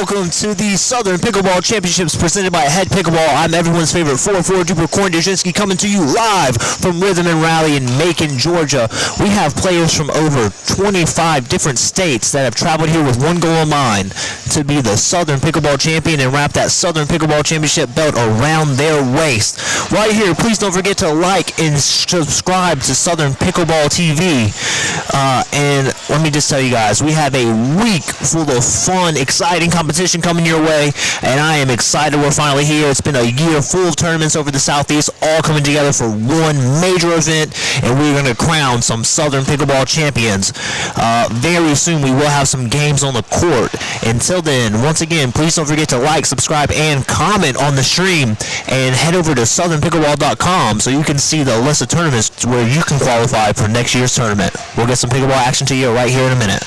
Welcome to the Southern Pickleball Championships presented by HEAD Pickleball. I'm everyone's favorite 4-4 Duper Corn Dejinski coming to you live from Rhythm and Rally in Macon, Georgia. We have players from over 25 different states that have traveled here with one goal in mind, to be the Southern Pickleball Champion and wrap that Southern Pickleball Championship belt around their waist. While you're here, please don't forget to like and subscribe to Southern Pickleball TV. And let me just tell you guys, we have a week full of fun, exciting competition coming your way, and I am excited we're finally here. It's been a year full of tournaments over the Southeast, all coming together for one major event, and we're going to crown some Southern Pickleball champions. Very soon we will have some games on the court. Until then, once again, please don't forget to like, subscribe, and comment on the stream, and head over to southernpickleball.com so you can see the list of tournaments where you can qualify for next year's tournament. We'll get some pickleball action to you right here in a minute.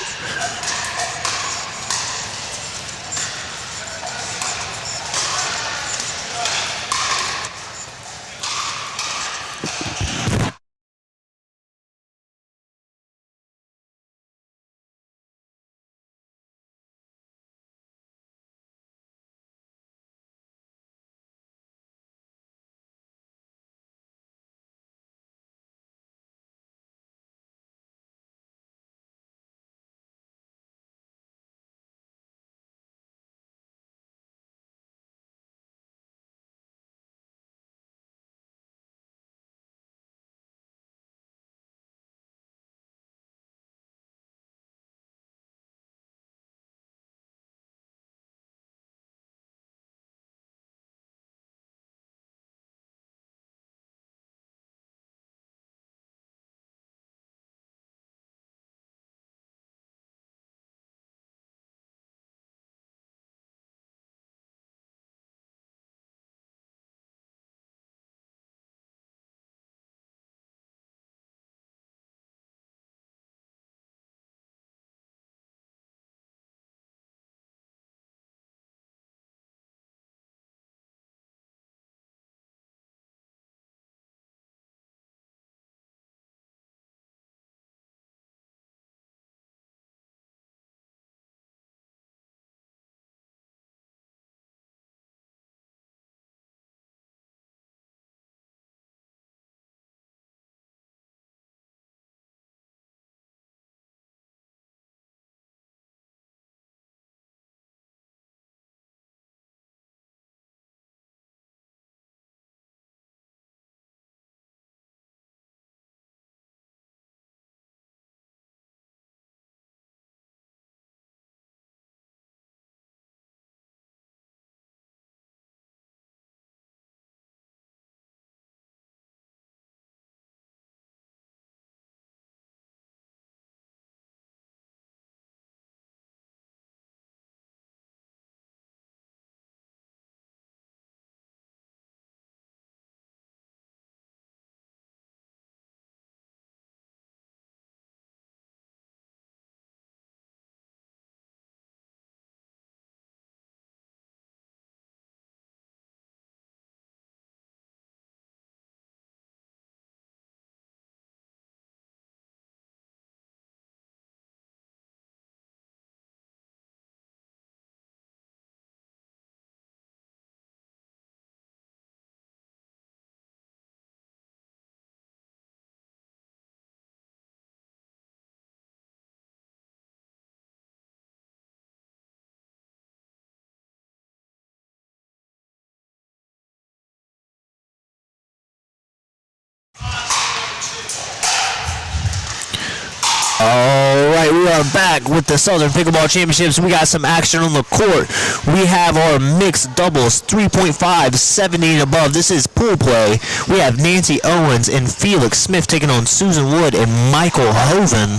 Alright, we are back with the Southern Pickleball Championships. We got some action on the court. We have our mixed doubles, 3.5, 70 and above. This is pool play. We have Nancy Owens and Felix Smith taking on Susan Wood and Michael Hoven.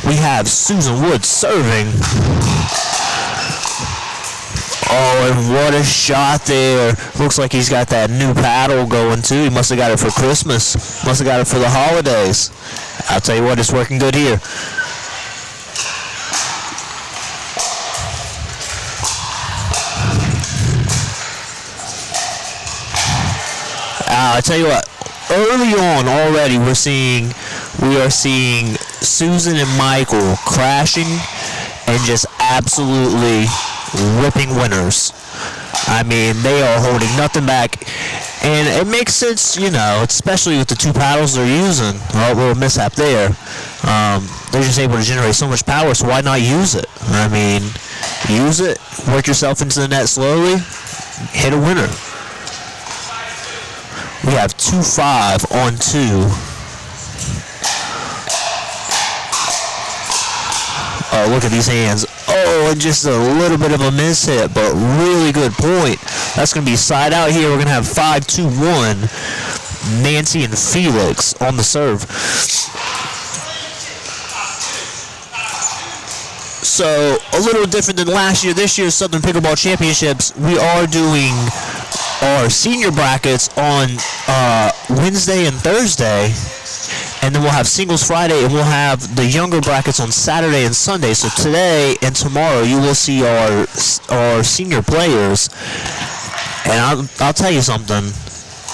We have Susan Wood serving. Oh, and what a shot there. Looks like he's got that new paddle going too. He must have got it for Christmas. Must have got it for the holidays. I'll tell you what, it's working good here. I tell you what, early on already we are seeing Susan and Michael crashing and just absolutely ripping winners. I mean, they are holding nothing back, and it makes sense, you know, especially with the two paddles they're using. Oh, a little mishap there. They're just able to generate so much power, so why not use it? I mean, use it, work yourself into the net slowly, hit a winner. We have 2-5 on 2. Oh, look at these hands. Oh, and just a little bit of a mishit, but really good point. That's going to be side out here. We're going to have 5-2-1. Nancy and Felix on the serve. So, a little different than last year. This year's Southern Pickleball Championships, we are doing our senior brackets on Wednesday and Thursday. And then we'll have singles Friday, and we'll have the younger brackets on Saturday and Sunday. So today and tomorrow, you will see our senior players. And I'll tell you something.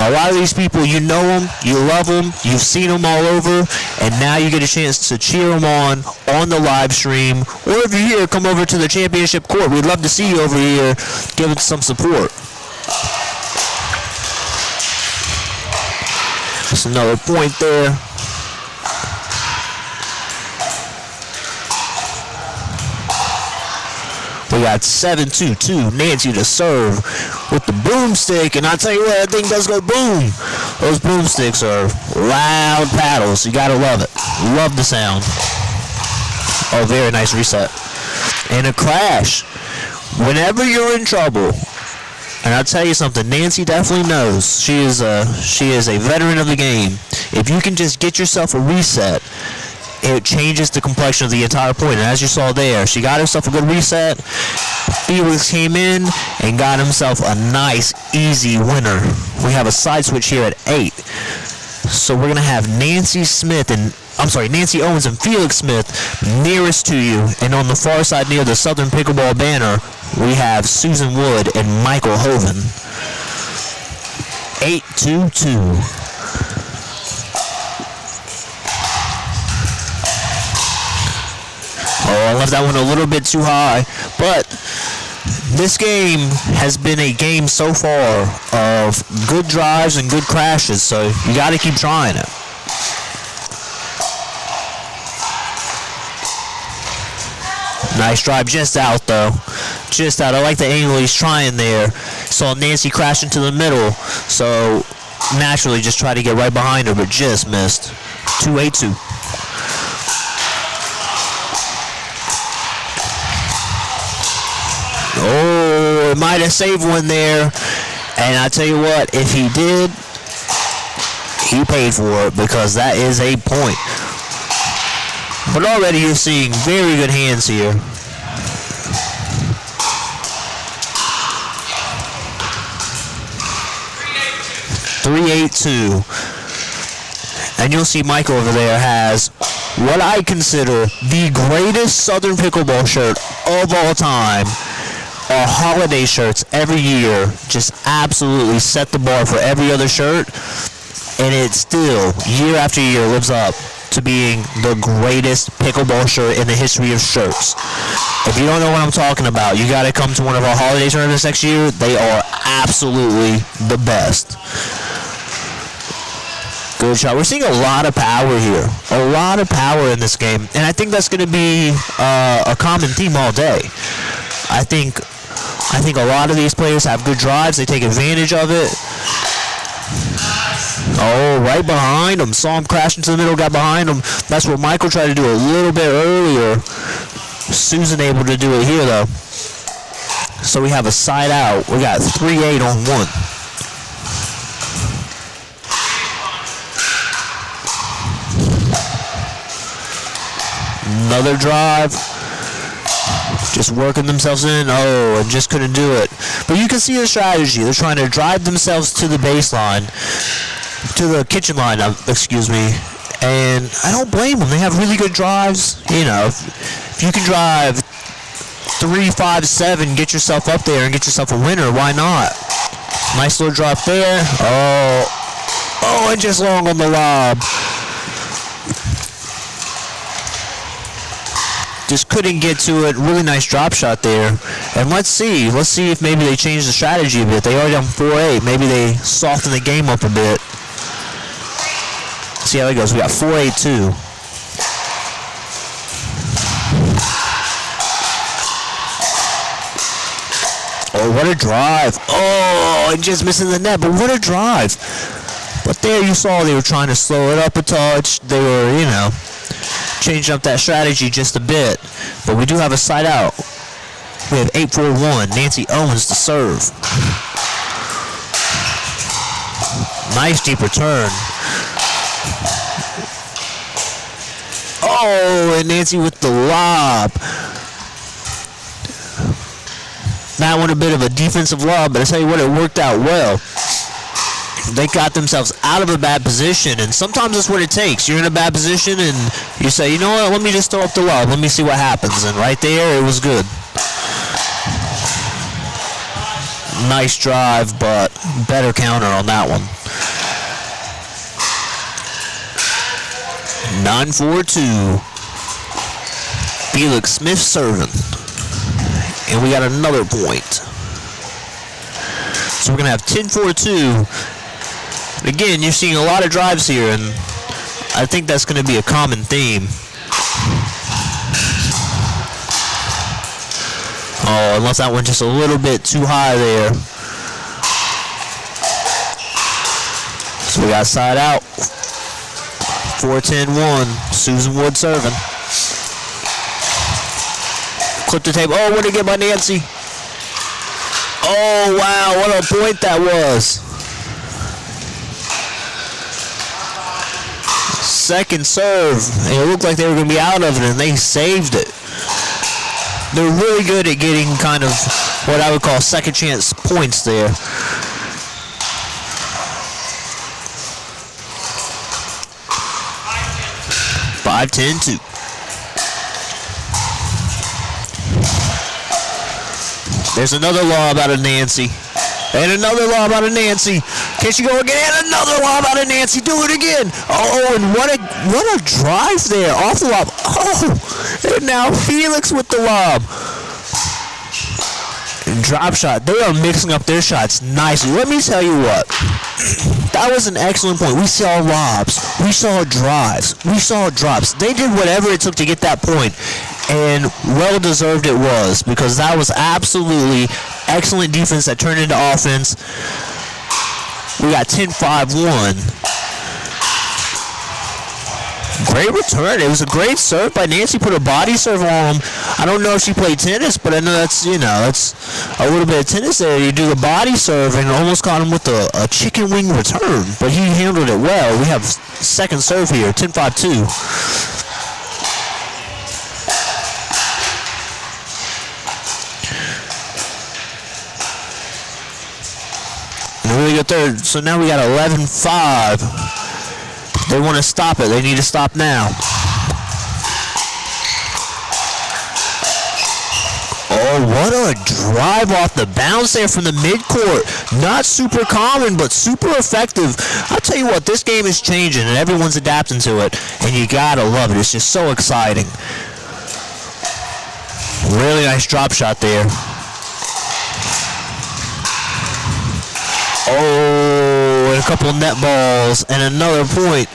A lot of these people, you know them, you love them, you've seen them all over, and now you get a chance to cheer them on the live stream. Or if you're here, come over to the championship court. We'd love to see you over here, give it some support. That's another point there. We got 7-2-2. Nancy to serve with the boomstick, and I'll tell you what, that thing does go boom. Those boomsticks are loud paddles. You gotta love it. Love the sound. Oh, very nice reset. And a crash. Whenever you're in trouble, and I'll tell you something, Nancy definitely knows. She is a veteran of the game. If you can just get yourself a reset, it changes the complexion of the entire point. And as you saw there, she got herself a good reset. Felix came in and got himself a nice, easy winner. We have a side switch here at 8. So we're going to have Nancy Owens and Felix Smith nearest to you. And on the far side near the Southern Pickleball banner, we have Susan Wood and Michael Hoven. 8-2-2. Oh, I left that one a little bit too high, but this game has been a game so far of good drives and good crashes, so you got to keep trying it. Nice drive, just out though. Just out. I like the angle he's trying there. Saw Nancy crash into the middle, so naturally just try to get right behind her, but just missed. 2-8-2. Oh, might have saved one there. And I tell you what, if he did, he paid for it, because that is a point. But already you're seeing very good hands here. (3-8-2). And you'll see Michael over there has what I consider the greatest Southern Pickleball shirt of all time. Our holiday shirts every year just absolutely set the bar for every other shirt, and it still, year after year, lives up to being the greatest pickleball shirt in the history of shirts. If you don't know what I'm talking about, you got to come to one of our holiday tournaments next year. They are absolutely the best. Good shot. We're seeing a lot of power here. A lot of power in this game, and I think that's going to be a common theme all day. I think a lot of these players have good drives. They take advantage of it. Oh, right behind him. Saw him crash into the middle, got behind him. That's what Michael tried to do a little bit earlier. Susan able to do it here, though. So we have a side out. We got 3-8 on one. Another drive. Just working themselves in. Oh, and just couldn't do it. But you can see the strategy. They're trying to drive themselves to the baseline, to the kitchen line, excuse me. And I don't blame them. They have really good drives. You know, if you can drive 3, 5, 7, get yourself up there and get yourself a winner, why not? Nice little drop there. Oh, and just long on the lob. Just couldn't get to it. Really nice drop shot there. And let's see if maybe they change the strategy a bit. They already on 4-8. Maybe they soften the game up a bit. See how it goes. We got 4-8-2. Oh, what a drive. Oh, and just missing the net, but what a drive. But there you saw they were trying to slow it up a touch. They were, you know, changing up that strategy just a bit. But we do have a side out. We have 8-4-1. Nancy Owens to serve. Nice deep return. Oh, and Nancy with the lob. That one a bit of a defensive lob, but I tell you what, it worked out well. They got themselves out of a bad position, and sometimes that's what it takes. You're in a bad position, and you say, you know what, let me just throw up the lob. Let me see what happens. And right there, it was good. Nice drive, but better counter on that one. 9-4-2. Felix Smith serving. And we got another point. So we're going to have 10-4-2. Again, you're seeing a lot of drives here, and I think that's going to be a common theme. Oh, unless that went just a little bit too high there. So we got side out. 4-10-1. Susan Wood serving. Clip the tape. Oh, what did it get by Nancy? Oh, wow, what a point that was. Second serve. It looked like they were going to be out of it, and they saved it. They're really good at getting kind of what I would call second chance points there. Five, 10-2. There's another lob out of Nancy. And another lob out of Nancy. Can she go again? And another lob out of Nancy. Do it again. Oh, and what a drive there off the lob. Oh, and now Felix with the lob. And drop shot. They are mixing up their shots nicely. Let me tell you what. That was an excellent point. We saw lobs. We saw drives. We saw drops. They did whatever it took to get that point. And well-deserved it was, because that was absolutely excellent defense that turned into offense. We got 10-5-1. Great return. It was a great serve by Nancy. Put a body serve on him. I don't know if she played tennis, but I know that's, you know, that's a little bit of tennis there. You do the body serve and almost caught him with a chicken wing return, but he handled it well. We have second serve here, 10-5-2. Really good third. So now we got 11-5. They want to stop it. They need to stop now. Oh, what a drive off the bounce there from the midcourt. Not super common, but super effective. I'll tell you what, this game is changing, and everyone's adapting to it, and you gotta love it. It's just so exciting. Really nice drop shot there. Oh, and a couple of net balls and another point.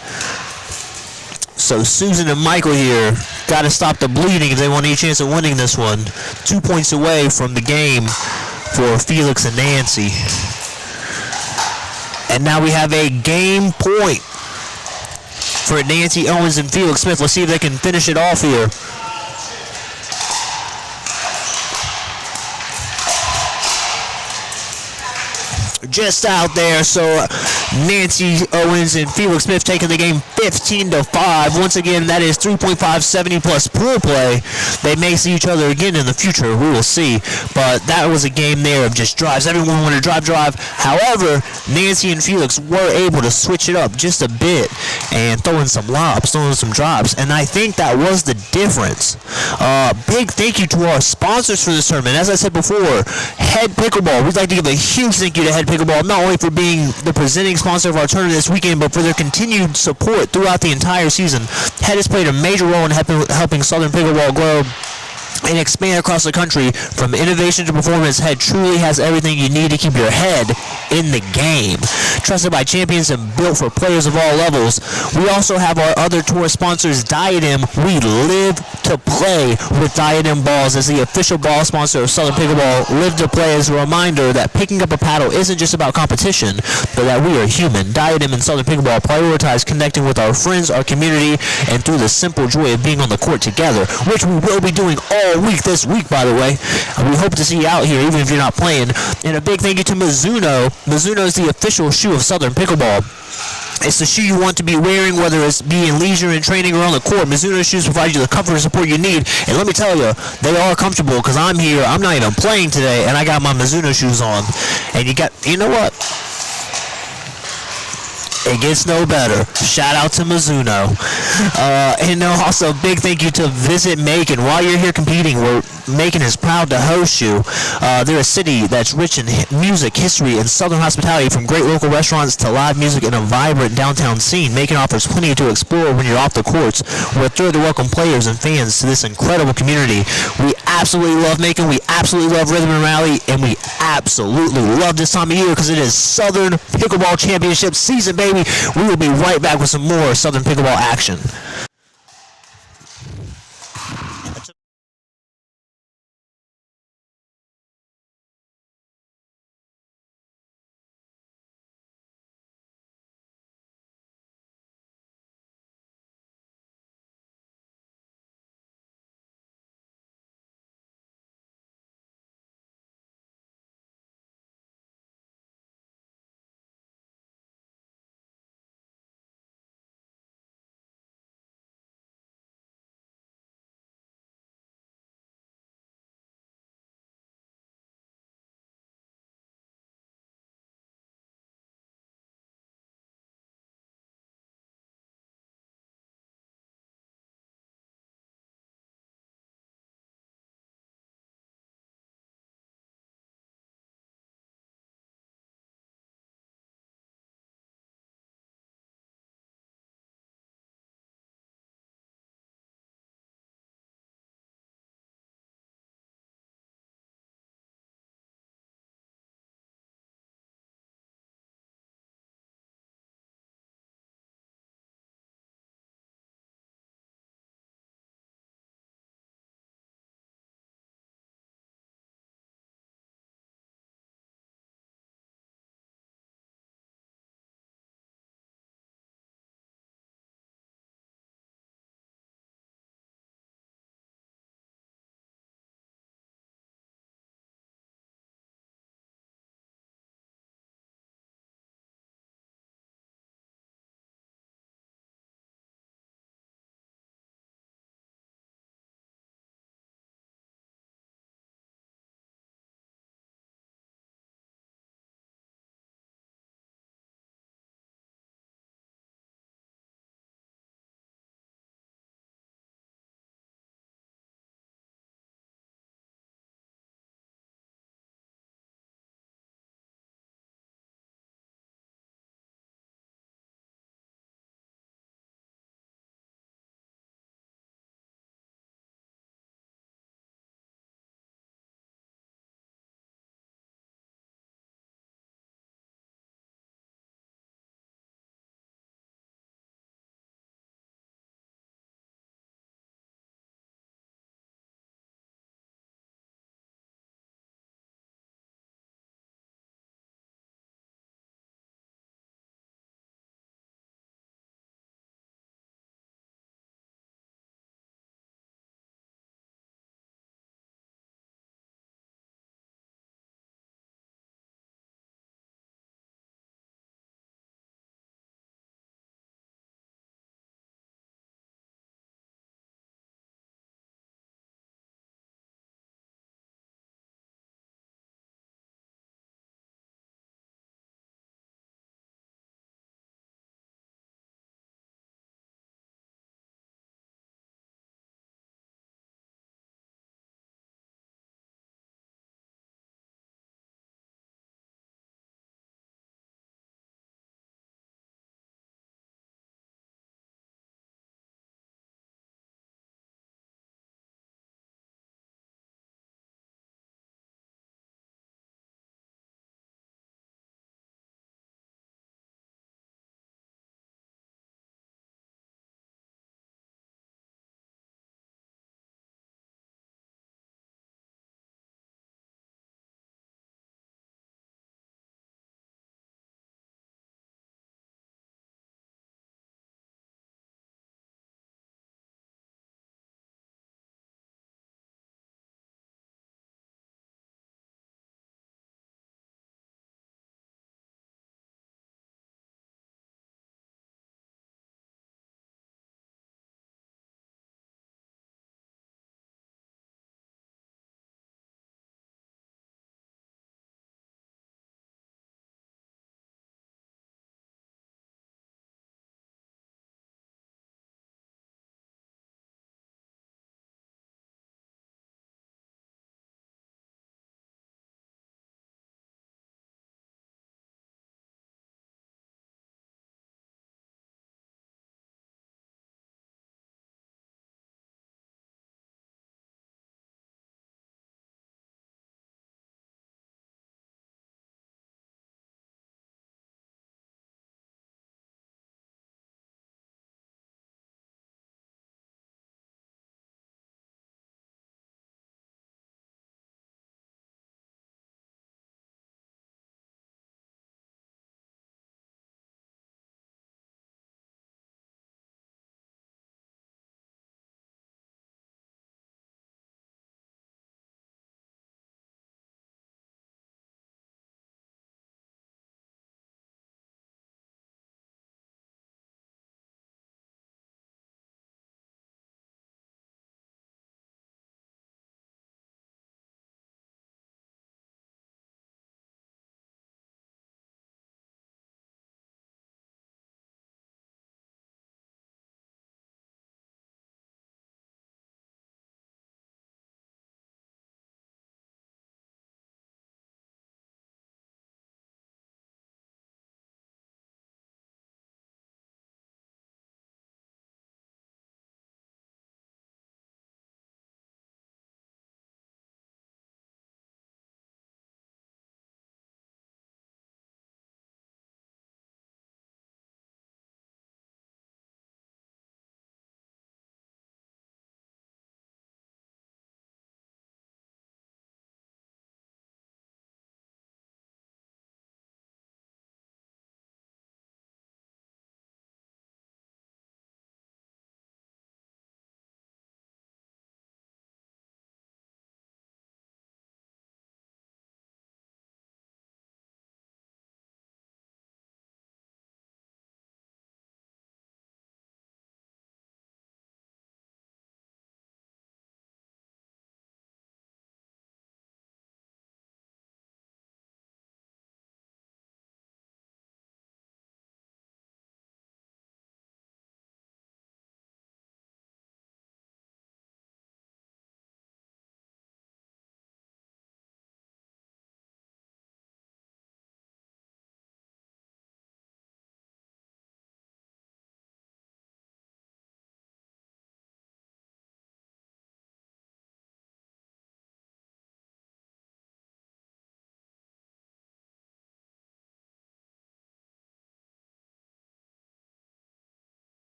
So Susan and Michael here got to stop the bleeding if they want any chance of winning this one. 2 points away from the game for Felix and Nancy. And now we have a game point for Nancy Owens and Felix Smith. Let's see if they can finish it off here. Just out there, so Nancy Owens and Felix Smith taking the game 15-5. Once again, that is 3.570 plus pool play. They may see each other again in the future. We will see. But that was a game there of just drives. Everyone wanted to drive. However, Nancy and Felix were able to switch it up just a bit and throw in some lobs, throw in some drives. And I think that was the difference. Big thank you to our sponsors for this tournament. As I said before, HEAD Pickleball. We'd like to give a huge thank you to HEAD Pickleball, not only for being the presenting sponsor of our tournament this weekend, but for their continued support throughout the entire season. HEAD has played a major role in helping Southern Pickleball grow and expand across the country. From innovation to performance, HEAD truly has everything you need to keep your head in the game. Trusted by champions and built for players of all levels. We also have our other tour sponsors, Diadem. We live to play with Diadem Balls as the official ball sponsor of Southern Pickleball. Live to play as a reminder that picking up a paddle isn't just about competition, but that we are human. Diadem and Southern Pickleball prioritize connecting with our friends, our community, and through the simple joy of being on the court together, which we will be doing all week this week, by the way. We hope to see you out here, even if you're not playing. And a big thank you to Mizuno. Mizuno is the official shoe of Southern Pickleball. It's the shoe you want to be wearing, whether it's being leisure and training or on the court. Mizuno shoes provide you the comfort and support you need. And let me tell you, they are comfortable, because I'm here. I'm not even playing today, and I got my Mizuno shoes on. And you know what? It gets no better. Shout out to Mizuno. And also, big thank you to Visit Macon. While you're here competing, Macon is proud to host you. They're a city that's rich in music, history, and Southern hospitality, from great local restaurants to live music and a vibrant downtown scene. Macon offers plenty to explore when you're off the courts. We're thrilled to welcome players and fans to this incredible community. We absolutely love Macon. We absolutely love Rhythm and Rally, and we absolutely love this time of year because it is Southern Pickleball Championships season, baby. We will be right back with some more Southern Pickleball action.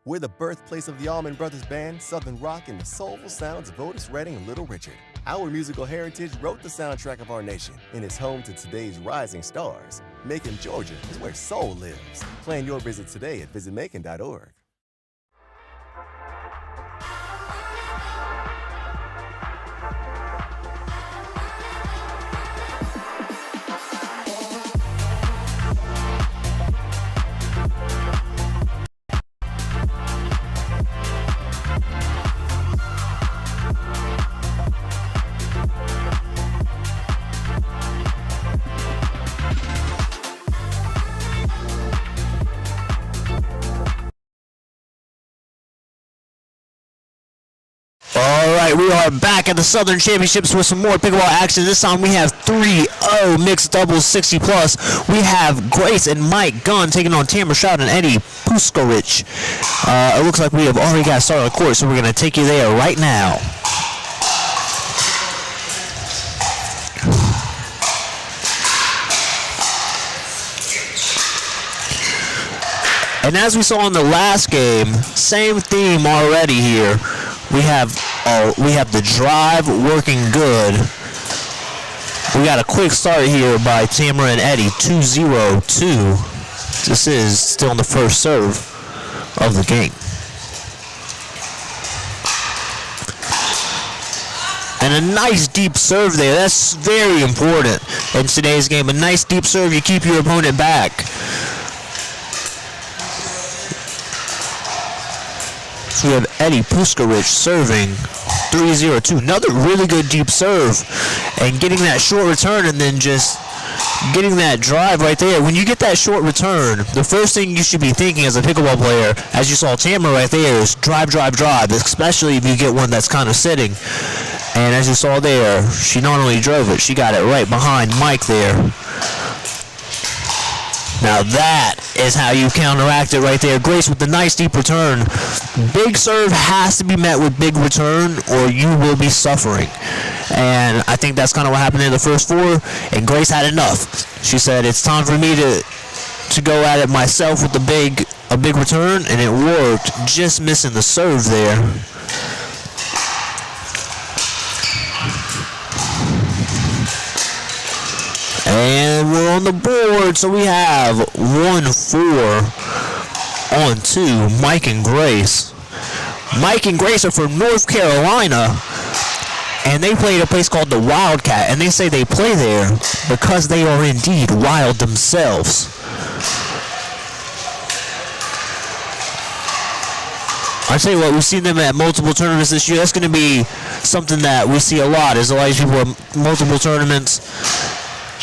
We're the birthplace of the Allman Brothers Band, Southern rock, and the soulful sounds of Otis Redding and Little Richard. Our musical heritage wrote the soundtrack of our nation and is home to today's rising stars. Macon, Georgia is where soul lives. Plan your visit today at visitmacon.org. Alright, we are back at the Southern Championships with some more pickleball action. This time we have 3-0 mixed doubles 60 plus. We have Grace and Mike Gunn taking on Tamara Stroud and Eddie Puskarich. It looks like we have already got started on the court, so we're going to take you there right now. And as we saw in the last game, same theme already here. We have the drive working good. We got a quick start here by Tamara and Eddie, 2-0-2. This is still in the first serve of the game. And a nice deep serve there. That's very important in today's game. A nice deep serve, you keep your opponent back. So we have Eddie Puskarich serving 3-0-2. Another really good deep serve. And getting that short return and then just getting that drive right there. When you get that short return, the first thing you should be thinking as a pickleball player, as you saw Tamara right there, is drive, drive, drive, especially if you get one that's kind of sitting. And as you saw there, she not only drove it, she got it right behind Mike there. Now that is how you counteract it right there. Grace with the nice deep return. Big serve has to be met with big return or you will be suffering. And I think that's kind of what happened in the first four. And Grace had enough. She said, it's time for me to go at it myself with a big return. And it worked. Just missing the serve there. And we're on the board, so we have 1-4 on 2, Mike and Grace. Mike and Grace are from North Carolina, and they play at a place called the Wildcat, and they say they play there because they are indeed wild themselves. I tell you what, we've seen them at multiple tournaments this year. That's going to be something that we see a lot, is a lot of people at multiple tournaments.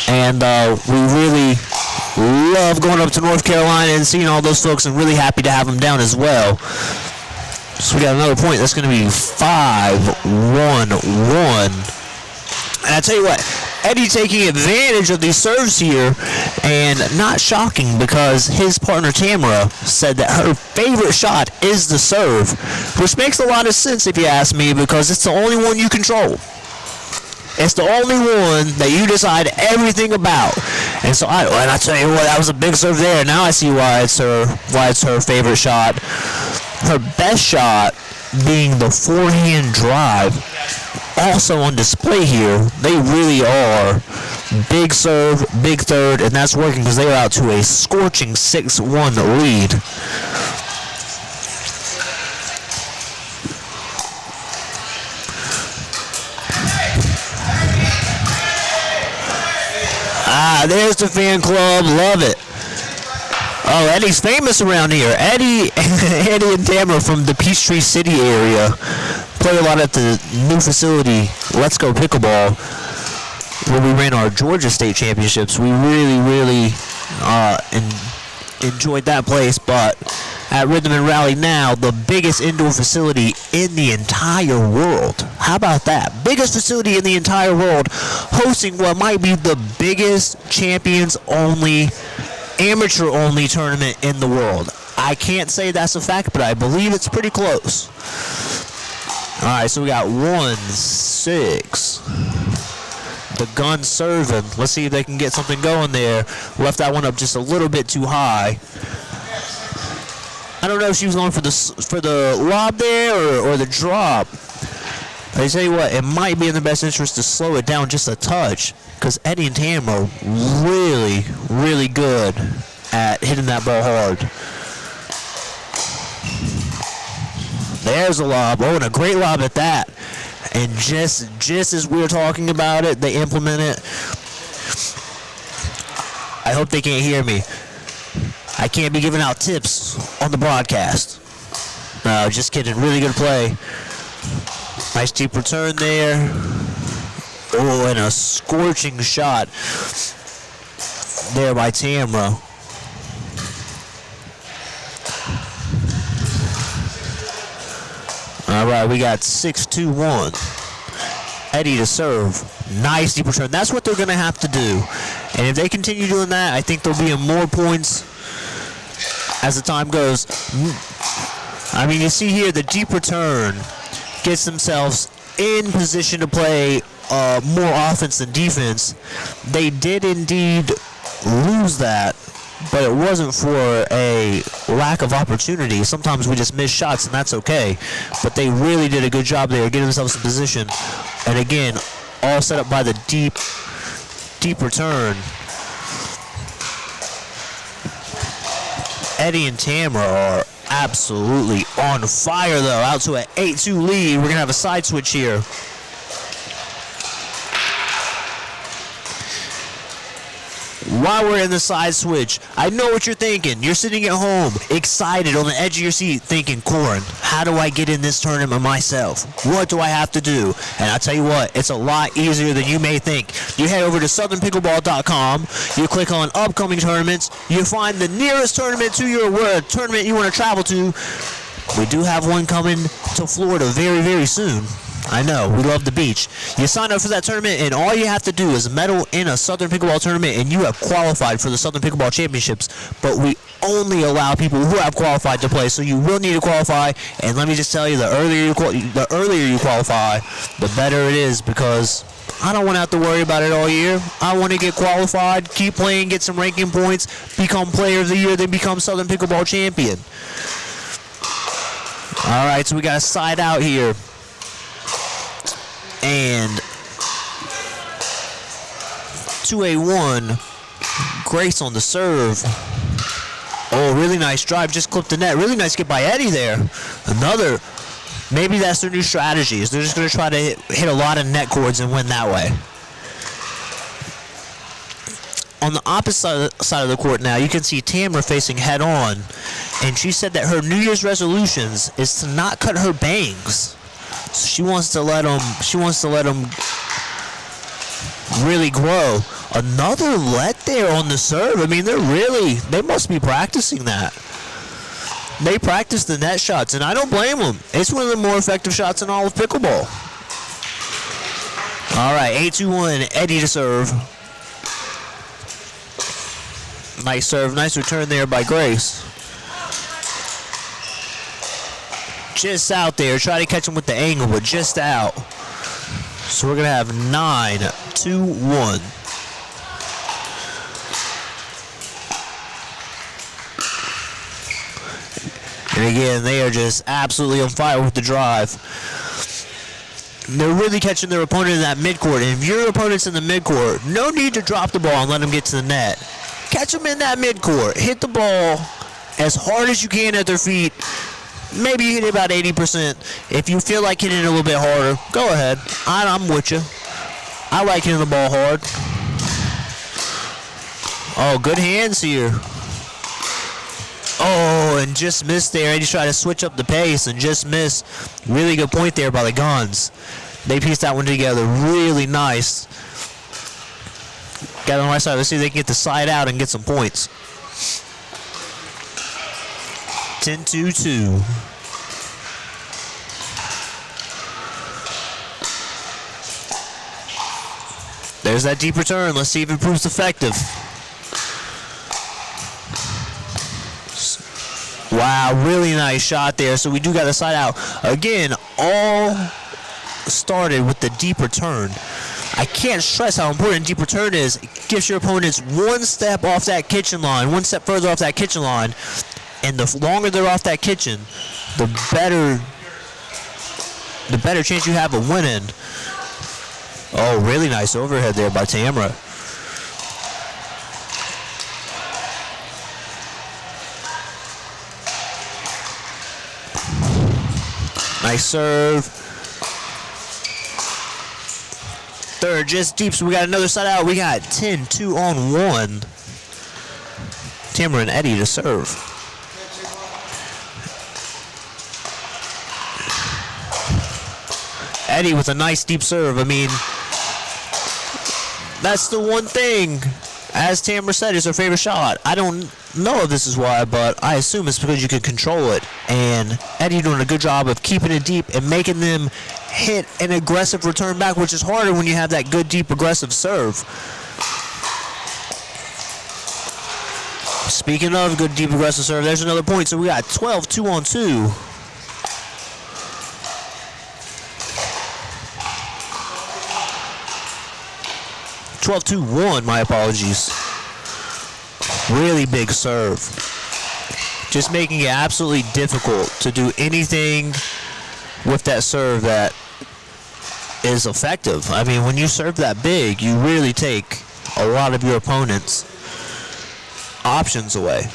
And we really love going up to North Carolina and seeing all those folks, and really happy to have them down as well. So we got another point. That's going to be 5-1-1. And I tell you what, Eddie taking advantage of these serves here, and not shocking because his partner Tamara said that her favorite shot is the serve, which makes a lot of sense if you ask me, because it's the only one you control. It's the only one that you decide everything about. And so I tell you what, that was a big serve there. Now I see why it's her favorite shot. Her best shot being the forehand drive, also on display here. They really are. Big serve, big third, and that's working because they are out to a scorching 6-1 lead. There's the fan club. Love it. Oh, Eddie's famous around here. Eddie and Tamara from the Peachtree City area play a lot at the new facility, Let's Go Pickleball, where we ran our Georgia State Championships. We really enjoyed that place, but at Rhythm and Rally now, the biggest indoor facility in the entire world. How about that? Biggest facility in the entire world, hosting what might be the biggest champions-only, amateur-only tournament in the world. I can't say that's a fact, but I believe it's pretty close. All right, so we got 1-6. The gun serving. Let's see if they can get something going there. Left that one up just a little bit too high. I don't know if she was going for the lob there or the drop. I tell you what, it might be in the best interest to slow it down just a touch, because Eddie and Tam are really, really good at hitting that ball hard. There's a lob. Oh, and a great lob at that. And just as we were talking about it, they implement it. I hope they can't hear me. I can't be giving out tips on the broadcast. No, just kidding. Really good play. Nice deep return there. Oh, and a scorching shot there by Tamra. All right, we got 6-2-1. Eddie to serve. Nice deep return. That's what they're going to have to do. And if they continue doing that, I think there'll be more points as the time goes. I mean, you see here the deep return gets themselves in position to play more offense than defense. They did indeed lose that, but it wasn't for a lack of opportunity. Sometimes we just miss shots, and that's okay. But they really did a good job there, getting themselves in position. And again, all set up by the deep return. Eddie and Tamra are absolutely on fire, though. Out to an 8-2 lead. We're going to have a side switch here. While we're in the side switch, I know what you're thinking. You're sitting at home, excited, on the edge of your seat, thinking, Corin, how do I get in this tournament myself? What do I have to do? And I'll tell you what, it's a lot easier than you may think. You head over to southernpickleball.com, you click on upcoming tournaments, you find the nearest tournament to your tournament you want to travel to. We do have one coming to Florida very, very soon. I know, we love the beach. You sign up for that tournament, and all you have to do is medal in a Southern Pickleball tournament, and you have qualified for the Southern Pickleball Championships. But we only allow people who have qualified to play, so you will need to qualify. And let me just tell you, the earlier you qualify, the better it is, because I don't want to have to worry about it all year. I want to get qualified, keep playing, get some ranking points, become Player of the Year, then become Southern Pickleball Champion. All right, so we got a side out here. And 2-1, Grace on the serve. Oh, really nice drive, just clipped the net. Really nice get by Eddie there. Another, maybe that's their new strategy, is they're just going to try to hit a lot of net cords and win that way. On the opposite side of the court now, you can see Tamra facing head on. And she said that her New Year's resolutions is to not cut her bangs. So she wants to let them really grow. Another let there on the serve. I mean, they must be practicing that. They practice the net shots, and I don't blame them. It's one of the more effective shots in all of pickleball. All right, 8-2-1, Eddie to serve. Nice serve, nice return there by Grace. Just out there, try to catch him with the angle, but just out. So we're going to have 9-2-1. And again, they are just absolutely on fire with the drive. They're really catching their opponent in that midcourt. And if your opponent's in the midcourt, no need to drop the ball and let them get to the net. Catch them in that midcourt. Hit the ball as hard as you can at their feet. Maybe you hit it about 80%. If you feel like hitting it a little bit harder, go ahead. I'm with you. I like hitting the ball hard. Oh, good hands here. Oh, and just missed there. He just tried to switch up the pace and just missed. Really good point there by the Guns. They pieced that one together really nice. Got on the right side. Let's see if they can get the side out and get some points. 10-2-2. There's that deep return. Let's see if it proves effective. Wow, really nice shot there. So we do got the side out. Again, all started with the deep return. I can't stress how important deep return is. It gives your opponents one step off that kitchen line, one step further off that kitchen line, And the longer they're off that kitchen, the better chance you have of winning. Oh, really nice overhead there by Tamra. Nice serve. Third just deep, so we got another side out. We got 10, 2 on 1. Tamra and Eddie to serve. Eddie with a nice deep serve. I mean, that's the one thing, as Tamra said, is her favorite shot. I don't know if this is why, but I assume it's because you can control it. And Eddie doing a good job of keeping it deep and making them hit an aggressive return back, which is harder when you have that good, deep, aggressive serve. Speaking of good, deep, aggressive serve, there's another point. So we got 12, 2 on 2. Twelve, 2-1, my apologies. Really big serve. Just making it absolutely difficult to do anything with that serve that is effective. I mean, when you serve that big, you really take a lot of your opponent's options away.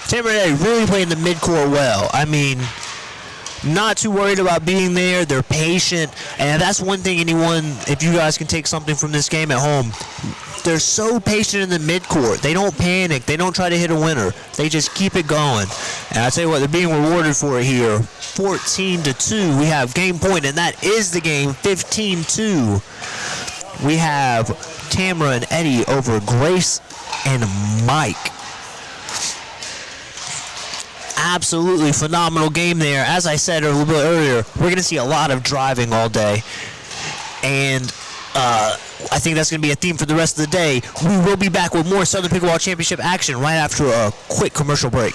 Tamra and Eddie really playing the midcourt well. I mean, not too worried about being there. They're patient. And that's one thing if you guys can take something from this game at home, they're so patient in the midcourt. They don't panic. They don't try to hit a winner. They just keep it going. And I tell you what, they're being rewarded for it here. 14-2. We have game point, and that is the game. 15-2. We have Tamra and Eddie over Grace and Mike. Absolutely phenomenal game there. As I said a little bit earlier, we're going to see a lot of driving all day. And I think that's going to be a theme for the rest of the day. We will be back with more Southern Pickleball Championship action right after a quick commercial break.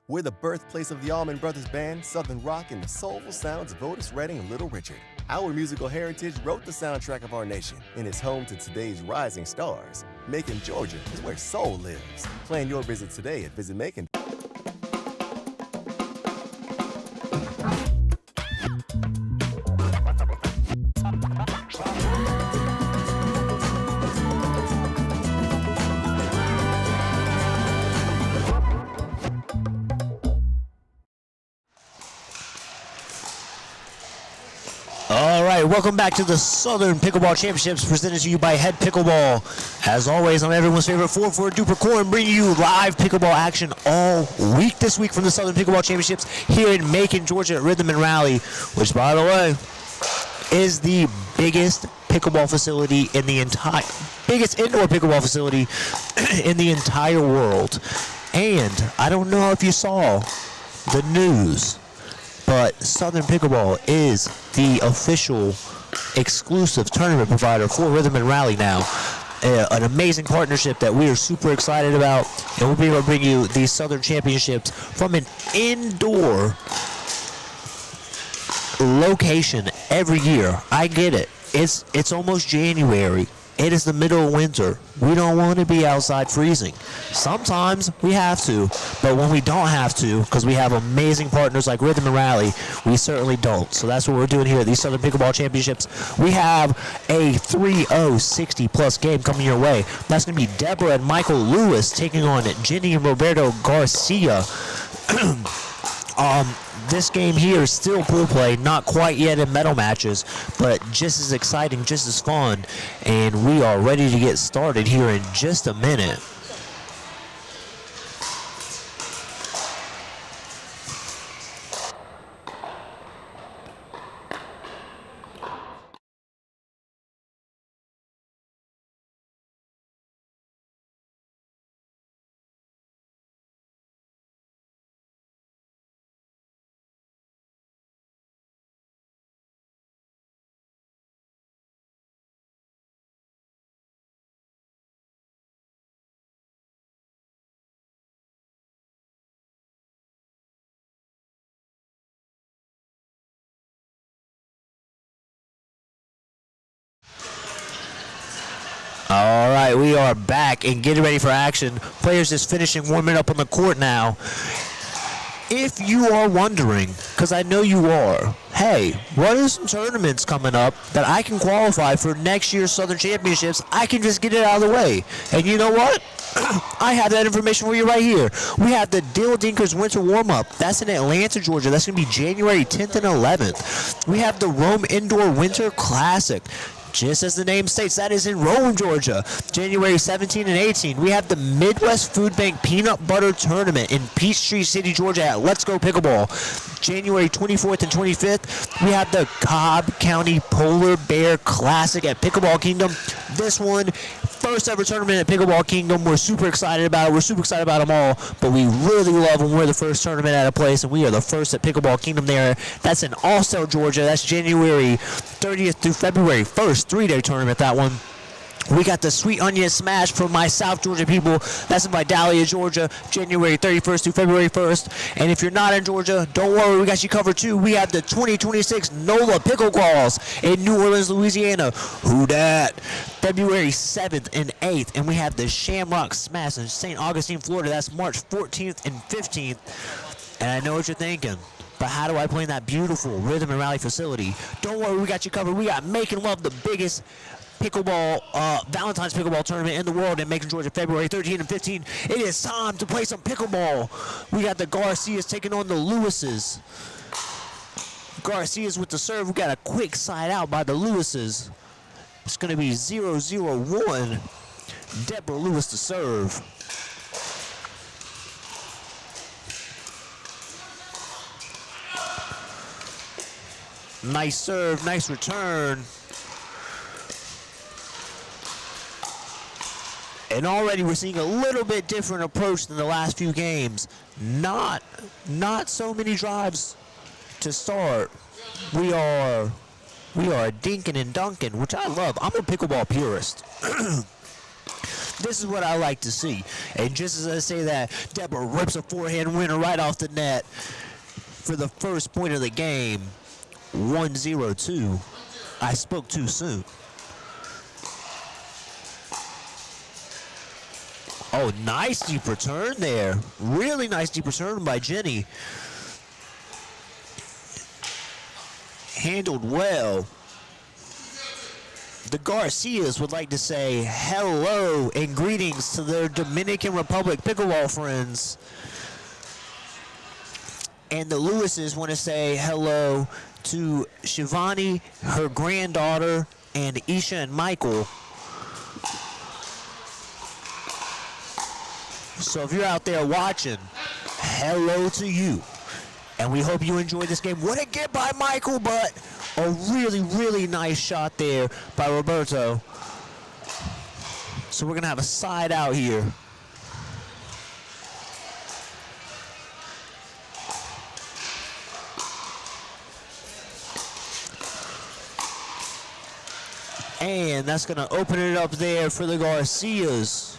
We're the birthplace of the Allman Brothers Band, Southern Rock, and the soulful sounds of Otis Redding and Little Richard. Our musical heritage wrote the soundtrack of our nation and is home to today's rising stars. Macon, Georgia is where soul lives. Plan your visit today at Visit Macon. All right, welcome back to the Southern Pickleball Championships presented to you by HEAD Pickleball. As always, I'm everyone's favorite 4-4 Duper Corn, bringing you live pickleball action all week this week from the Southern Pickleball Championships here in Macon, Georgia at Rhythm and Rally, which, by the way, is the biggest pickleball facility in the biggest indoor pickleball facility in the entire world. And I don't know if you saw the news, but Southern Pickleball is the official exclusive tournament provider for Rhythm and Rally now. An amazing partnership that we are super excited about, and we'll be able to bring you these Southern Championships from an indoor location every year. I get it. It's almost January. It is the middle of winter. We don't want to be outside freezing. Sometimes we have to, but when we don't have to, because we have amazing partners like Rhythm and Rally, we certainly don't. So that's what we're doing here at these Southern Pickleball Championships. We have a 3-0 60-plus game coming your way. That's going to be Deborah and Michael Lewis taking on Jenny and Roberto Garcia. This game here is still pool play, not quite yet in medal matches, but just as exciting, just as fun, and we are ready to get started here in just a minute. All right, we are back and getting ready for action. Players just finishing warming up on the court now. If you are wondering, because I know you are, hey, what are some tournaments coming up that I can qualify for next year's Southern Championships? I can just get it out of the way. And you know what? I have that information for you right here. We have the Dill Dinkers Winter Warm-Up. That's in Atlanta, Georgia. That's going to be January 10th and 11th. We have the Rome Indoor Winter Classic. Just as the name states, that is in Rome, Georgia, January 17 and 18. We have the Midwest Food Bank Peanut Butter Tournament in Peachtree City, Georgia at Let's Go Pickleball, January 24th and 25th. We have the Cobb County Polar Bear Classic at Pickleball Kingdom. This one, first ever tournament at Pickleball Kingdom. We're super excited about it. We're super excited about them all, but we really love when we're the first tournament at a place, and we are the first at Pickleball Kingdom there. That's in Austell, Georgia. That's January 30th through February 1st, 3-day tournament, that one. We got the Sweet Onion Smash from my South Georgia people. That's in Vidalia, Georgia, January 31st through February 1st. And if you're not in Georgia, don't worry, we got you covered too. We have the 2026 NOLA Pickleball in New Orleans, Louisiana. Who dat? February 7th and 8th. And we have the Shamrock Smash in St. Augustine, Florida. That's March 14th and 15th. And I know what you're thinking, but how do I play in that beautiful Rhythm and Rally facility? Don't worry, we got you covered. We got Macon Love, the biggest pickleball, Valentine's pickleball tournament in the world in Macon, Georgia, February 13 and 15. It is time to play some pickleball. We got the Garcias taking on the Lewises. Garcias with the serve. We got a quick side out by the Lewises. It's going to be 0-0-1. Deborah Lewis to serve. Nice serve, nice return. And already we're seeing a little bit different approach than the last few games. Not so many drives to start. We are dinking and dunking, which I love. I'm a pickleball purist. This is what I like to see. And just as I say that, Deborah rips a forehand winner right off the net for the first point of the game. 1-0-2. I spoke too soon. Oh, nice deep return there. Really nice deep return by Jenny. Handled well. The Garcias would like to say hello and greetings to their Dominican Republic pickleball friends. And the Lewises want to say hello to Shivani, her granddaughter, and Isha and Michael. So if you're out there watching, hello to you. And we hope you enjoyed this game. What a get by Michael, but a really, really nice shot there by Roberto. So we're going to have a side out here. And that's going to open it up there for the Garcias.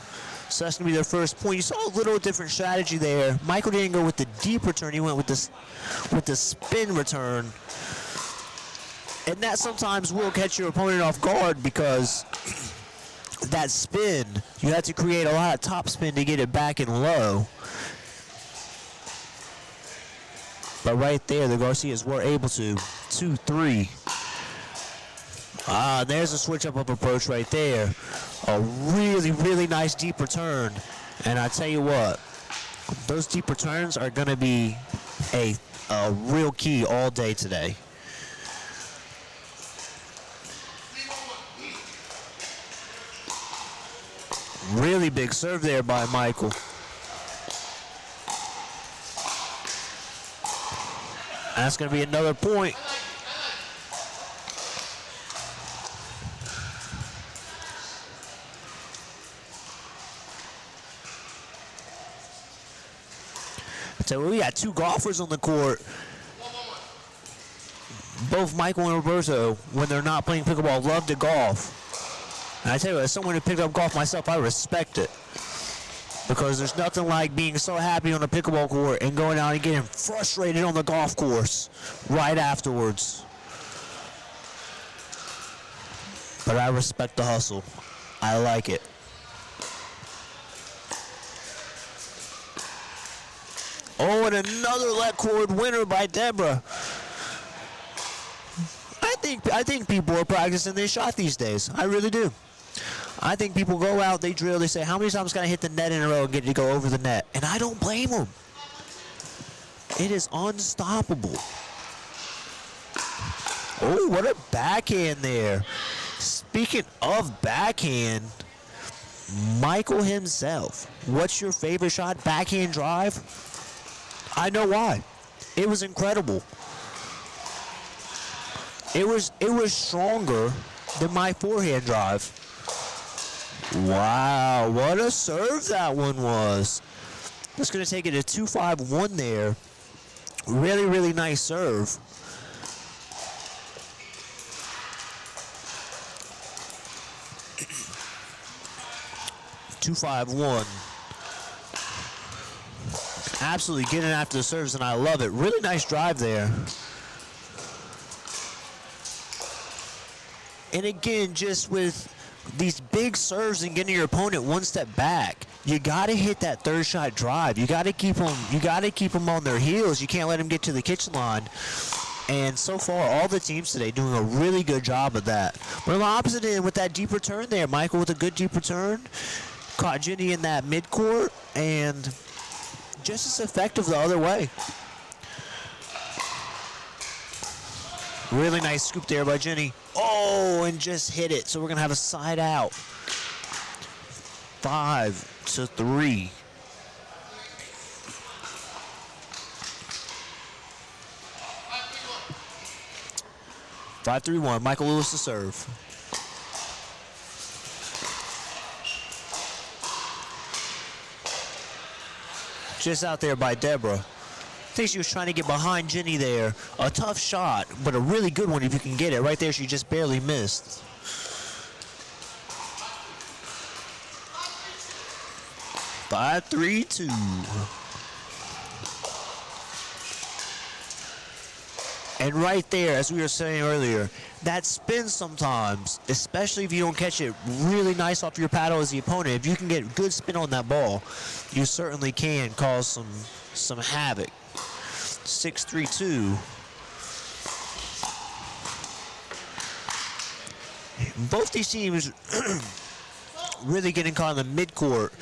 So that's going to be their first point. You saw a little different strategy there. Michael didn't go with the deep return. He went with the spin return. And that sometimes will catch your opponent off guard because that spin, you have to create a lot of top spin to get it back and low. But right there, the Garcias were able to. 2-3. There's a switch up of approach right there. A really, really nice deep return. And I tell you what, those deep returns are going to be a real key all day today. Really big serve there by Michael. That's going to be another point. So we got two golfers on the court. Both Michael and Roberto, when they're not playing pickleball, love to golf. And I tell you, as someone who picked up golf myself, I respect it. Because there's nothing like being so happy on a pickleball court and going out and getting frustrated on the golf course right afterwards. But I respect the hustle. I like it. Oh, and another let cord winner by Deborah. I think people are practicing this shot these days. I really do. I think people go out, they drill, they say, how many times can I hit the net in a row and get it to go over the net? And I don't blame them. It is unstoppable. Oh, what a backhand there. Speaking of backhand, Michael himself, what's your favorite shot? Backhand drive? I know why. It was incredible. It was stronger than my forehand drive. Wow, what a serve that one was. That's going to take it to 2-5-1 there. Really, really nice serve. Two, 5-1. Absolutely getting after the serves, and I love it. Really nice drive there. And again, just with these big serves and getting your opponent one step back, you got to hit that third shot drive. You got to keep them. You got to keep them on their heels. You can't let them get to the kitchen line. And so far, all the teams today doing a really good job of that. But on the opposite end, with that deep return there, Michael with a good deep return, caught Jenny in that midcourt, and just as effective the other way. Really nice scoop there by Jenny. Oh, and just hit it. So we're going to have a side out. 5-3. 5-3-1. Michael Lewis to serve. Just out there by Deborah. I think she was trying to get behind Jenny there. A tough shot, but a really good one if you can get it. Right there, she just barely missed. 5-3-2. And right there, as we were saying earlier, that spin sometimes, especially if you don't catch it really nice off your paddle as the opponent, if you can get good spin on that ball, you certainly can cause some havoc. 6-3-2. Both these teams really getting caught in the midcourt.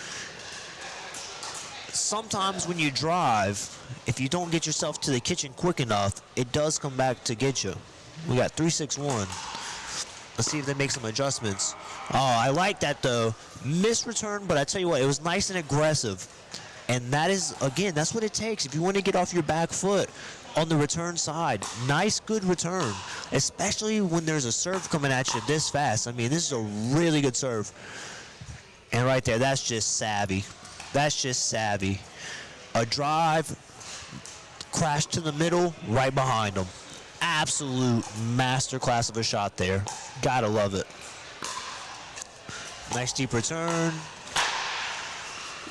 Sometimes when you drive, if you don't get yourself to the kitchen quick enough, it does come back to get you. We got 3-6-1. Let's see if they make some adjustments. Oh, I like that though. Missed return, but I tell you what, it was nice and aggressive. And that is, again, that's what it takes. If you want to get off your back foot on the return side, nice, good return. Especially when there's a serve coming at you this fast. I mean, this is a really good serve. And right there, that's just savvy. That's just savvy. A drive, crash to the middle, right behind them. Absolute masterclass of a shot there. Gotta love it. Nice deep return.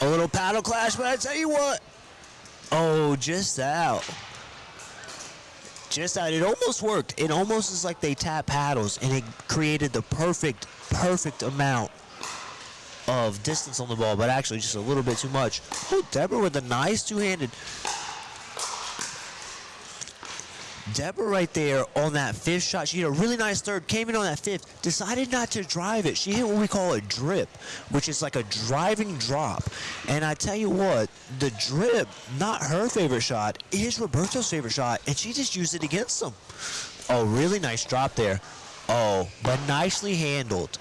A little paddle clash, but I tell you what. Oh, just out. Just out. It almost worked. It almost is like they tap paddles, and it created the perfect amount of distance on the ball, but actually just a little bit too much. Oh, Deborah with a nice two-handed. Deborah right there on that fifth shot. She hit a really nice third, came in on that fifth, decided not to drive it. She hit what we call a drip, which is like a driving drop. And I tell you what, the drip, not her favorite shot, is Roberto's favorite shot, and she just used it against them. Oh, really nice drop there. Oh, but nicely handled.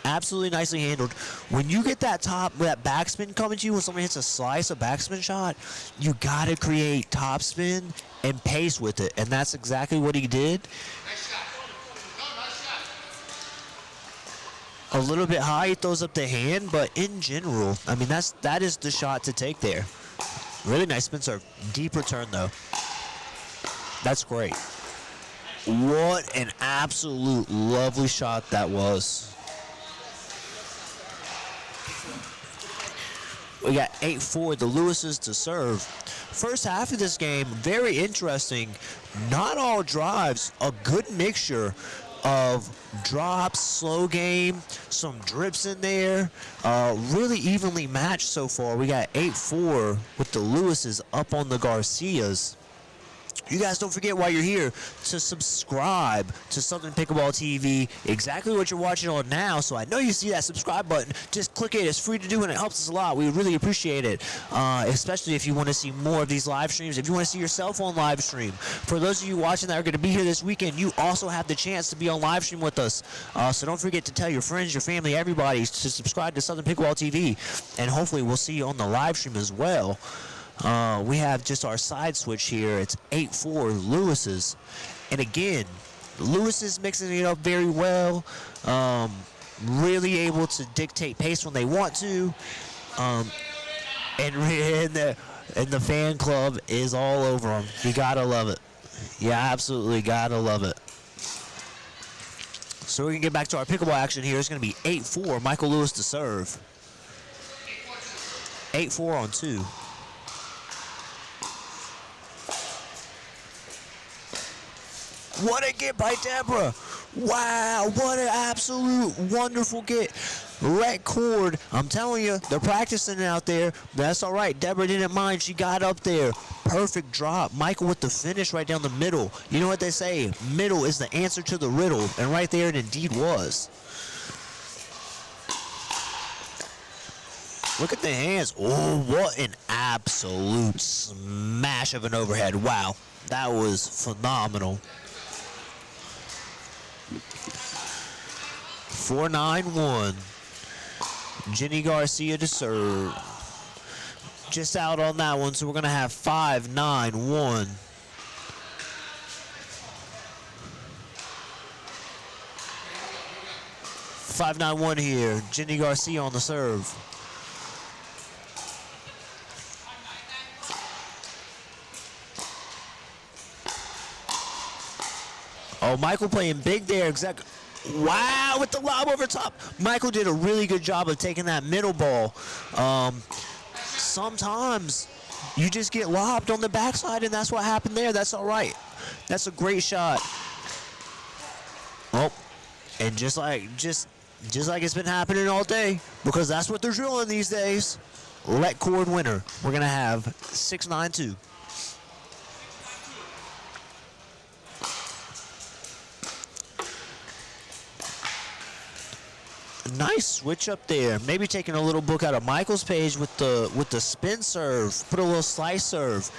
Absolutely nicely handled. When you get that backspin coming to you, when someone hits a slice, a backspin shot, you got to create topspin and pace with it. And that's exactly what he did. Nice shot. Nice shot. A little bit high, he throws up the hand, but in general, I mean, that is the shot to take there. Really nice spin serve. Deep return, though. That's great. What an absolute lovely shot that was. We got 8-4, the Lewises to serve. First half of this game, very interesting. Not all drives, a good mixture of drops, slow game, some drips in there. Really evenly matched so far. We got 8-4 with the Lewises up on the Garcias. You guys don't forget while you're here to subscribe to Southern Pickleball TV, exactly what you're watching on now. So I know you see that subscribe button. Just click it. It's free to do and it helps us a lot. We really appreciate it, especially if you want to see more of these live streams. If you want to see yourself on live stream. For those of you watching that are going to be here this weekend, you also have the chance to be on live stream with us. So don't forget to tell your friends, your family, everybody to subscribe to Southern Pickleball TV. And hopefully we'll see you on the live stream as well. We have just our side switch here. It's 8-4 Lewis's. And again, Lewis's mixing it up very well. Really able to dictate pace when they want to. And the fan club is all over them. You gotta love it. You absolutely gotta love it. So we're gonna get back to our pickleball action here. It's gonna be 8-4. Michael Lewis to serve. 8-4 on 2. What a get by Deborah. Wow, what an absolute wonderful get. Red cord. I'm telling you, they're practicing out there. That's all right. Deborah didn't mind. She got up there. perfect drop. Michael with the finish right down the middle. You know what they say? Middle is the answer to the riddle. And right there it indeed was. Look at the hands. Oh, what an absolute smash of an overhead. Wow. That was phenomenal. 4-9-1. Jenny Garcia to serve. Just out on that one, so we're going to have 5-9-1. here. Jenny Garcia on the serve. Oh, Michael playing big there. Wow, with the lob over top. Michael did a really good job of taking that middle ball. Sometimes you just get lobbed on the backside, and that's what happened there. That's all right. That's a great shot. Oh, and just like it's been happening all day, because that's what they're drilling these days. Let cord winner. We're gonna have 6-9-2. Nice switch up there. Maybe taking a little book out of Michael's page with the spin serve. Put a little slice serve.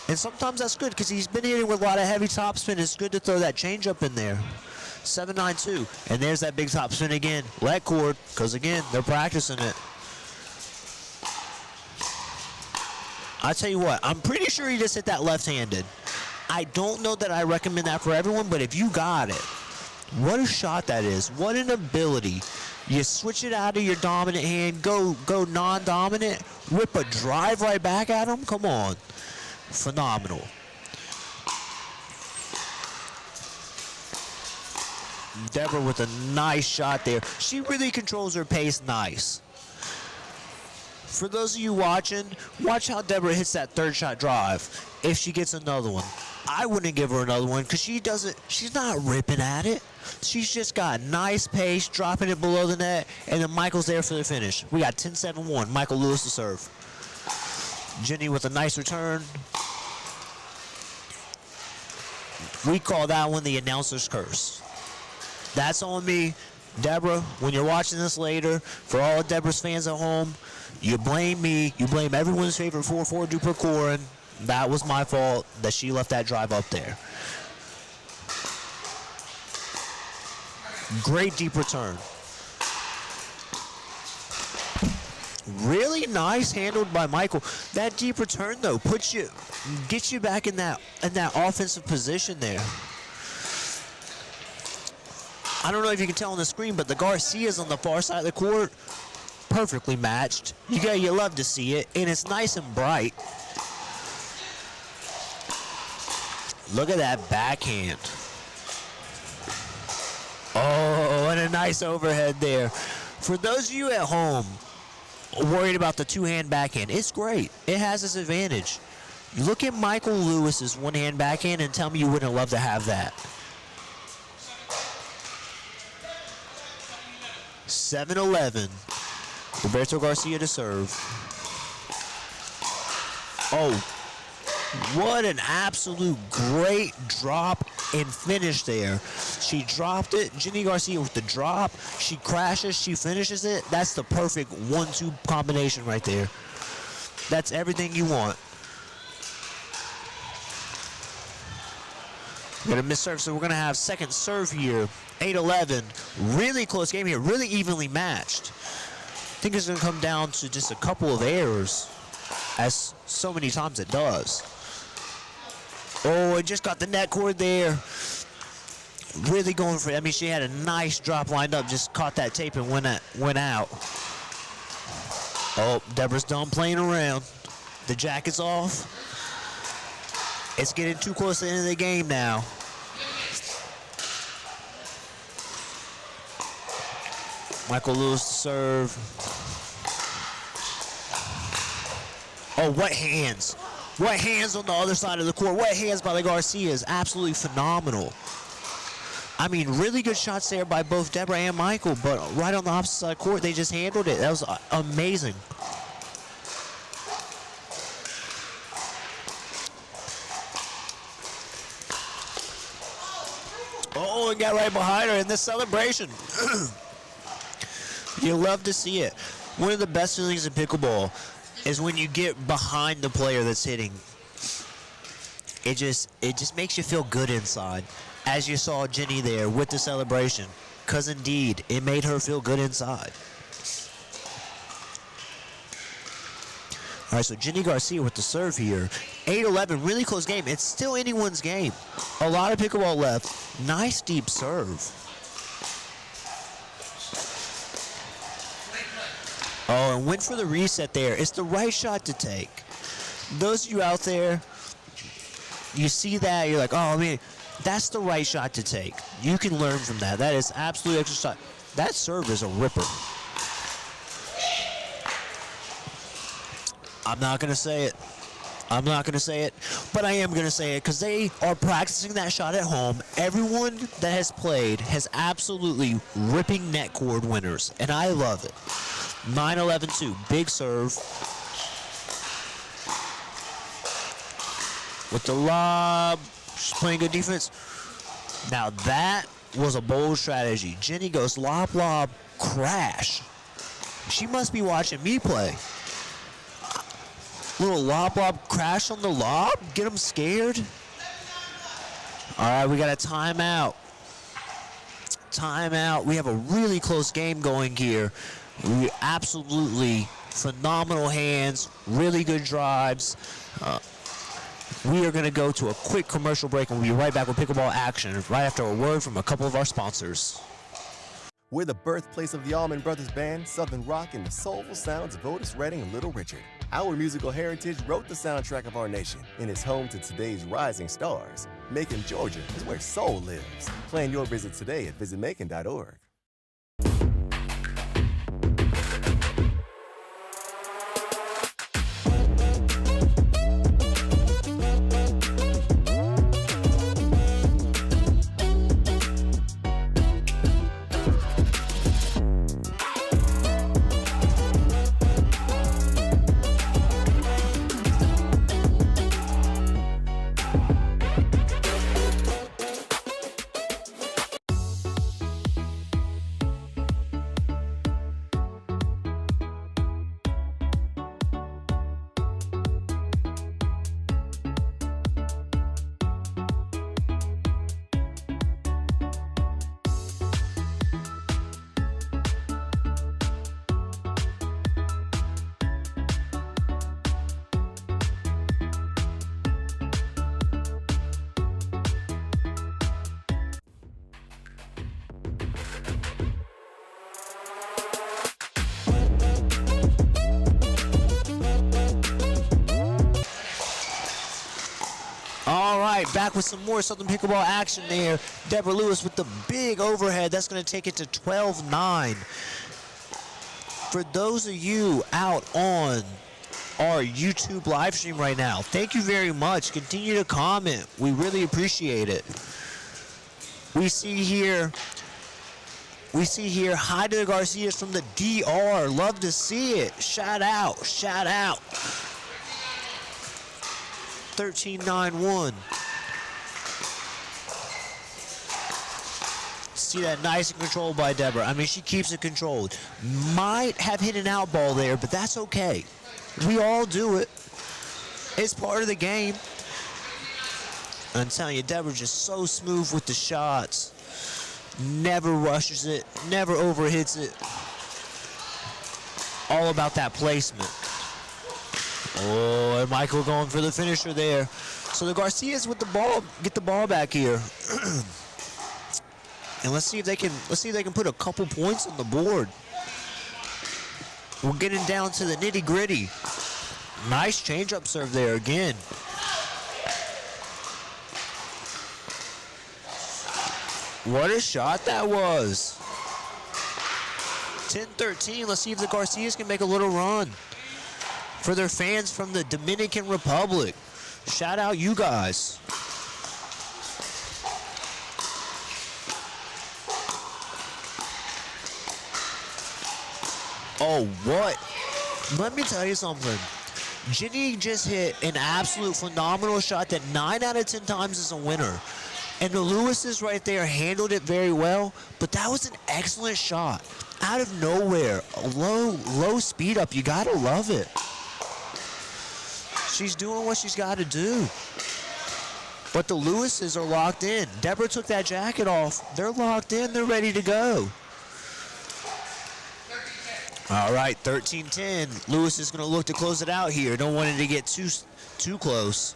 And sometimes that's good because he's been hitting with a lot of heavy topspin. It's good to throw that change up in there. 7-9-2. And there's that big topspin again. Let cord, because again, they're practicing it. I tell you what, I'm pretty sure he just hit that left-handed. I don't know that I recommend that for everyone, but if you got it, what a shot that is. What an ability. You switch it out of your dominant hand, go non-dominant, whip a drive right back at him. Come on. Phenomenal. Deborah with a nice shot there. She really controls her pace nice. For those of you watching, watch how Deborah hits that third shot drive if she gets another one. I wouldn't give her another one because she's not ripping at it. She's just got nice pace, dropping it below the net, and then Michael's there for the finish. We got 10-7-1. Michael Lewis to serve. Jenny with a nice return. We call that one the announcer's curse. That's on me. Deborah, when you're watching this later, for all of Deborah's fans at home, you blame me. You blame everyone's favorite 4-4 Duper Corin. That was my fault that she left that drive up there. Great deep return. Really nice handled by Michael. That deep return though gets you back in that offensive position there. I don't know if you can tell on the screen, but the Garcias on the far side of the court, perfectly matched. You love to see it, and it's nice and bright. Look at that backhand. Oh, and a nice overhead there. For those of you at home worried about the two-hand backhand, it's great. It has its advantage. Look at Michael Lewis's one-hand backhand and tell me you wouldn't love to have that. 7-11. Roberto Garcia to serve. Oh, what an absolute great drop and finish there. She dropped it. Jenny Garcia with the drop. She crashes. She finishes it. That's the perfect 1-2 combination right there. That's everything you want. We're going to miss serve, so we're going to have second serve here. 8-11. Really close game here. Really evenly matched. I think it's going to come down to just a couple of errors, as so many times it does. Oh, it just got the net cord there. Really going for it. I mean, she had a nice drop lined up, just caught that tape and went out. Oh, Deborah's done playing around. The jacket's off. It's getting too close to the end of the game now. Michael Lewis to serve. Oh, what hands. What hands on the other side of the court. What hands by the Garcias. Absolutely phenomenal. I mean, really good shots there by both Deborah and Michael, but right on the opposite side of the court, they just handled it. That was amazing. Oh, and got right behind her in this celebration. You love to see it. One of the best feelings in pickleball is when you get behind the player that's hitting. It just makes you feel good inside, as you saw Jenny there with the celebration, because indeed it made her feel good inside. All right, so Jenny Garcia with the serve here. 8-11, really close game. It's still anyone's game. A lot of pickleball left. Nice deep serve. Oh, and went for the reset there. It's the right shot to take. Those of you out there, you see that, you're like, oh, man, that's the right shot to take. You can learn from that. That is absolute extra shot. That serve is a ripper. I'm not going to say it. I'm not going to say it, but I am going to say it because they are practicing that shot at home. Everyone that has played has absolutely ripping net cord winners, and I love it. 9-11-2, big serve. With the lob, she's playing good defense. Now that was a bold strategy. Jenny goes lob, lob, crash. She must be watching me play. Little lob, lob, crash on the lob. Get them scared. All right, we got a timeout. Timeout. We have a really close game going here. We absolutely phenomenal hands, really good drives. We are going to go to a quick commercial break, and we'll be right back with pickleball action right after a word from a couple of our sponsors. We're the birthplace of the Allman Brothers Band, Southern Rock, and the soulful sounds of Otis Redding and Little Richard. Our musical heritage wrote the soundtrack of our nation and is home to today's rising stars. Macon, Georgia is where soul lives. Plan your visit today at visitmacon.org. All right, back with some more Southern Pickleball action there. Deborah Lewis with the big overhead. That's going to take it to 12-9. For those of you out on our YouTube live stream right now, thank you very much. Continue to comment. We really appreciate it. We see here, hi to the Garcias from the DR. Love to see it. Shout out, shout out. 13-9-1. See that nice and controlled by Deborah. I mean, she keeps it controlled. Might have hit an out ball there, but that's okay. We all do it. It's part of the game. I'm telling you, Deborah's just so smooth with the shots. Never rushes it, never overhits it. All about that placement. Oh, and Michael going for the finisher there. So the Garcias with the ball, get the ball back here. And let's see if they can put a couple points on the board. We're getting down to the nitty-gritty. Nice change-up serve there again. What a shot that was. 10-13. Let's see if the Garcias can make a little run. For their fans from the Dominican Republic. Shout out you guys. Oh, what? Let me tell you something. Jenny just hit an absolute phenomenal shot that 9 out of 10 times is a winner. And the Lewises right there handled it very well, but that was an excellent shot. Out of nowhere, a low speed up. You gotta love it. She's doing what she's got to do. But the Lewises are locked in. Deborah took that jacket off. They're locked in. They're ready to go. All right, 13-10. Lewis is going to look to close it out here. Don't want it to get too close.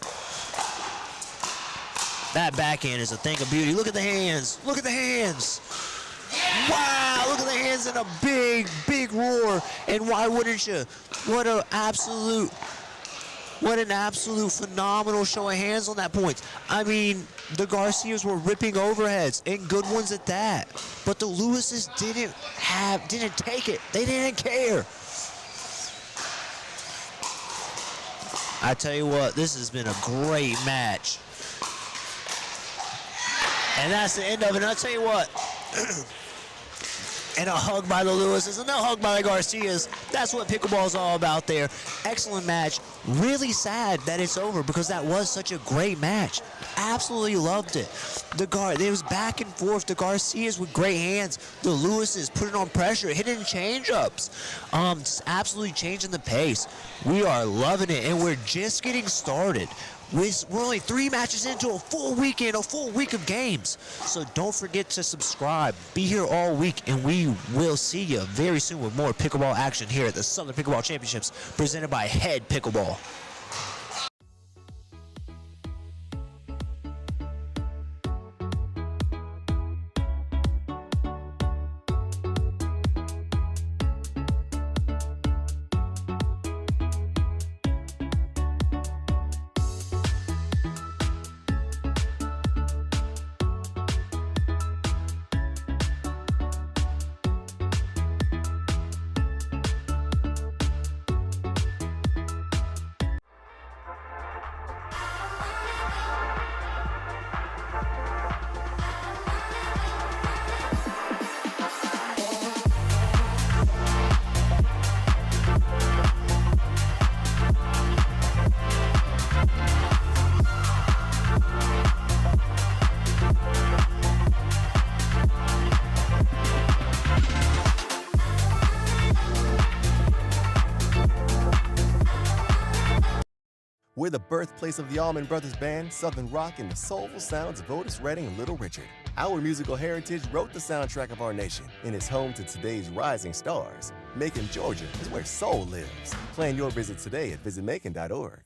That backhand is a thing of beauty. Look at the hands. Look at the hands. Wow, look at the hands and a big roar. And why wouldn't you? What an absolute phenomenal show of hands on that point. I mean, the Garcias were ripping overheads and good ones at that. But the Lewises didn't take it. They didn't care. I tell you what, this has been a great match. And that's the end of it. And I'll tell you what. And a hug by the Lewises and a hug by the Garcias. That's what pickleball's all about there. Excellent match. Really sad that it's over because that was such a great match. Absolutely loved it. It was back and forth. The Garcias with great hands. The Lewises putting on pressure, hitting change-ups. Just absolutely changing the pace. We are loving it, and we're just getting started. We're only 3 matches into a full weekend, a full week of games. So don't forget to subscribe. Be here all week, and we will see you very soon with more pickleball action here at the Southern Pickleball Championships presented by HEAD Pickleball. We're the birthplace of the Allman Brothers Band, Southern Rock, and the soulful sounds of Otis Redding and Little Richard. Our musical heritage wrote the soundtrack of our nation and is home to today's rising stars. Macon, Georgia is where soul lives. Plan your visit today at visitmacon.org.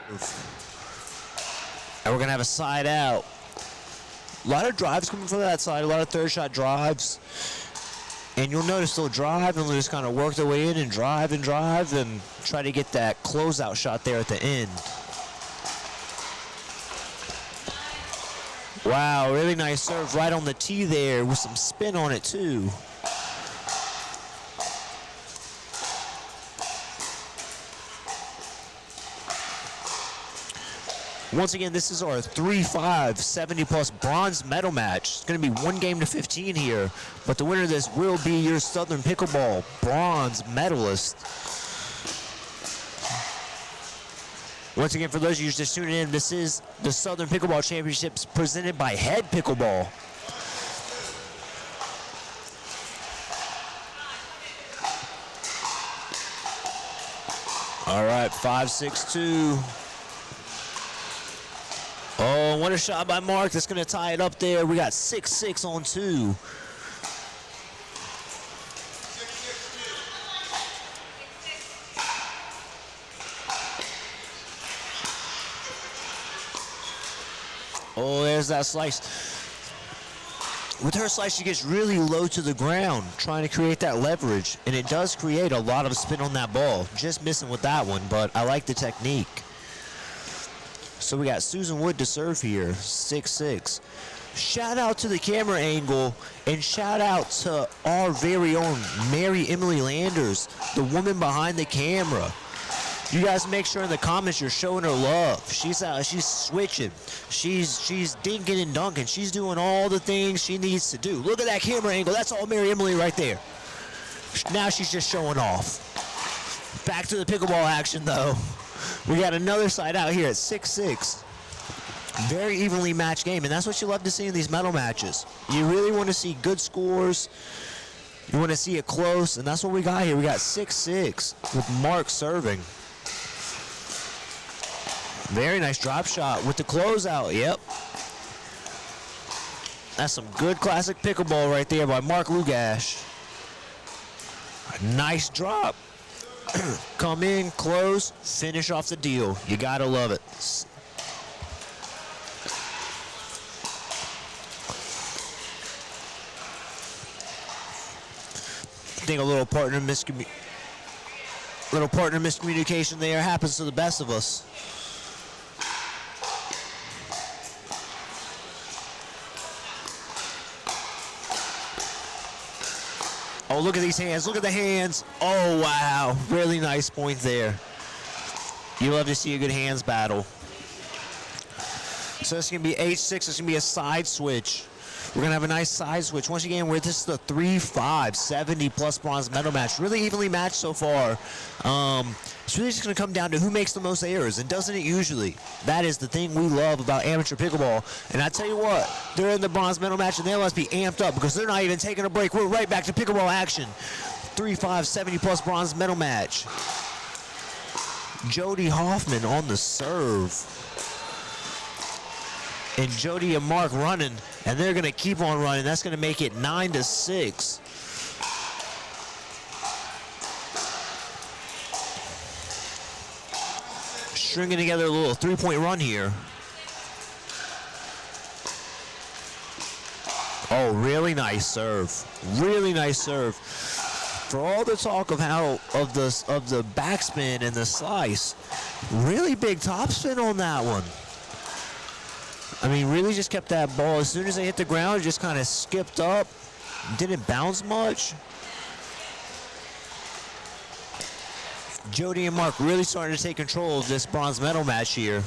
And we're going to have a side out. A lot of drives coming from that side, a lot of third shot drives. And you'll notice they'll drive and they'll just kind of work their way in and drive and try to get that closeout shot there at the end. Wow, really nice serve right on the tee there with some spin on it too. Once again, this is our 3-5, 70-plus bronze medal match. It's going to be 1-15 here, but the winner of this will be your Southern Pickleball bronze medalist. Once again, for those of you just tuning in, this is the Southern Pickleball Championships presented by HEAD Pickleball. All right, 5-6-2. Oh, what a shot by Mark. That's going to tie it up there. We got 6-6 on 2. Oh, there's that slice. With her slice, she gets really low to the ground, trying to create that leverage. And it does create a lot of spin on that ball. Just missing with that one, but I like the technique. So we got Susan Wood to serve here, 6-6. Shout out to the camera angle, and shout out to our very own Mary Emily Landers, the woman behind the camera. You guys make sure in the comments you're showing her love. She's switching. She's dinking and dunking. She's doing all the things she needs to do. Look at that camera angle. That's all Mary Emily right there. Now she's just showing off. Back to the pickleball action, though. We got another side out here at 6-6. Very evenly matched game, and that's what you love to see in these medal matches. You really want to see good scores. You want to see it close, and that's what we got here. We got 6-6 with Mark serving. Very nice drop shot with the closeout. Yep. That's some good classic pickleball right there by Mark Lugash. Nice drop. Come in, close, finish off the deal. You gotta love it. I think a little partner miscommunication there happens to the best of us. Oh, look at these hands. Look at the hands. Oh, wow. Really nice point there. You love to see a good hands battle. So it's going to be 8-6. It's going to be a side switch. We're going to have a nice side switch. Once again, this is the 3-5, 70-plus bronze medal match. Really evenly matched so far. It's really just going to come down to who makes the most errors, and doesn't it usually? That is the thing we love about amateur pickleball. And I tell you what, they're in the bronze medal match, and they must be amped up because they're not even taking a break. We're right back to pickleball action. 3-5, 70-plus bronze medal match. Jody Hoffman on the serve. And Jody and Mark running, and they're going to keep on running. That's going to make it 9-6. Stringing together a little 3-point run here. Oh, really nice serve. Really nice serve. For all the talk of the backspin and the slice, really big topspin on that one. I mean, really just kept that ball. As soon as they hit the ground, it just kind of skipped up. Didn't bounce much. Jody and Mark really starting to take control of this bronze medal match here.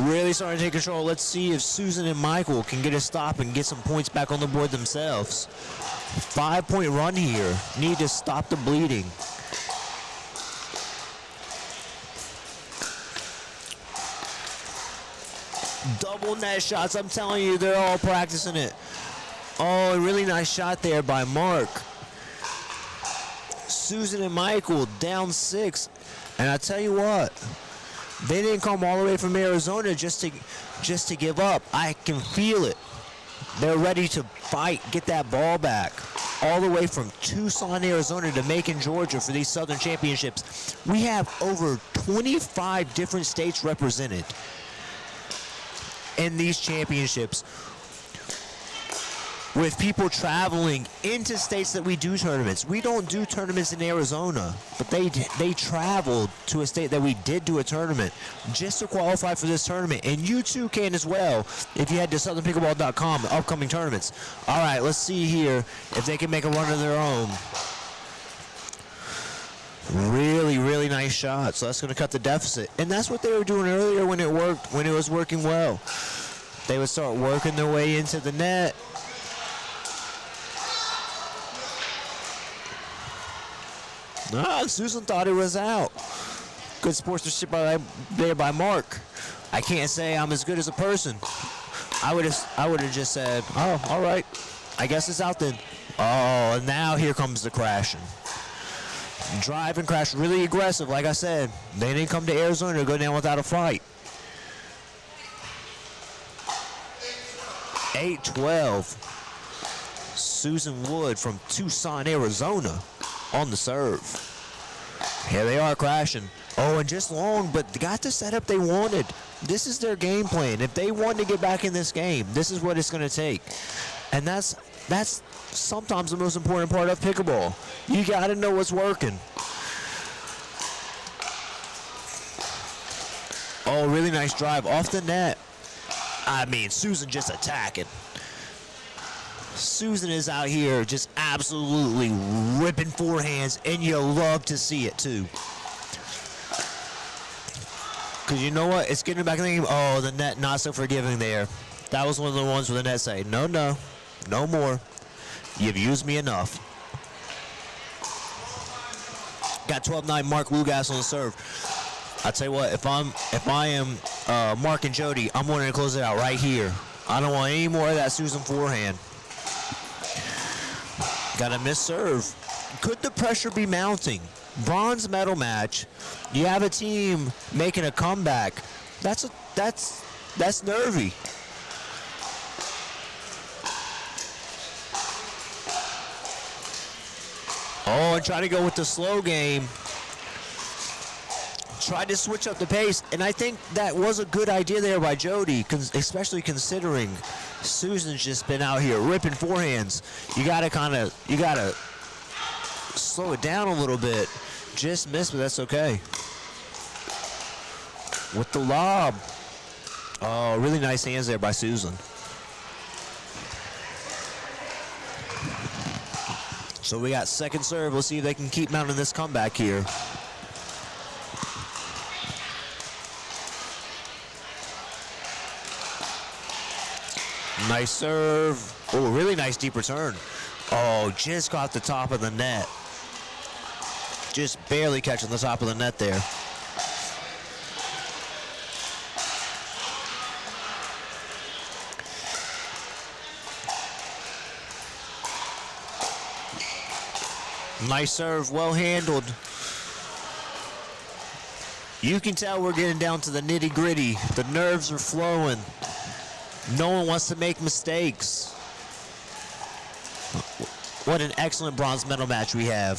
Really starting to take control. Let's see if Susan and Michael can get a stop and get some points back on the board themselves. 5-point run here. Need to stop the bleeding. Double net shots. I'm telling you, they're all practicing it. Oh, a really nice shot there by Mark. Susan and Michael down 6. And I tell you what, they didn't come all the way from Arizona just to give up. I can feel it. They're ready to fight, get that ball back. all the way from Tucson, Arizona to Macon, Georgia for these Southern Championships. We have over 25 different states represented in these championships, with people traveling into states that we do tournaments. We don't do tournaments in Arizona, but they traveled to a state that we did do a tournament just to qualify for this tournament. And you too can as well if you head to southernpickleball.com, upcoming tournaments. All right, let's see here if they can make a run of their own. Really, really nice shot. So that's going to cut the deficit. And that's what they were doing earlier when it worked, when it was working well. They would start working their way into the net. Susan thought it was out. Good sportsmanship there by Mark. I can't say I'm as good as a person. I would have just said, oh, all right, I guess it's out then. Oh, and now here comes the crashing. Drive and crash, really aggressive. Like I said, they didn't come to Arizona to go down without a fight. 8-12. Susan Wood from Tucson, Arizona on the serve. Here they are crashing. Oh, and just long, but got the setup they wanted. This is their game plan. If they want to get back in this game, this is what it's going to take. And that's sometimes the most important part of pickleball. You got to know what's working. Oh, really nice drive off the net. I mean, Susan just attacking. Susan is out here just absolutely ripping forehands, and you love to see it too. Because you know what? It's getting back in the game. Oh, the net not so forgiving there. That was one of the ones where the net say, no, no, no more. You've used me enough. Got 12-9 Mark Lugas on the serve. I tell you what, if I am Mark and Jody, I'm wanting to close it out right here. I don't want any more of that Susan forehand. Got a missed serve. Could the pressure be mounting? Bronze medal match. You have a team making a comeback. That's nervy. Oh, and try to go with the slow game. Tried to switch up the pace, and I think that was a good idea there by Jody, especially considering Susan's just been out here ripping forehands. You gotta slow it down a little bit. Just missed, but that's okay. With the lob. Oh, really nice hands there by Susan. So we got second serve. Let's see if they can keep mounting this comeback here. Nice serve. Oh, really nice deep return. Oh, just caught the top of the net. Just barely catching the top of the net there. Nice serve, well handled. You can tell we're getting down to the nitty-gritty. The nerves are flowing. No one wants to make mistakes. What an excellent bronze medal match we have.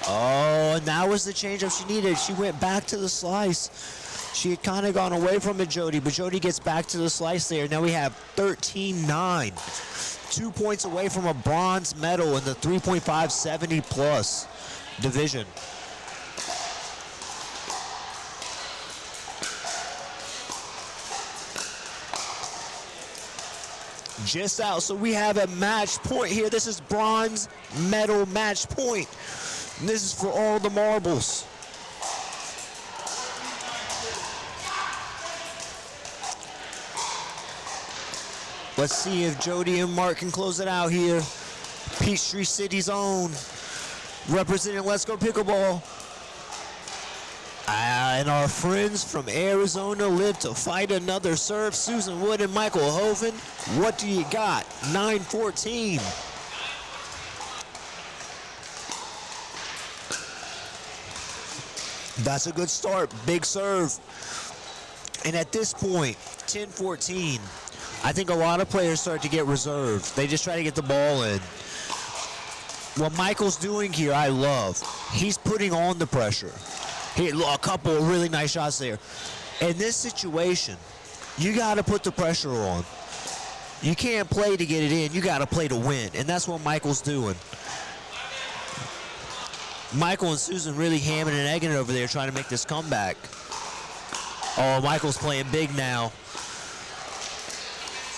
Oh, and that was the change-up she needed. She went back to the slice. She had kind of gone away from it, Jody, but Jody gets back to the slice there. Now we have 13-9. 2 points away from a bronze medal in the 3.570 plus division. Just out, so we have a match point here. This is bronze medal match point. And this is for all the marbles. Let's see if Jody and Mark can close it out here. Peachtree City's own, representing Let's Go Pickleball. And our friends from Arizona live to fight another serve. Susan Wood and Michael Hoven. What do you got? 9-14. That's a good start. Big serve. And at this point, 10-14. I think a lot of players start to get reserved. They just try to get the ball in. What Michael's doing here, I love. He's putting on the pressure. A couple of really nice shots there. In this situation, you got to put the pressure on. You can't play to get it in. You got to play to win, and that's what Michael's doing. Michael and Susan really hamming and egging it over there, trying to make this comeback. Oh, Michael's playing big now.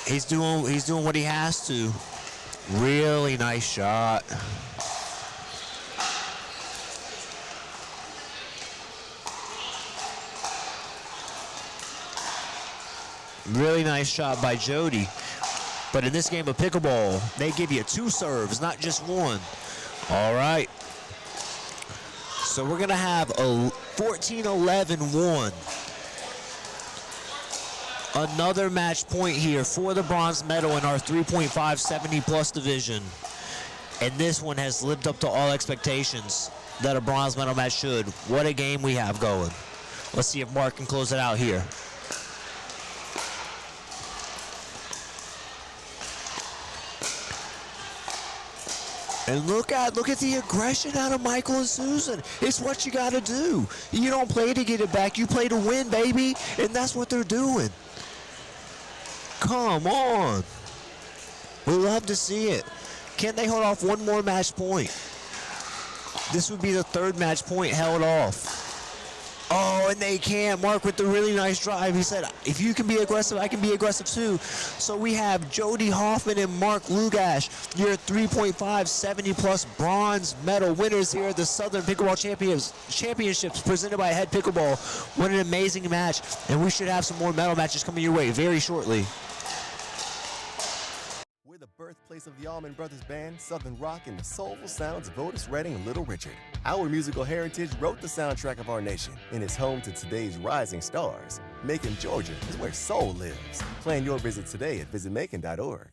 He's doing what he has to. Really nice shot. Really nice shot by Jody. But in this game of pickleball, they give you 2 serves, not just 1. All right. So we're going to have a 14-11-1. Another match point here for the bronze medal in our 3.5 70+ division. And this one has lived up to all expectations that a bronze medal match should. What a game we have going. Let's see if Mark can close it out here. And look at the aggression out of Michael and Susan. It's what you got to do. You don't play to get it back. You play to win, baby. And that's what they're doing. Come on. We love to see it. Can they hold off one more match point? This would be the 3rd match point held off. Oh, and they can't. Mark with the really nice drive. He said, if you can be aggressive, I can be aggressive too. So we have Jody Hoffman and Mark Lugash, your 3.5 70+ bronze medal winners here at the Southern Pickleball Championships presented by HEAD Pickleball. What an amazing match. And we should have some more medal matches coming your way very shortly. We're the birthplace of the Allman Brothers Band, Southern Rock, and the soulful sounds of Otis Redding and Little Richard. Our musical heritage wrote the soundtrack of our nation and is home to today's rising stars. Macon, Georgia is where soul lives. Plan your visit today at visitmacon.org.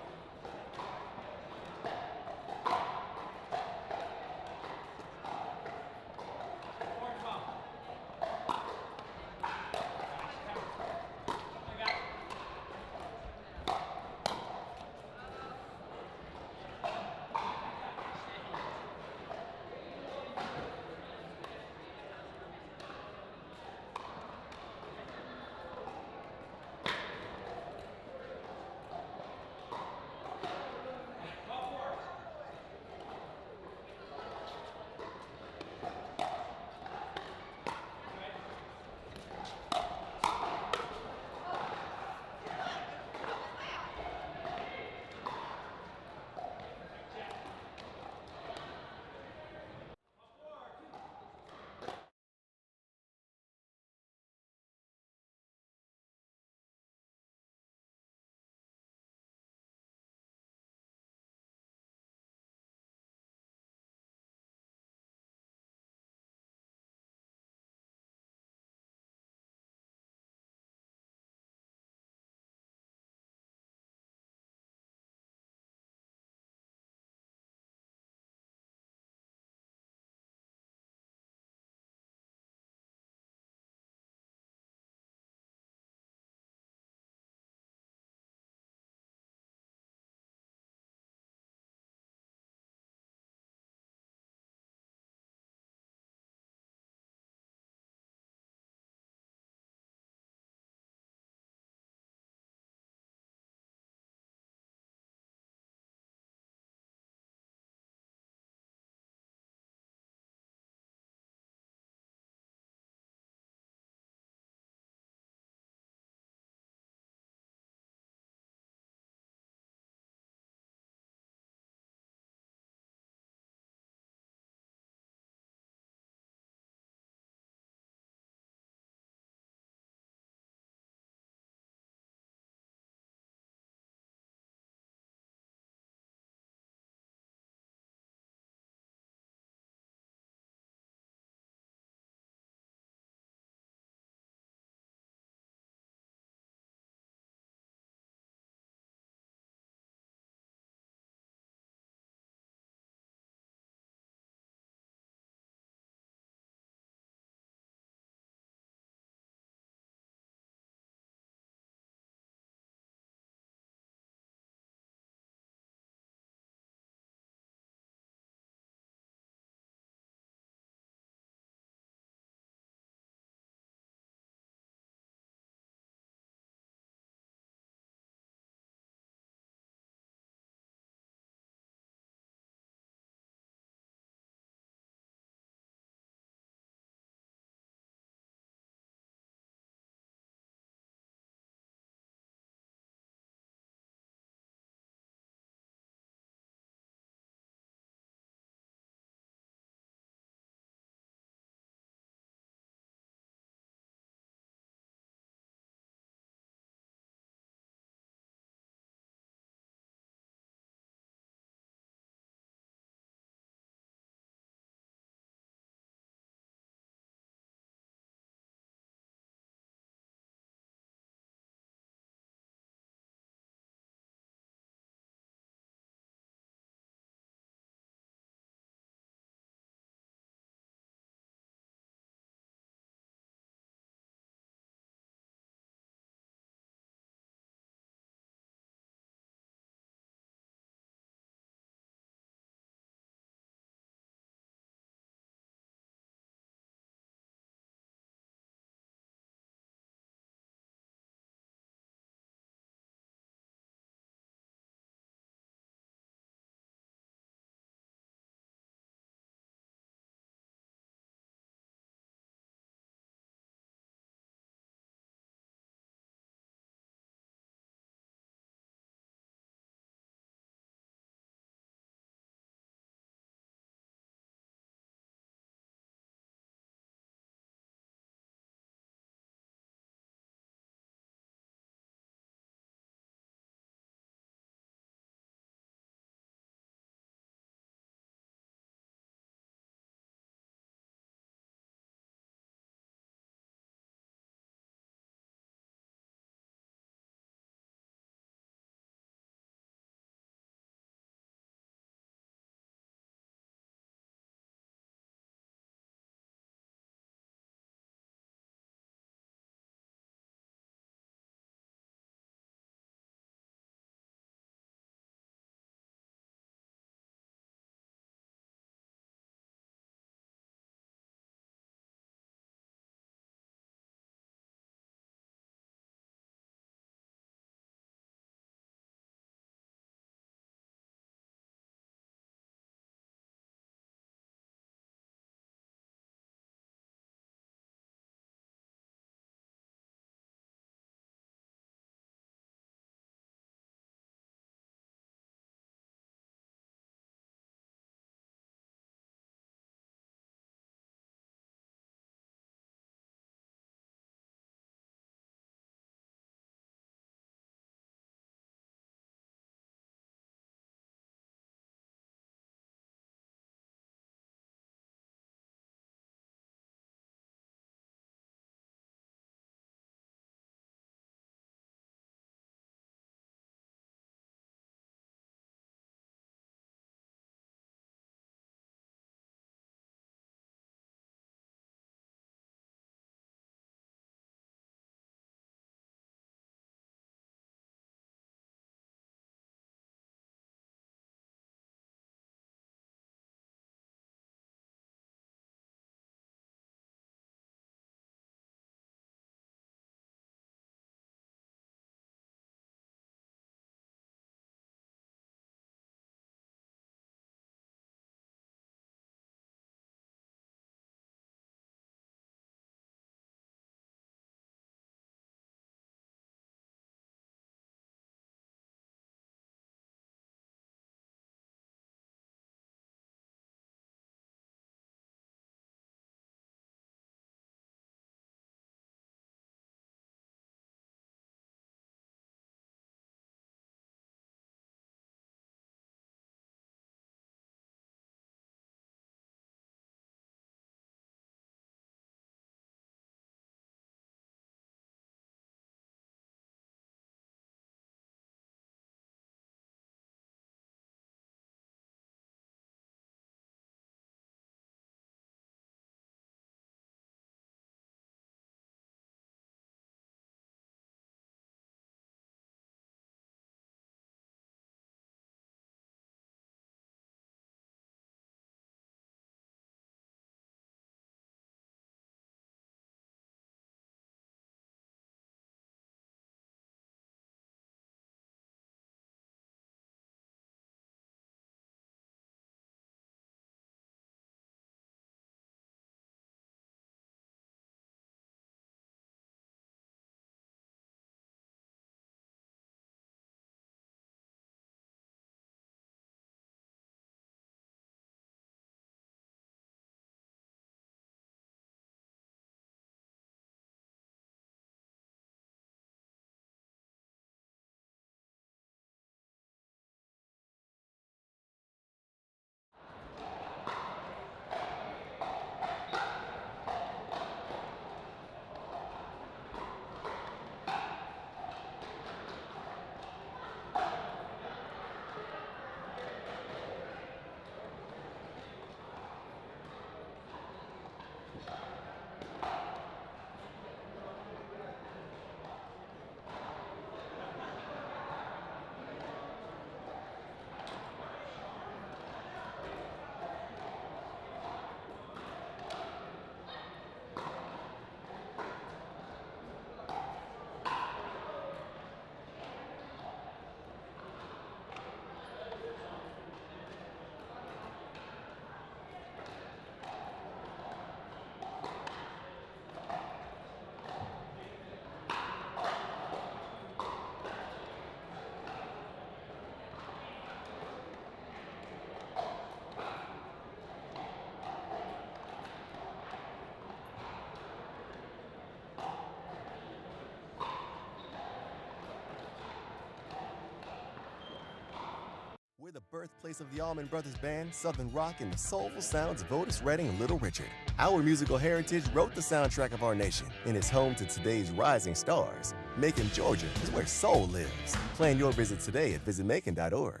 the birthplace of the Allman Brothers Band, Southern Rock, and the soulful sounds of Otis Redding and Little Richard. Our musical heritage wrote the soundtrack of our nation and is home to today's rising stars. Macon, Georgia is where soul lives. Plan your visit today at visitmacon.org.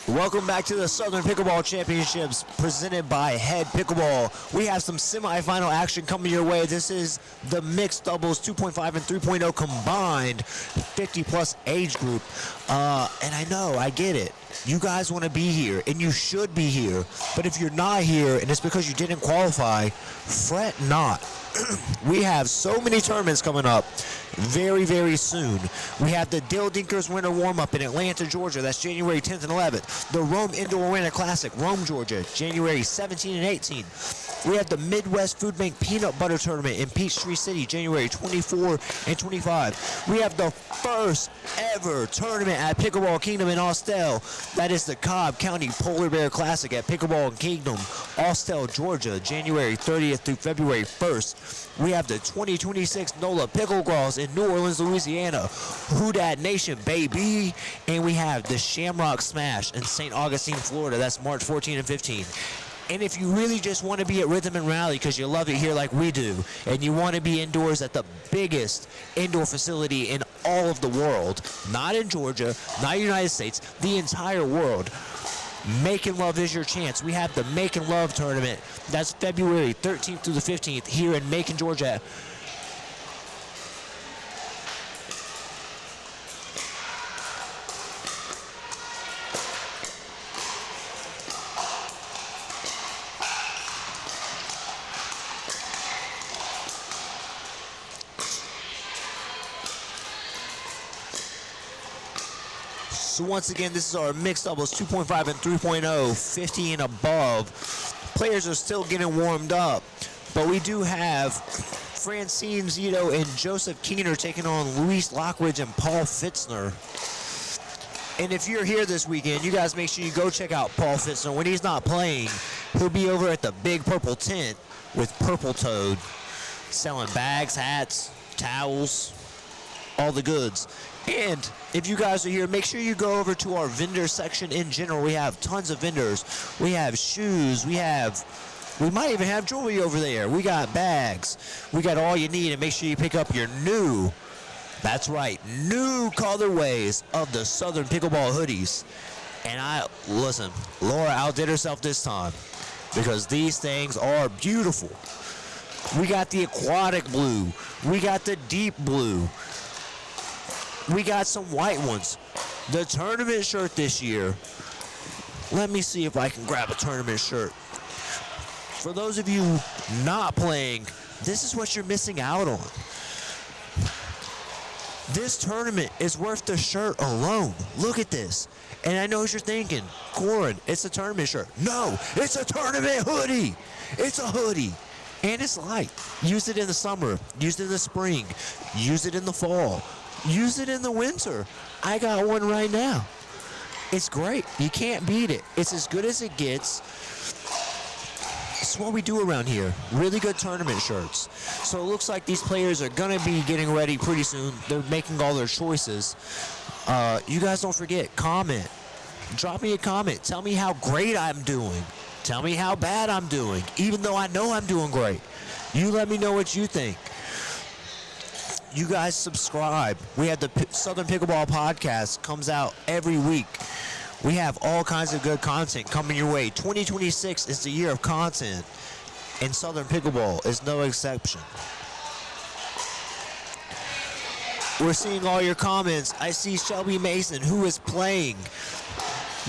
Welcome back to the Southern Pickleball Championships presented by HEAD Pickleball. We have some semifinal action coming your way. This is the mixed doubles 2.5 and 3.0 combined 50-plus age group. And I know, I get it. You guys want to be here, and you should be here. But if you're not here, and it's because you didn't qualify, fret not. We have so many tournaments coming up very, very soon. We have the Dill Dinkers Winter Warm-Up in Atlanta, Georgia. That's January 10th and 11th. The Rome Indoor Winter Classic, Rome, Georgia, January 17 and 18. We have the Midwest Food Bank Peanut Butter Tournament in Peachtree City, January 24 and 25. We have the first ever tournament at Pickleball Kingdom in Austell. That is the Cobb County Polar Bear Classic at Pickleball Kingdom, Austell, Georgia, January 30th through February 1st. We have the 2026 NOLA Pickleball in New Orleans, Louisiana. Who Dat Nation, baby. And we have the Shamrock Smash in St. Augustine, Florida. That's March 14 and 15. And if you really just want to be at Rhythm and Rally because you love it here like we do, and you want to be indoors at the biggest indoor facility in all of the world, not in Georgia, not United States, the entire world, Macon Love is your chance. We have the Macon Love Tournament. That's February 13th through the 15th here in Macon, Georgia. So once again, this is our mixed doubles 2.5 and 3.0, 50 and above. Players are still getting warmed up, but we do have Francine Zito and Joseph Keener taking on Luis Lockridge and Paul Fitzner. And if you're here this weekend, you guys make sure you go check out Paul Fitzner. When he's not playing, he'll be over at the Big Purple Tent with Purple Toad, selling bags, hats, towels, all the goods. And if you guys are here, make sure you go over to our vendor section in general. We have tons of vendors. We have shoes. We might even have jewelry over there. We got bags. We got all you need. And make sure you pick up your new, that's right, new colorways of the Southern Pickleball hoodies. And listen, Laura outdid herself this time because these things are beautiful. We got the aquatic blue. We got the deep blue. We got some white ones. The tournament shirt this year. Let me see if I can grab a tournament shirt. For those of you not playing, this is what you're missing out on. This tournament is worth the shirt alone. Look at this. And I know what you're thinking, Corin, it's a tournament shirt. No, it's a tournament hoodie. It's a hoodie. And it's light. Use it in the summer. Use it in the spring. Use it in the fall. Use it in the winter. I got one right now. It's great. You can't beat it. It's as good as it gets. It's what we do around here. Really good tournament shirts. So it looks like these players are going to be getting ready pretty soon. They're making all their choices. You guys don't forget, comment. Drop me a comment. Tell me how great I'm doing. Tell me how bad I'm doing, even though I know I'm doing great. You let me know what you think. You guys subscribe. We have the Southern Pickleball podcast, comes out every week. We have all kinds of good content coming your way. 2026 is the year of content, and Southern Pickleball is no exception. We're seeing all your comments. I see Shelby Mason, who is playing.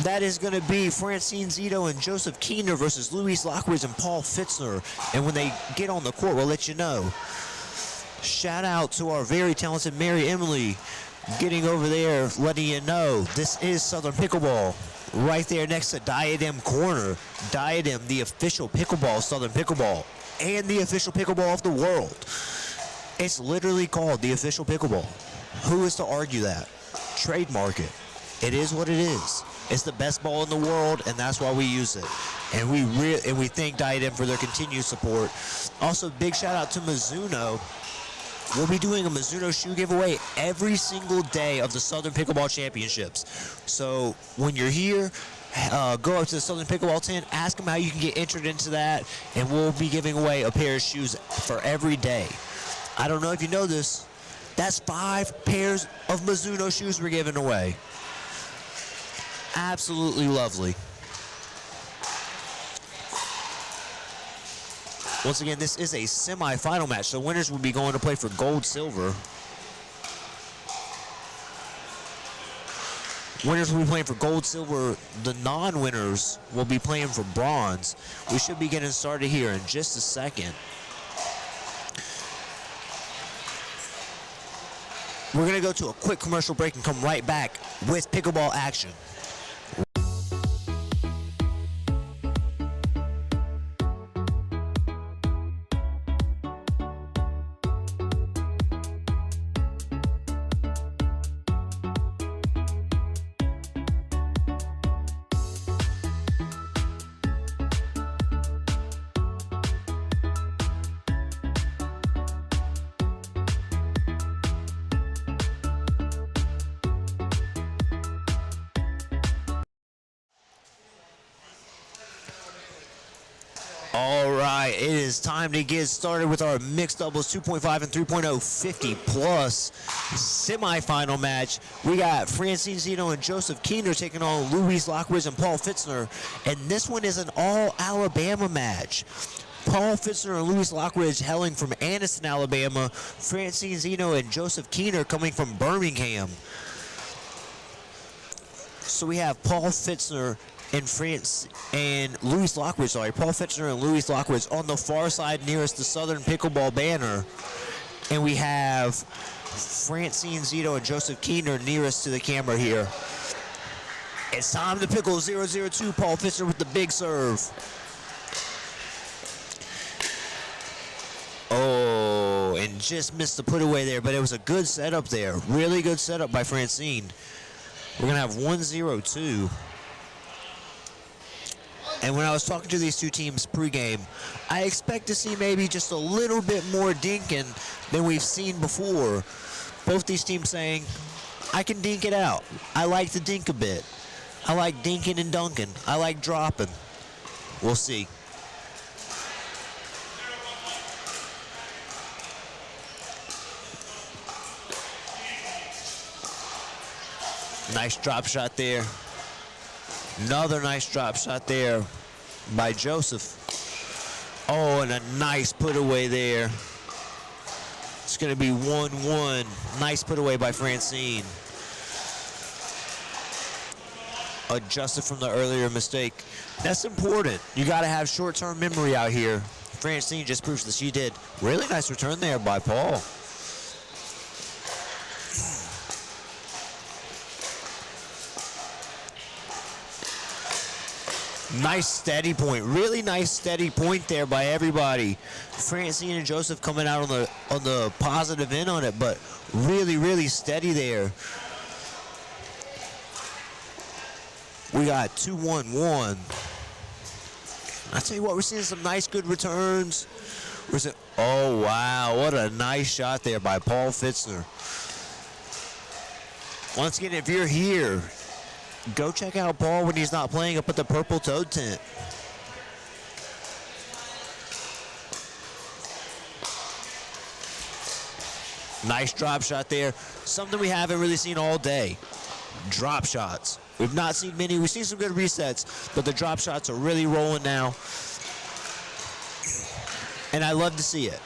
That is going to be Francine Zito and Joseph Keener versus Luis Lockridge and Paul Fitzner. And when they get on the court, we'll let you know. Shout out to our very talented Mary Emily getting over there, letting you know this is Southern Pickleball. Right there next to Diadem Corner. Diadem, the official pickleball, Southern Pickleball, and the official pickleball of the world. It's literally called the official pickleball. Who is to argue that? Trademark it. It is what it is. It's the best ball in the world, and that's why we use it. And we thank Diadem for their continued support. Also, big shout out to Mizuno. We'll be doing a Mizuno shoe giveaway every single day of the Southern Pickleball Championships. So when you're here, go up to the Southern Pickleball tent, ask them how you can get entered into that, and we'll be giving away a pair of shoes for every day. I don't know if you know this. That's 5 pairs of Mizuno shoes we're giving away. Absolutely lovely. Once again, this is a semifinal match, so winners will be going to play for gold, silver. Winners will be playing for gold, silver. The non-winners will be playing for bronze. We should be getting started here in just a second. We're going to go to a quick commercial break and come right back with pickleball action. All right, it is time to get started with our mixed doubles 2.5 and 3.0 50 plus semifinal match. We got Francine Zito and Joseph Keener taking on Luis Lockridge and Paul Fitzner, and this one is an all-Alabama match. Paul Fitzner and Luis Lockridge hailing from Anniston, Alabama. Francine Zito and Joseph Keener coming from Birmingham. So we have Paul Fitzner and Luis Lockridge, Paul Fitzner and Luis Lockridge on the far side nearest the Southern Pickleball banner. And we have Francine Zito and Joseph Keener nearest to the camera here. It's time to pickle 0-0-2. Paul Fitzner with the big serve. Oh, and just missed the put away there, but it was a good setup there. Really good setup by Francine. We're going to have 1-0-2. And when I was talking to these two teams pregame, I expect to see maybe just a little bit more dinking than we've seen before. Both these teams saying, I can dink it out. I like to dink a bit. I like dinking and dunking. I like dropping. We'll see. Nice drop shot there. Another nice drop shot there by Joseph. Oh, and a nice put away there. It's going to be 1-1. Nice put away by Francine. Adjusted from the earlier mistake. That's important. You got to have short-term memory out here. Francine just proves that she did. Really nice return there by Paul. Nice steady point. Really nice steady point there by everybody. Francine and Joseph coming out on the positive end on it, but really steady there. We got 2-1-1. I tell you what, we're seeing some nice good returns. Oh wow, what a nice shot there by Paul Fitzner. Once again, if you're here, go check out Paul when he's not playing up at the Purple Toad tent. Nice drop shot there. Something we haven't really seen all day. Drop shots. We've not seen many. We've seen some good resets, but the drop shots are really rolling now. And I love to see it.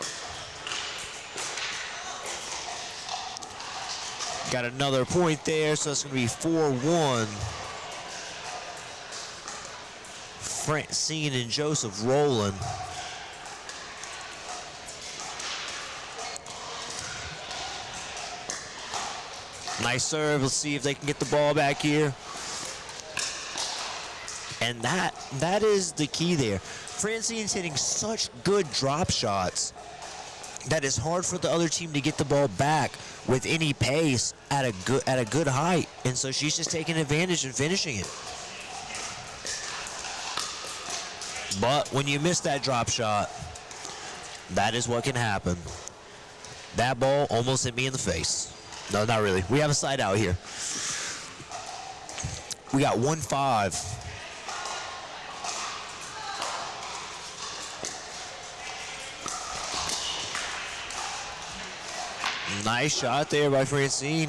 Got another point there, so it's going to be 4-1. Francine and Joseph rolling. Nice serve. Let's see if they can get the ball back here. And that is the key there. Francine's hitting such good drop shots that it's hard for the other team to get the ball back with any pace at a good height. And so she's just taking advantage and finishing it. But when you miss that drop shot, that is what can happen. That ball almost hit me in the face. No, not really. We have a side out here. We got 1-5. Nice shot there by Francine.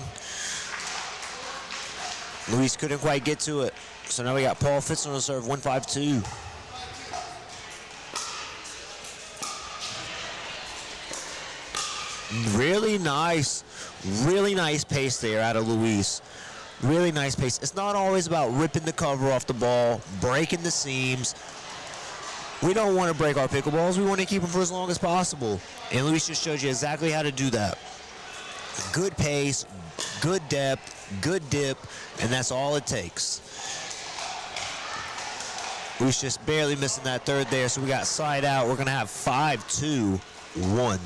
Luis couldn't quite get to it. So now we got Paul Fitzner to serve 1-5-2. Really nice pace there out of Luis. Really nice pace. It's not always about ripping the cover off the ball, breaking the seams. We don't want to break our pickleballs. We want to keep them for as long as possible. And Luis just showed you exactly how to do that. Good pace, good depth, good dip, and that's all it takes. Luis just barely missing that third there, so we got side out. We're going to have 5-2-1.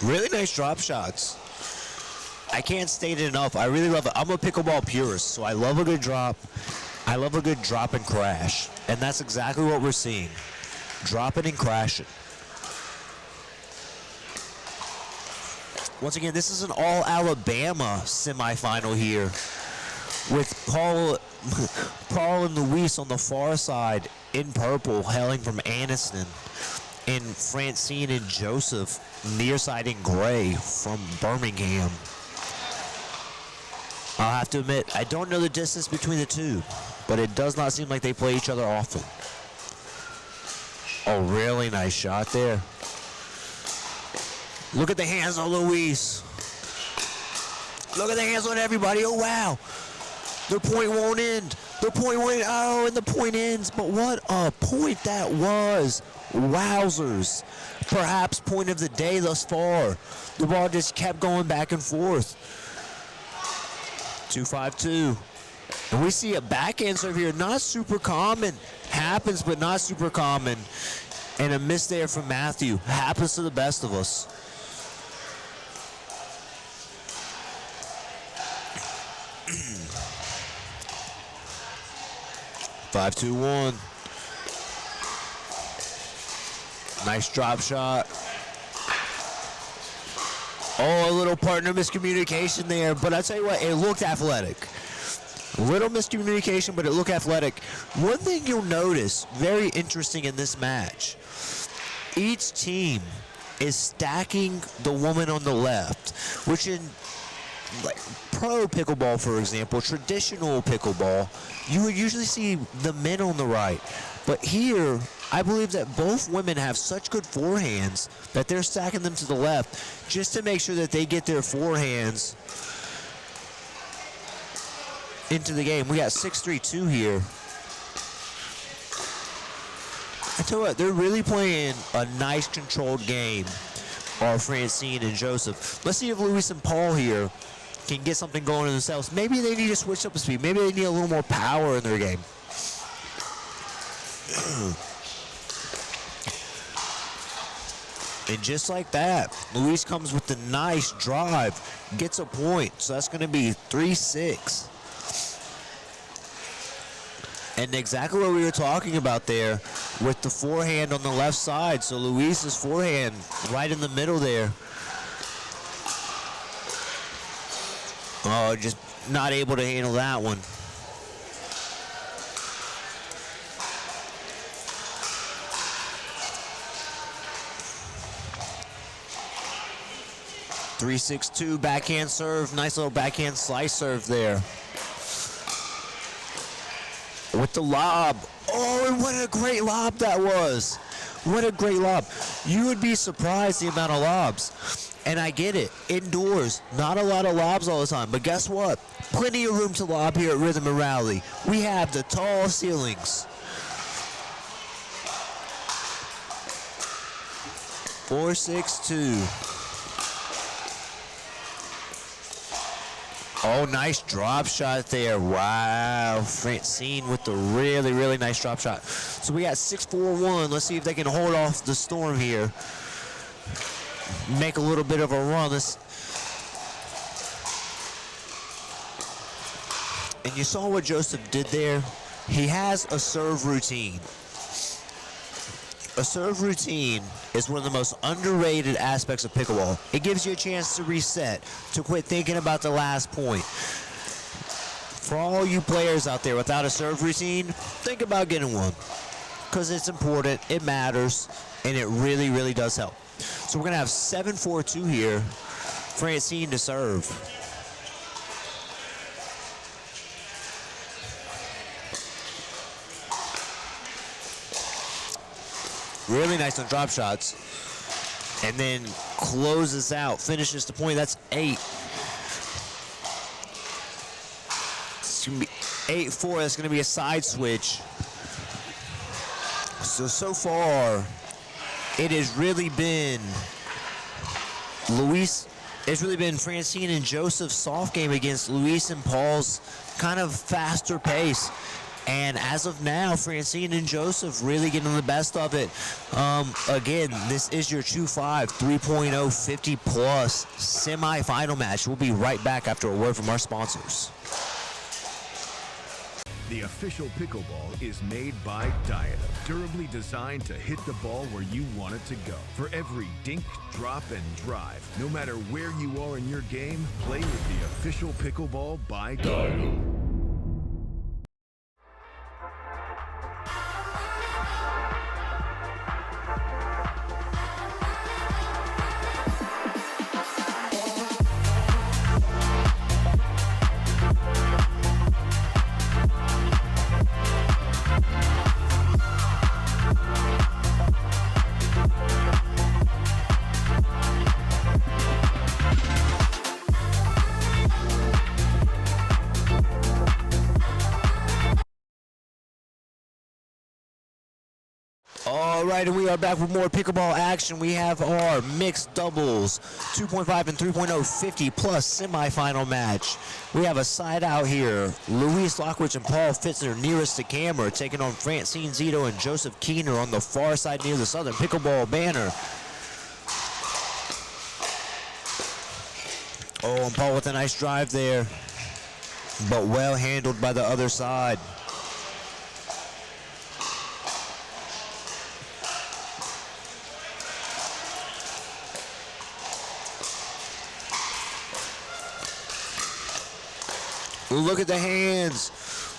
Really nice drop shots. I can't state it enough. I really love it. I'm a pickleball purist, so I love a good drop. I love a good drop and crash. And that's exactly what we're seeing. Dropping and crashing. Once again, this is an all-Alabama semifinal here with Paul and Luis on the far side in purple, hailing from Anniston, and Francine and Joseph near side in gray from Birmingham. I'll have to admit, I don't know the distance between the two, but it does not seem like they play each other often. Oh, really nice shot there. Look at the hands on Luis. Look at the hands on everybody. Oh, wow. Their point won't end. Their point won't end. Oh, and the point ends. But what a point that was. Wowzers. Perhaps point of the day thus far. The ball just kept going back and forth. 2-5-2. And we see a backhand serve here, not super common. Happens, but not super common. And a miss there from Matthew. Happens to the best of us. Five, 2-1. Nice drop shot. Oh, a little partner miscommunication there, but I tell you what, it looked athletic. A little miscommunication, but it looked athletic. One thing you'll notice, very interesting in this match, each team is stacking the woman on the left, which in like pro pickleball, for example, traditional pickleball, you would usually see the men on the right. But here, I believe that both women have such good forehands that they're stacking them to the left just to make sure that they get their forehands into the game. We got 6-3-2 here. I tell you what, they're really playing a nice controlled game, are Francine and Joseph. Let's see if Luis and Paul here can get something going in themselves. Maybe they need to switch up the speed. Maybe they need a little more power in their game. And just like that, Luis comes with the nice drive, gets a point. So that's going to be 3-6. And exactly what we were talking about there with the forehand on the left side. So Luis's forehand right in the middle there. Oh, just not able to handle that one. Three, 6-2 backhand serve. Nice little backhand slice serve there. With the lob. Oh, and what a great lob that was. What a great lob. You would be surprised the amount of lobs. And I get it. Indoors, not a lot of lobs all the time. But guess what? Plenty of room to lob here at Rhythm and Rally. We have the tall ceilings. 4-6-2. Oh, nice drop shot there. Wow. Francine with the really, really nice drop shot. So we got 6-4-1. Let's see if they can hold off the storm here. Make a little bit of a run. And you saw what Joseph did there. He has a serve routine. A serve routine is one of the most underrated aspects of pickleball. It gives you a chance to reset, to quit thinking about the last point. For all you players out there without a serve routine, think about getting one. Because it's important, it matters, and it really, really does help. So we're going to have 7-4-2 here. Francine to serve. Really nice on drop shots. And then closes out, finishes the point. That's 8. It's going to be 8-4. That's going to be a side switch. So far, it has really been it's really been Francine and Joseph's soft game against Luis and Paul's kind of faster pace. And as of now, Francine and Joseph really getting the best of it. Again, this is your 2-5, 3.0, 50-plus semifinal match. We'll be right back after a word from our sponsors. The official pickleball is made by Diadem, durably designed to hit the ball where you want it to go. For every dink, drop, and drive, no matter where you are in your game, play with the official pickleball by Diadem. All right, and we are back with more pickleball action. We have our mixed doubles, 2.5 and 3.0 50 plus semifinal match. We have a side out here. Luis Lockridge and Paul Fitzner nearest the camera, taking on Francine Zito and Joseph Keener on the far side near the Southern Pickleball banner. Oh, and Paul with a nice drive there, but well handled by the other side. Look at the hands.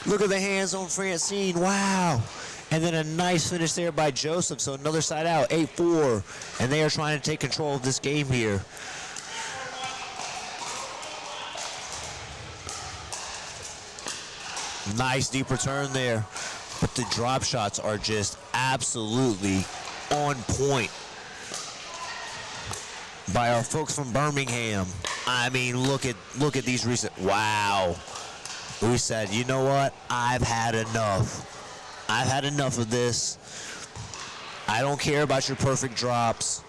Look at the hands on Francine. Wow. And then a nice finish there by Joseph. So another side out, 8-4. And they are trying to take control of this game here. Nice deep return there. But the drop shots are just absolutely on point by our folks from Birmingham. I mean, look at these recent. Wow. We said, you know what? I've had enough. I've had enough of this. I don't care about your perfect drops.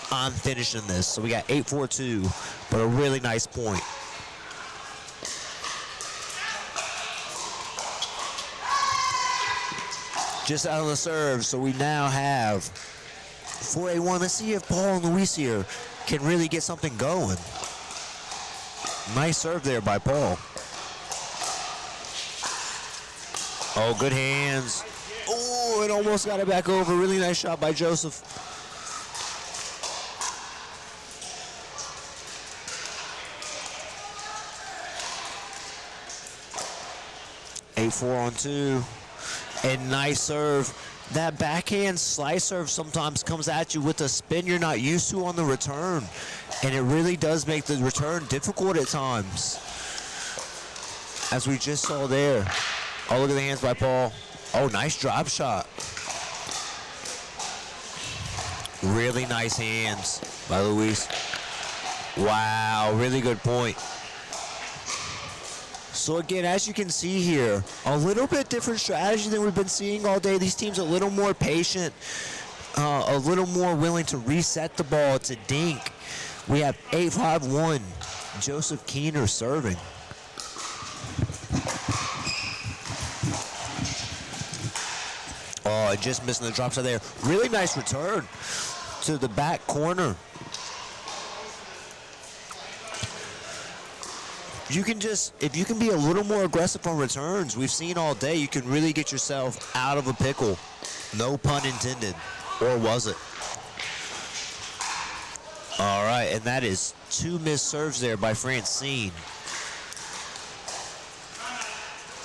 I'm finishing this. So we got 8-4-2, but a really nice point. Just out on the serve, so we now have 4-1. Let's see if Paul and Luis here can really get something going. Nice serve there by Paul. Oh, good hands. Oh, it almost got it back over. Really nice shot by Joseph. Eight, 4-on-2. And nice serve. That backhand slice serve sometimes comes at you with a spin you're not used to on the return. And it really does make the return difficult at times, as we just saw there. Oh, look at the hands by Paul. Oh, nice drop shot. Really nice hands by Luis. Wow, really good point. So again, as you can see here, a little bit different strategy than we've been seeing all day. These teams are a little more patient, a little more willing to reset the ball to dink. We have 8-5-1, Joseph Keener serving. Oh, just missing the drop shot there. Really nice return to the back corner. You can just, if you can be a little more aggressive on returns, we've seen all day, you can really get yourself out of a pickle. No pun intended. Or was it? All right, and that is 2 missed serves there by Francine.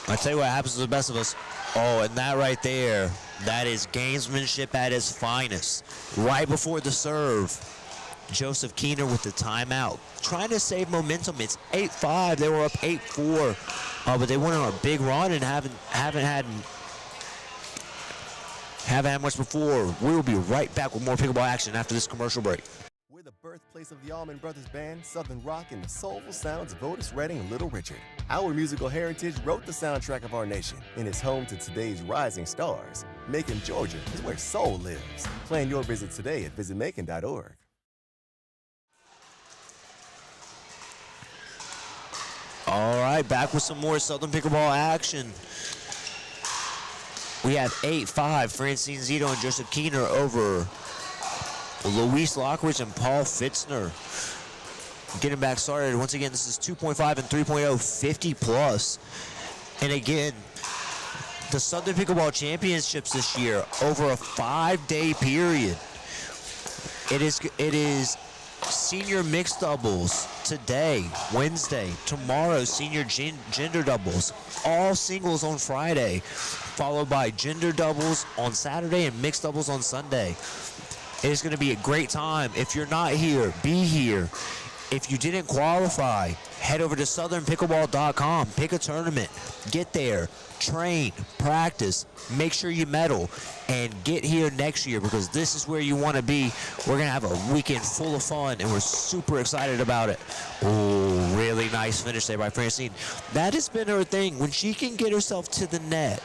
I tell you what happens to the best of us. Oh, and that right there, that is gamesmanship at its finest. Right before the serve, Joseph Keener with the timeout, trying to save momentum. It's 8-5. They were up 8-4, but they went on a big run and haven't had much before. We will be right back with more pickleball action after this commercial break. We're the birthplace of the Allman Brothers Band, Southern Rock, and the soulful sounds of Otis Redding and Little Richard. Our musical heritage wrote the soundtrack of our nation and is home to today's rising stars. Macon, Georgia is where soul lives. Plan your visit today at visitmacon.org. All right, back with some more Southern Pickleball action. We have 8-5, Francine Zito and Joseph Keener over Luis Lockridge and Paul Fitzner. Getting back started. Once again, this is 2.5 and 3.0 50 plus. And again, the Southern Pickleball Championships this year over a 5-day period. It is senior mixed doubles today, Wednesday. Tomorrow, senior gender doubles. All singles on Friday, followed by gender doubles on Saturday and mixed doubles on Sunday. It is going to be a great time. If you're not here, be here. If you didn't qualify, head over to southernpickleball.com. Pick a tournament. Get there. Train. Practice. Make sure you medal. And get here next year, because this is where you want to be. We're going to have a weekend full of fun, and we're super excited about it. Oh, really nice finish there by Francine. That has been her thing. When she can get herself to the net,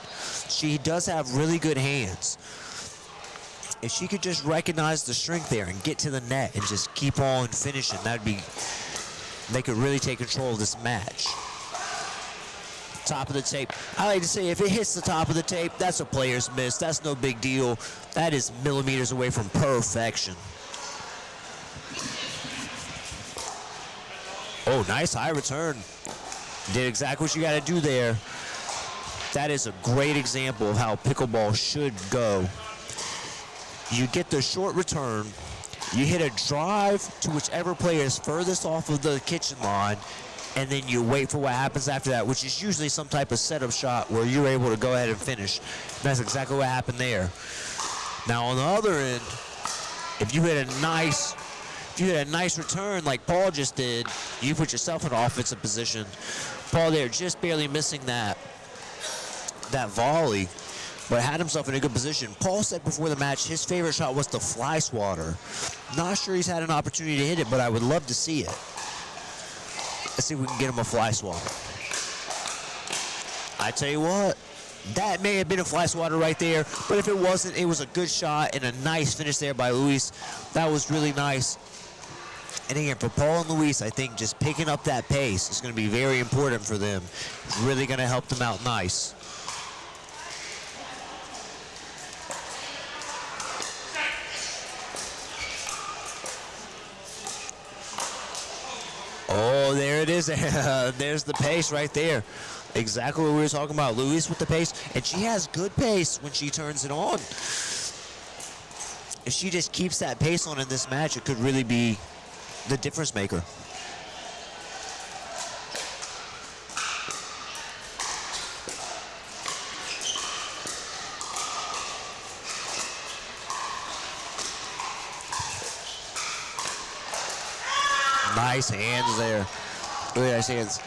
she does have really good hands. If she could just recognize the strength there and get to the net and just keep on finishing, they could really take control of this match. Top of the tape. I like to say if it hits the top of the tape, that's a player's miss. That's no big deal. That is millimeters away from perfection. Oh, nice high return. Did exactly what you got to do there. That is a great example of how pickleball should go. You get the short return. You hit a drive to whichever player is furthest off of the kitchen line, and then you wait for what happens after that, which is usually some type of setup shot where you're able to go ahead and finish. And that's exactly what happened there. Now on the other end, if you hit a nice return like Paul just did, you put yourself in an offensive position. Paul there just barely missing that volley, but had himself in a good position. Paul said before the match his favorite shot was the fly swatter. Not sure he's had an opportunity to hit it, but I would love to see it. Let's see if we can get him a fly swatter. I tell you what, that may have been a fly swatter right there, but if it wasn't, it was a good shot and a nice finish there by Luis. That was really nice. And again, for Paul and Luis, I think just picking up that pace is going to be very important for them. It's really going to help them out nice. Oh, there it is. There's the pace right there. Exactly what we were talking about. Luis with the pace, and she has good pace when she turns it on. If she just keeps that pace on in this match, it could really be the difference maker. Nice hands there. Look at those hands.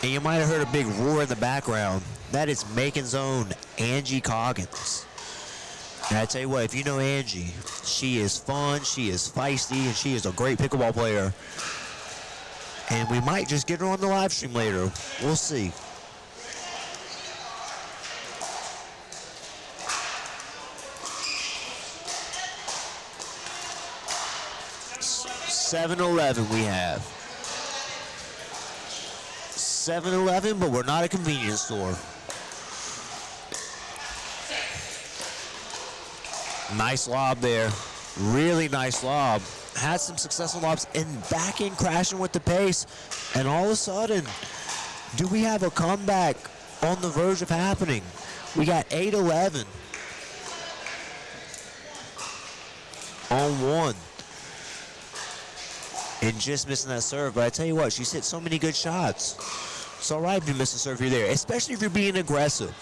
And you might have heard a big roar in the background. That is Macon's own Angie Coggins. And I tell you what, if you know Angie, she is fun, she is feisty, and she is a great pickleball player. And we might just get her on the live stream later. We'll see. $7-11 we have. 7-Eleven, but we're not a convenience store. Nice lob there. Really nice lob. Had some successful lobs and back in crashing with the pace. And all of a sudden, do we have a comeback on the verge of happening? We got 8-11 on one. And just missing that serve. But I tell you what, she's hit so many good shots. It's all right if you miss a serve here there, especially if you're being aggressive.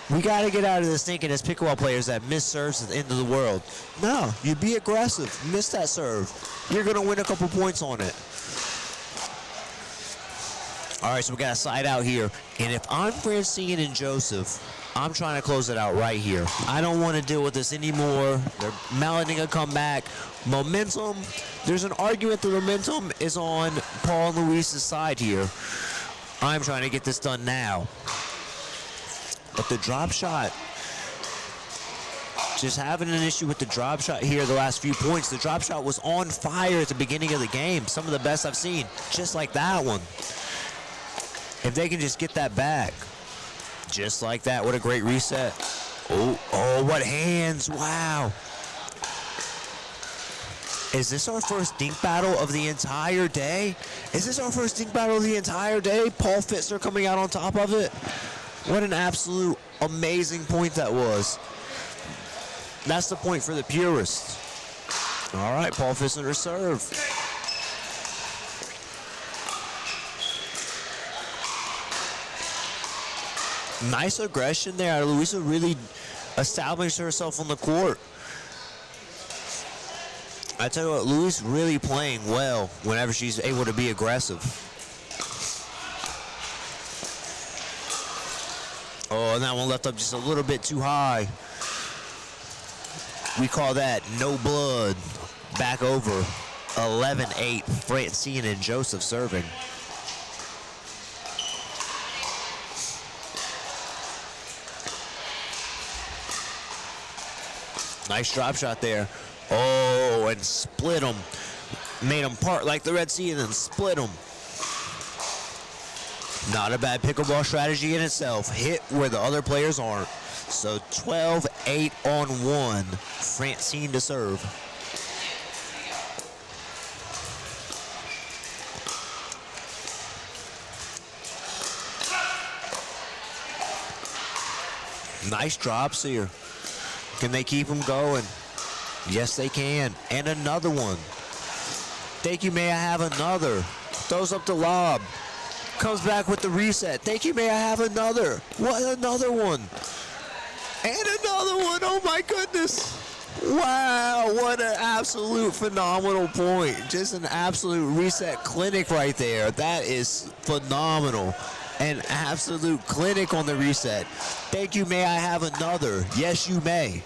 We got to get out of this thinking as pickleball players that miss serves at the end of the world. No, you be aggressive. Miss that serve. You're going to win a couple points on it. All right, so we got a side out here. And if I'm Francine and Joseph, I'm trying to close it out right here. I don't want to deal with this anymore. They're mounting a comeback. Momentum. There's an argument the momentum is on Paul and Luis's side here. I'm trying to get this done now. But the drop shot, just having an issue with the drop shot here the last few points. The drop shot was on fire at the beginning of the game. Some of the best I've seen, just like that one. If they can just get that back, just like that, what a great reset. Oh, what hands, wow. Is this our first dink battle of the entire day? Is this our first dink battle of the entire day? Paul Fitzner coming out on top of it? What an absolute amazing point that was. That's the point for the purists. All right, Paul Fitzner to serve. Nice aggression there. Luisa really established herself on the court. I tell you what, Luis really playing well whenever she's able to be aggressive. Oh, and that one left up just a little bit too high. We call that no blood. Back over 11-8. Francine and Joseph serving. Nice drop shot there. Oh, and split them. Made them part like the Red Sea and then split them. Not a bad pickleball strategy in itself. Hit where the other players aren't. So 12-8 on 1. Francine to serve. Nice drops here. Can they keep them going? Yes, they can. And another one. Thank you, may I have another? Throws up the lob. Comes back with the reset. Thank you, may I have another? What, another one? And another one, oh my goodness. Wow, what an absolute phenomenal point. Just an absolute reset clinic right there. That is phenomenal. An absolute clinic on the reset. Thank you, may I have another? Yes, you may.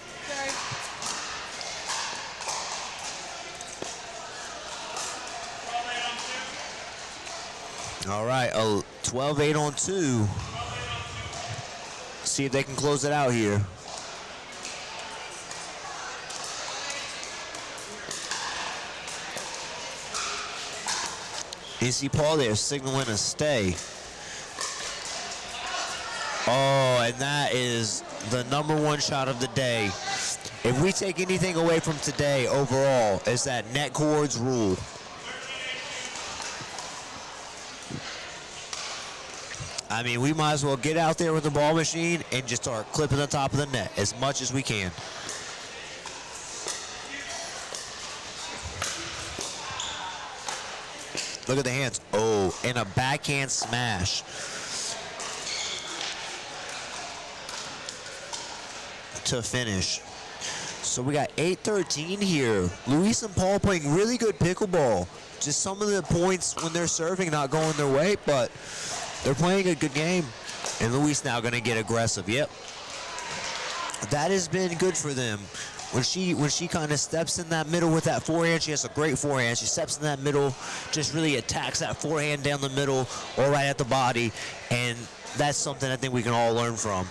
All right, 12-8 on 2. See if they can close it out here. You see Paul there signaling a stay. Oh, and that is the #1 shot of the day. If we take anything away from today overall, it's that net cords rule. I mean, we might as well get out there with the ball machine and just start clipping the top of the net as much as we can. Look at the hands. Oh, and a backhand smash. To finish. So we got 8-13 here. Luis and Paul playing really good pickleball. Just some of the points when they're serving not going their way, but they're playing a good game. And Luis now going to get aggressive. Yep. That has been good for them. When she kind of steps in that middle with that forehand, she has a great forehand. She steps in that middle, just really attacks that forehand down the middle or right at the body. And that's something I think we can all learn from.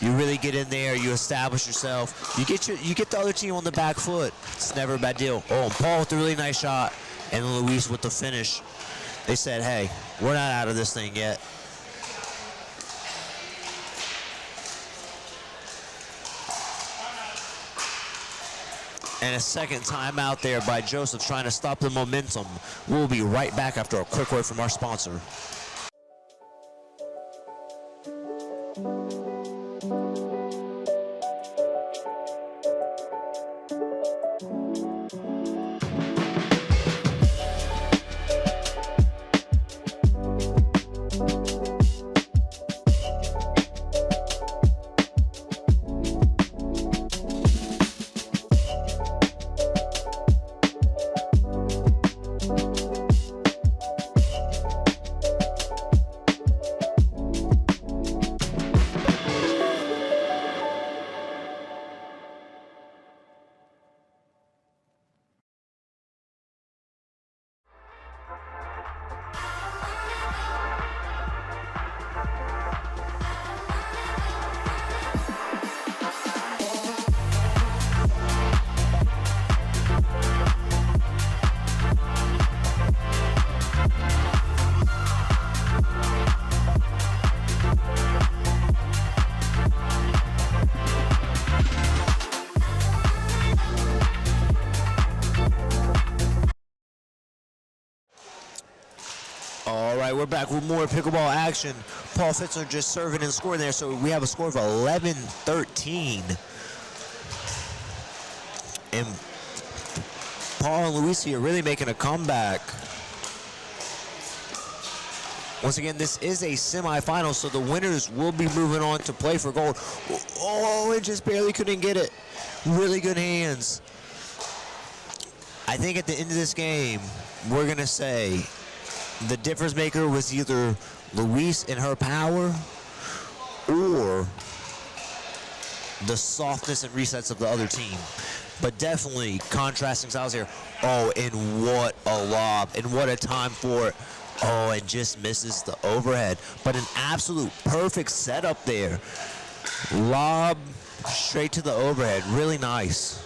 You really get in there, you establish yourself. You get the other team on the back foot. It's never a bad deal. Oh, and Paul with a really nice shot. And Luis with the finish. They said, hey, we're not out of this thing yet. And a second timeout there by Joseph trying to stop the momentum. We'll be right back after a quick word from our sponsor. All right, we're back with more pickleball action. Paul Fitzner just serving and scoring there, so we have a score of 11-13. And Paul and Luis here really making a comeback. Once again, this is a semifinal, so the winners will be moving on to play for gold. Oh, it just barely couldn't get it. Really good hands. I think at the end of this game, we're going to say the difference maker was either Luis and her power or the softness and resets of the other team. But definitely contrasting styles here. Oh, and what a lob, and what a time for it. Oh, and just misses the overhead. But an absolute perfect setup there. Lob, Straight to the overhead. Really nice.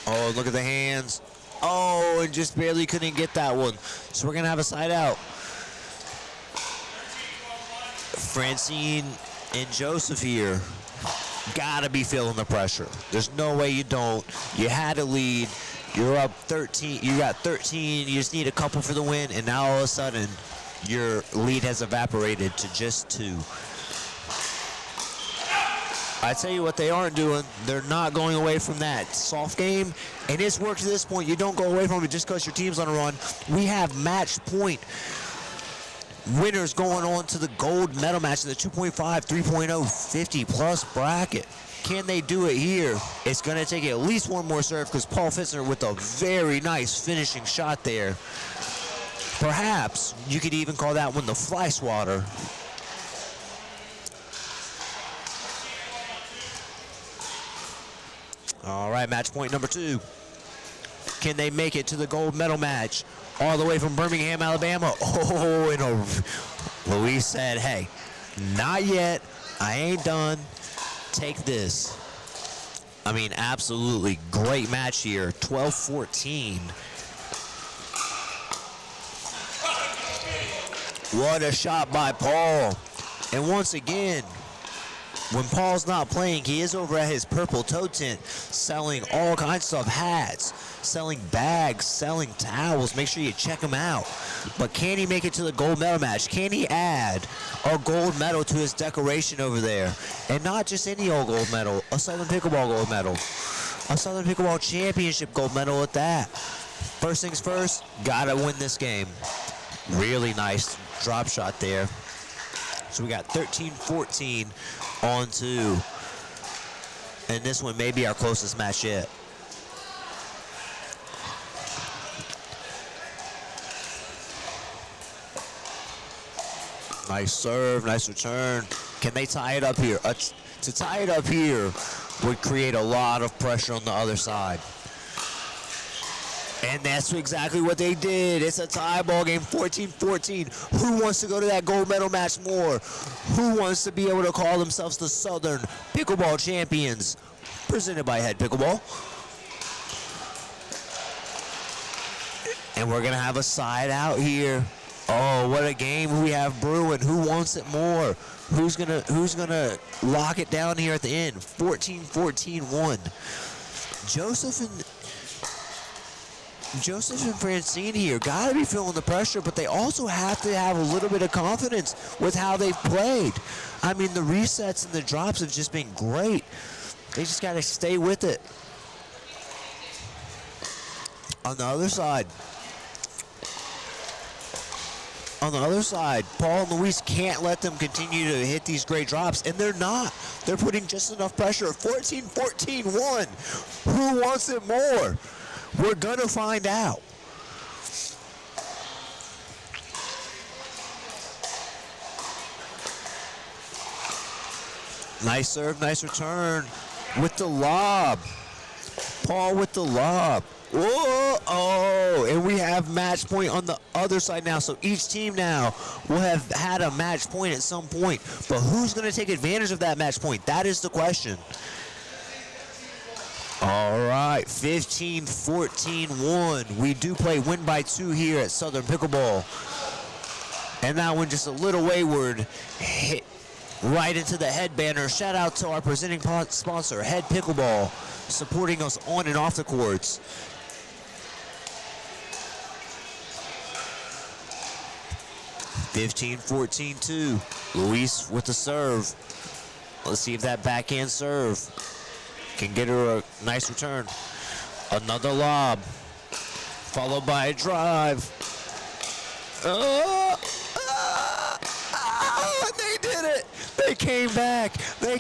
Oh, look at the hands. Oh, and just barely couldn't get that one. So we're going to have a side out. Francine and Joseph here. Gotta be feeling the pressure. There's no way you don't. You had a lead. You're up 13. You got 13. You just need a couple for the win. And now all of a sudden, your lead has evaporated to just 2. I tell you what they aren't doing. They're not going away from that soft game. And it's worked to this point. You don't go away from it just because your team's on a run. We have match point winners going on to the gold medal match in the 2.5, 3.0, 50+ bracket. Can they do it here? It's going to take at least one more serve because Paul Fitzner with a very nice finishing shot there. Perhaps you could even call that one the fly swatter. All right, match point number 2. Can they make it to the gold medal match? All the way from Birmingham, Alabama. Oh, and Luis said, hey, not yet. I ain't done. Take this. I mean, absolutely great match here. 12-14. What a shot by Paul. And once again, when Paul's not playing, he is over at his Purple Toe Tent selling all kinds of hats, selling bags, selling towels. Make sure you check him out. But can he make it to the gold medal match? Can he add a gold medal to his decoration over there? And not just any old gold medal, a Southern Pickleball gold medal, a Southern Pickleball Championship gold medal at that. First things first, gotta win this game. Really nice drop shot there. So we got 13-14 on 2. And this one may be our closest match yet. Nice serve, nice return. Can they tie it up here? To tie it up here would create a lot of pressure on the other side. And that's exactly what they did. It's a tie ball game, 14-14. Who wants to go to that gold medal match more? Who wants to be able to call themselves the Southern Pickleball Champions? Presented by HEAD Pickleball. And we're going to have a side out here. Oh, what a game we have brewing. Who wants it more? Who's gonna lock it down here at the end? 14-14-1. Joseph and Francine here gotta be feeling the pressure, but they also have to have a little bit of confidence with how they've played. I mean, the resets and the drops have just been great. They just gotta stay with it. On the other side, Paul and Luis can't let them continue to hit these great drops, and they're not. They're putting just enough pressure. 14-14-1. Who wants it more? We're going to find out. Nice serve, nice return with the lob. Paul with the lob. Whoa, oh, and we have match point on the other side now. So each team now will have had a match point at some point. But who's going to take advantage of that match point? That is the question. All right, 15-14-1. We do play win by 2 here at Southern Pickleball. And that one just a little wayward. Hit right into the head banner. Shout out to our presenting sponsor, HEAD Pickleball, supporting us on and off the courts. (15-14-2). Luis with the serve. Let's see if that backhand serve can get her a nice return. Another lob, followed by a drive. They did it. They came back. They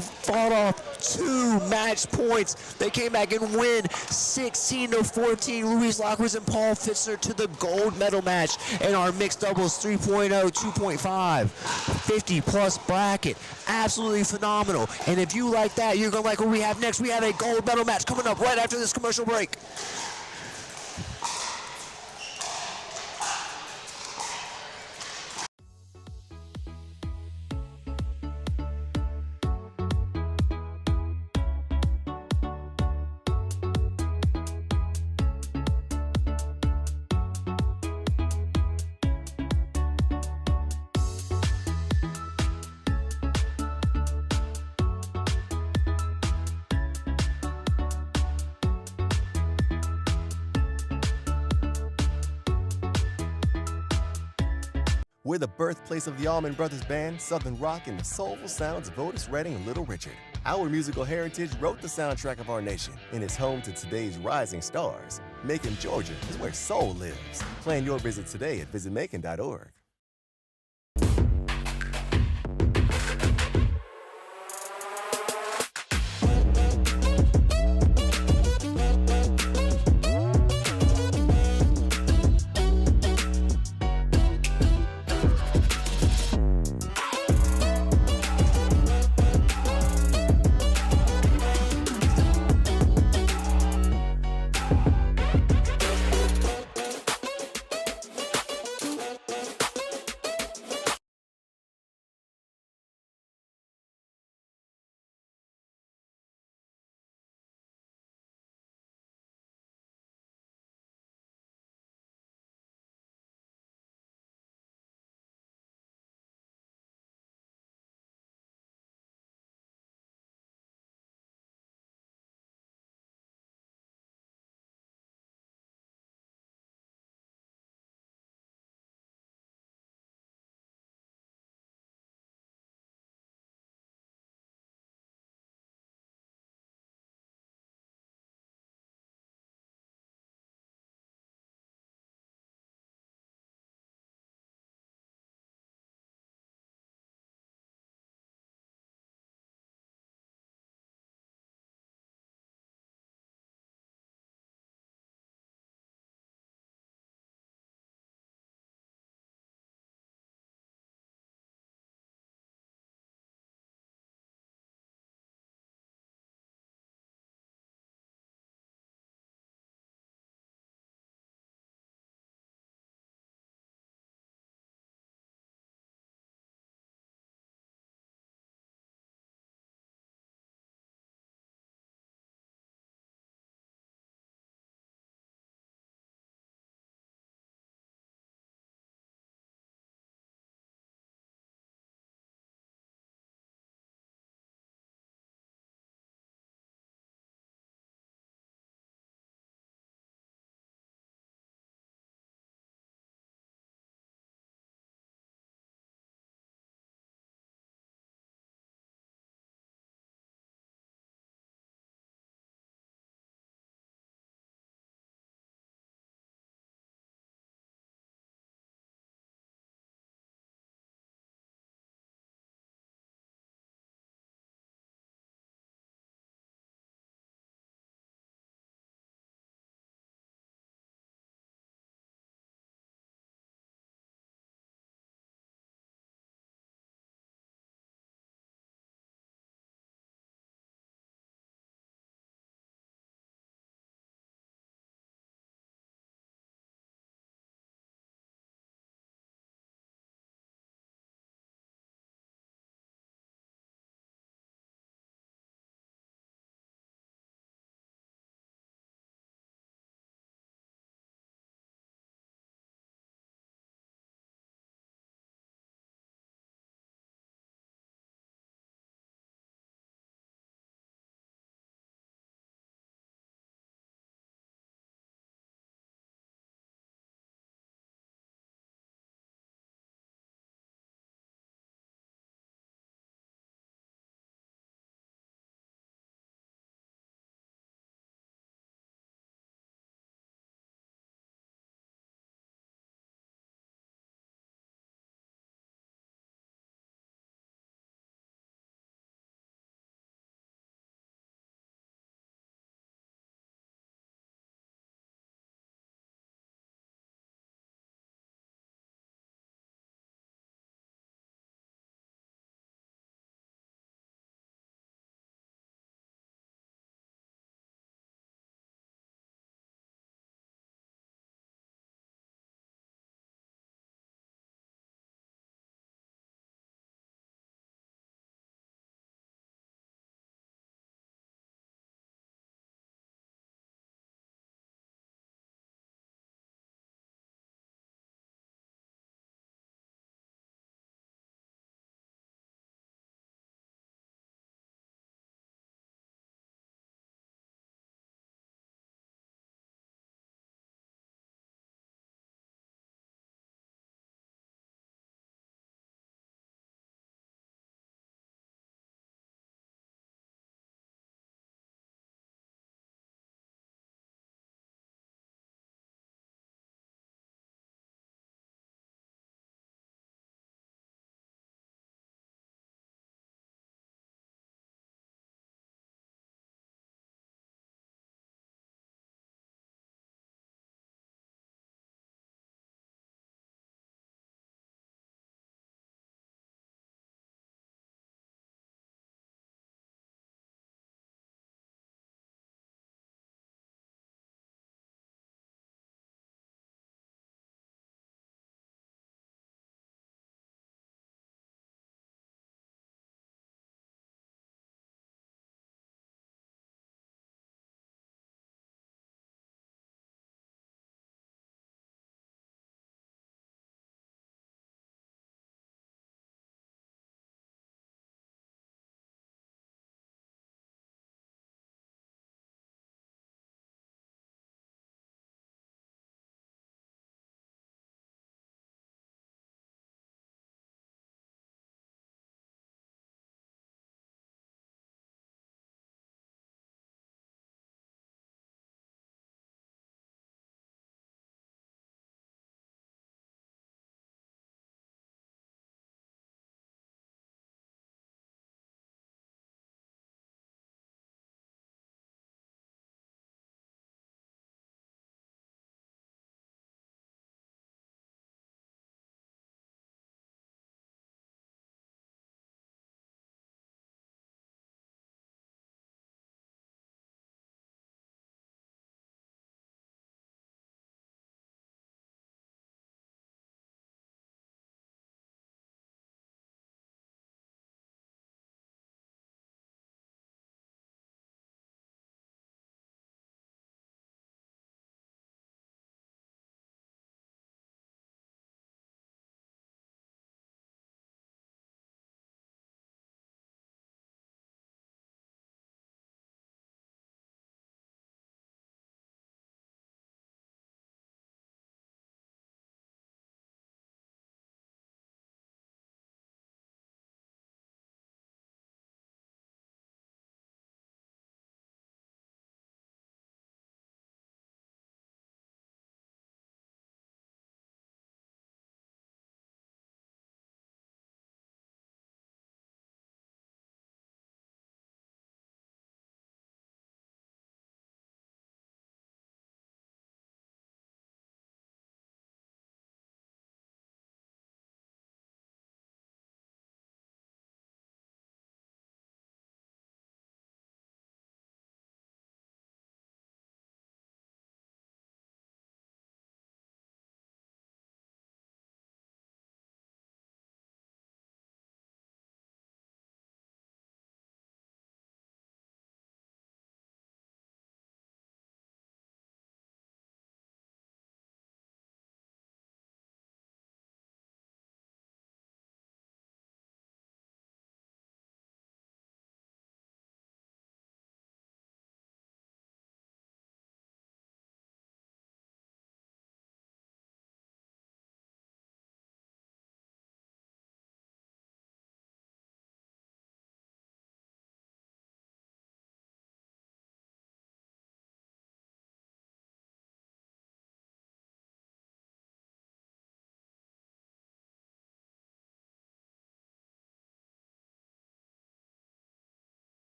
fought off 2 match points. They came back and win 16-14. Luis Lockwood and Paul Fitzner to the gold medal match in our mixed doubles 3.0, 2.5, 50+ bracket. Absolutely phenomenal. And if you like that, you're going to like what we have next. We have a gold medal match coming up right after this commercial break. We're the birthplace of the Allman Brothers Band, Southern Rock, and the soulful sounds of Otis Redding and Little Richard. Our musical heritage wrote the soundtrack of our nation and is home to today's rising stars. Macon, Georgia is where soul lives. Plan your visit today at visitmacon.org.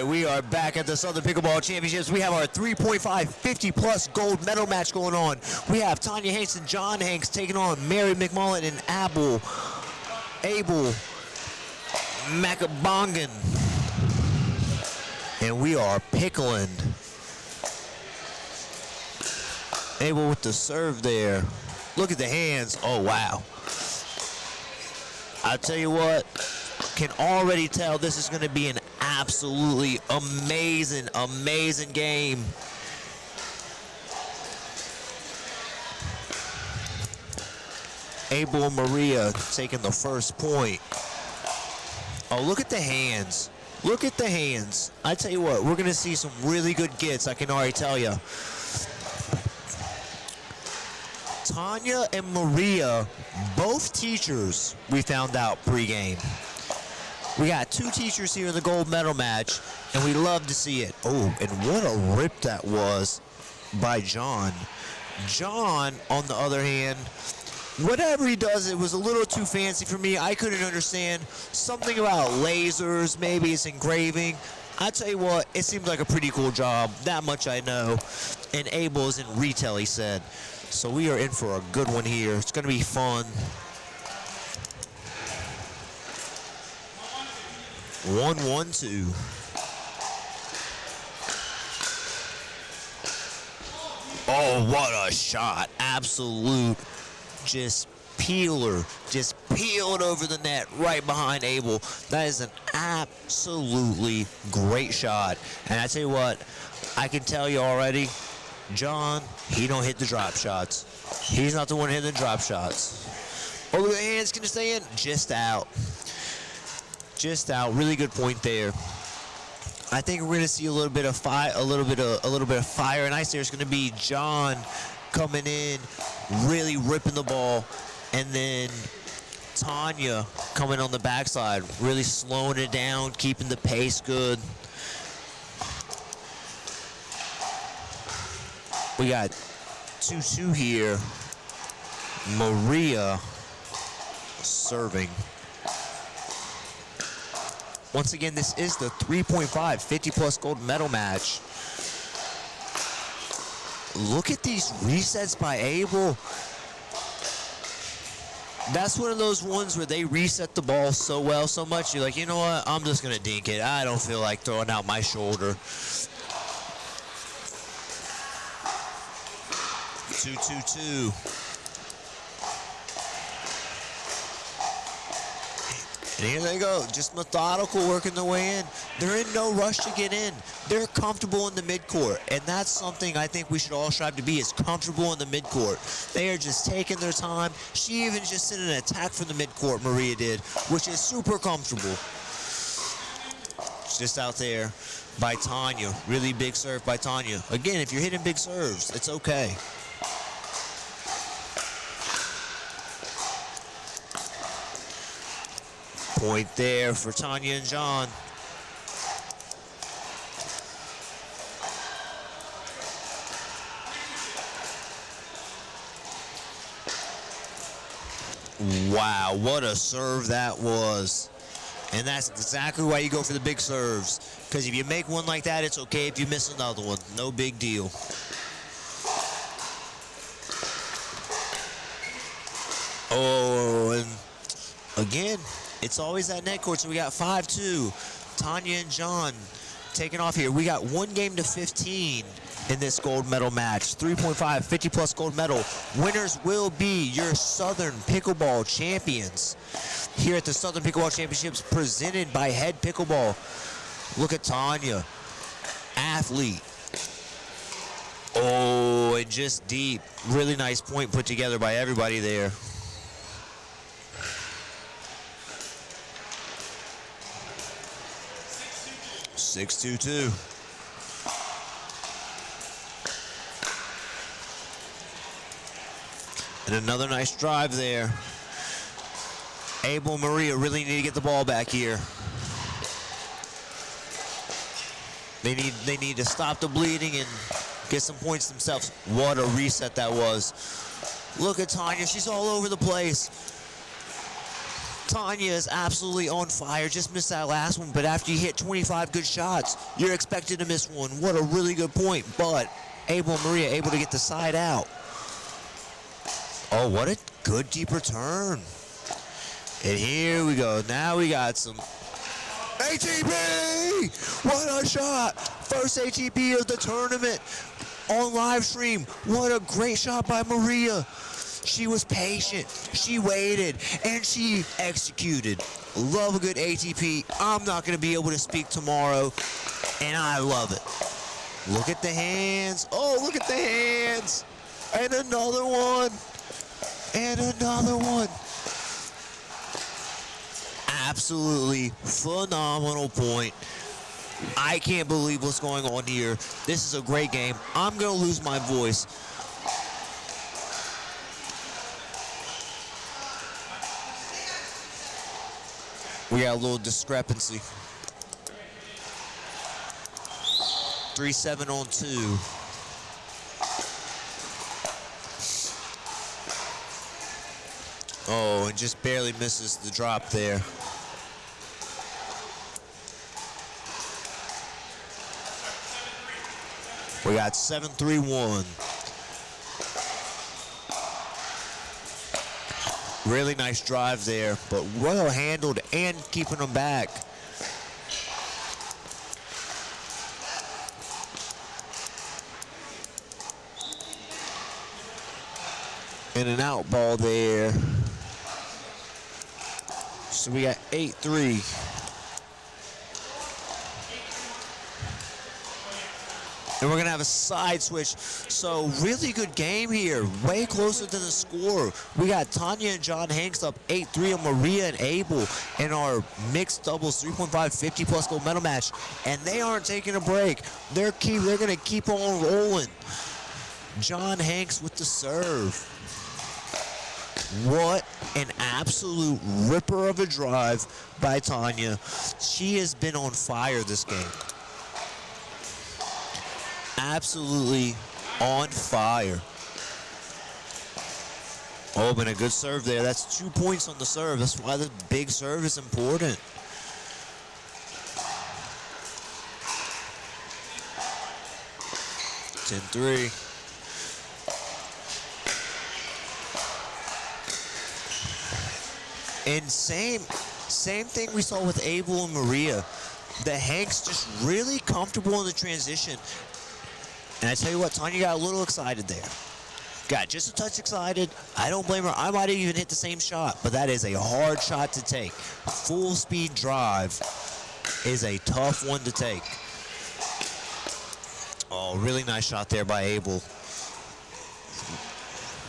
we are back at the Southern Pickleball Championships. We have our 3.5 50-plus gold medal match going on. We have Tanya Hanks and John Hanks taking on Mary McMullen and Abel Macabongan. And we are pickling. Abel with the serve there. Look at the hands. Oh, wow. I'll tell you what, can already tell this is going to be an absolutely amazing game. Abel Maria taking the first point. Oh, look at the hands. Look at the hands. I tell you what, we're going to see some really good gets, I can already tell you. Tanya and Maria, both teachers, we found out pregame. We got two teachers here in the gold medal match, and we love to see it. Oh, and what a rip that was by John. John, on the other hand, whatever he does, it was a little too fancy for me. I couldn't understand something about lasers, maybe it's engraving. I tell you what, it seemed like a pretty cool job. That much I know. And Abel's in retail, he said. So we are in for a good one here. It's going to be fun. 1-1-2. Oh, what a shot. Absolute just peeler. Just peeled over the net right behind Abel. That is an absolutely great shot. And I tell you what, I can tell you already, John, he don't hit the drop shots. He's not the one hitting the drop shots. Oh, look at the hands. Can it stay in? Just out. Just out. Really good point there. I think we're going to see a little bit of fire, a little bit of fire and ice there. It's going to be John coming in, really ripping the ball, and then Tanya coming on the backside, really slowing it down, keeping the pace good. We got 2-2 here. Maria serving. Once again, this is the 3.5 50-plus gold medal match. Look at these resets by Abel. That's one of those ones where they reset the ball so well, so much, you're like, you know what, I'm just going to dink it. I don't feel like throwing out my shoulder. 2-2-2. And here they go, just methodical, working their way in. They're in no rush to get in. They're comfortable in the midcourt, and that's something I think we should all strive to be, is comfortable in the midcourt. They are just taking their time. She even just sent an attack from the midcourt, Maria did, which is super comfortable. Just out there by Tanya. Really big serve by Tanya. Again, if you're hitting big serves, it's okay. Point there for Tanya and John. Wow, what a serve that was. And that's exactly why you go for the big serves. Because if you make one like that, it's okay if you miss another one. No big deal. Oh, and again, it's always that net court, so we got 5-2. Tanya and John taking off here. We got 1 game to 15 in this gold medal match. 3.5, 50-plus gold medal. Winners will be your Southern Pickleball champions here at the Southern Pickleball Championships presented by HEAD Pickleball. Look at Tanya. Athlete. Oh, and just deep. Really nice point put together by everybody there. 6-2-2. And another nice drive there. Abel and Maria really need to get the ball back here. They need to stop the bleeding and get some points themselves. What a reset that was. Look at Tanya, she's all over the place. Tanya is absolutely on fire. Just missed that last one, but after you hit 25 good shots, you're expected to miss one. What a really good point, but Abel and Maria able to get the side out. Oh, what a good deep return. And here we go. Now we got some ATP! What a shot! First ATP of the tournament on live stream. What a great shot by Maria. She was patient, she waited, and she executed. Love a good ATP. I'm not going to be able to speak tomorrow, and I love it. Look at the hands. Oh, look at the hands. And another one. And another one. Absolutely phenomenal point. I can't believe what's going on here. This is a great game. I'm going to lose my voice. We got a little discrepancy. 3-7 on 2. Oh, and just barely misses the drop there. We got 7-3-1. Really nice drive there, but well handled and keeping them back. And an out ball there. So we got 8-3. And we're going to have a side switch. So really good game here. Way closer than the score. We got Tanya and John Hanks up 8-3 on Maria and Abel in our mixed doubles 3.5 50+ gold medal match. And they aren't taking a break. They're going to keep on rolling. John Hanks with the serve. What an absolute ripper of a drive by Tanya. She has been on fire this game. Absolutely on fire. Oh, but a good serve there. That's 2 points on the serve. That's why the big serve is important. Ten 3. And same thing we saw with Abel and Maria. The Hanks just really comfortable in the transition. And I tell you what, Tanya got a little excited there. Got just a touch excited. I don't blame her. I might have even hit the same shot, but that is a hard shot to take. Full speed drive is a tough one to take. Oh, really nice shot there by Abel.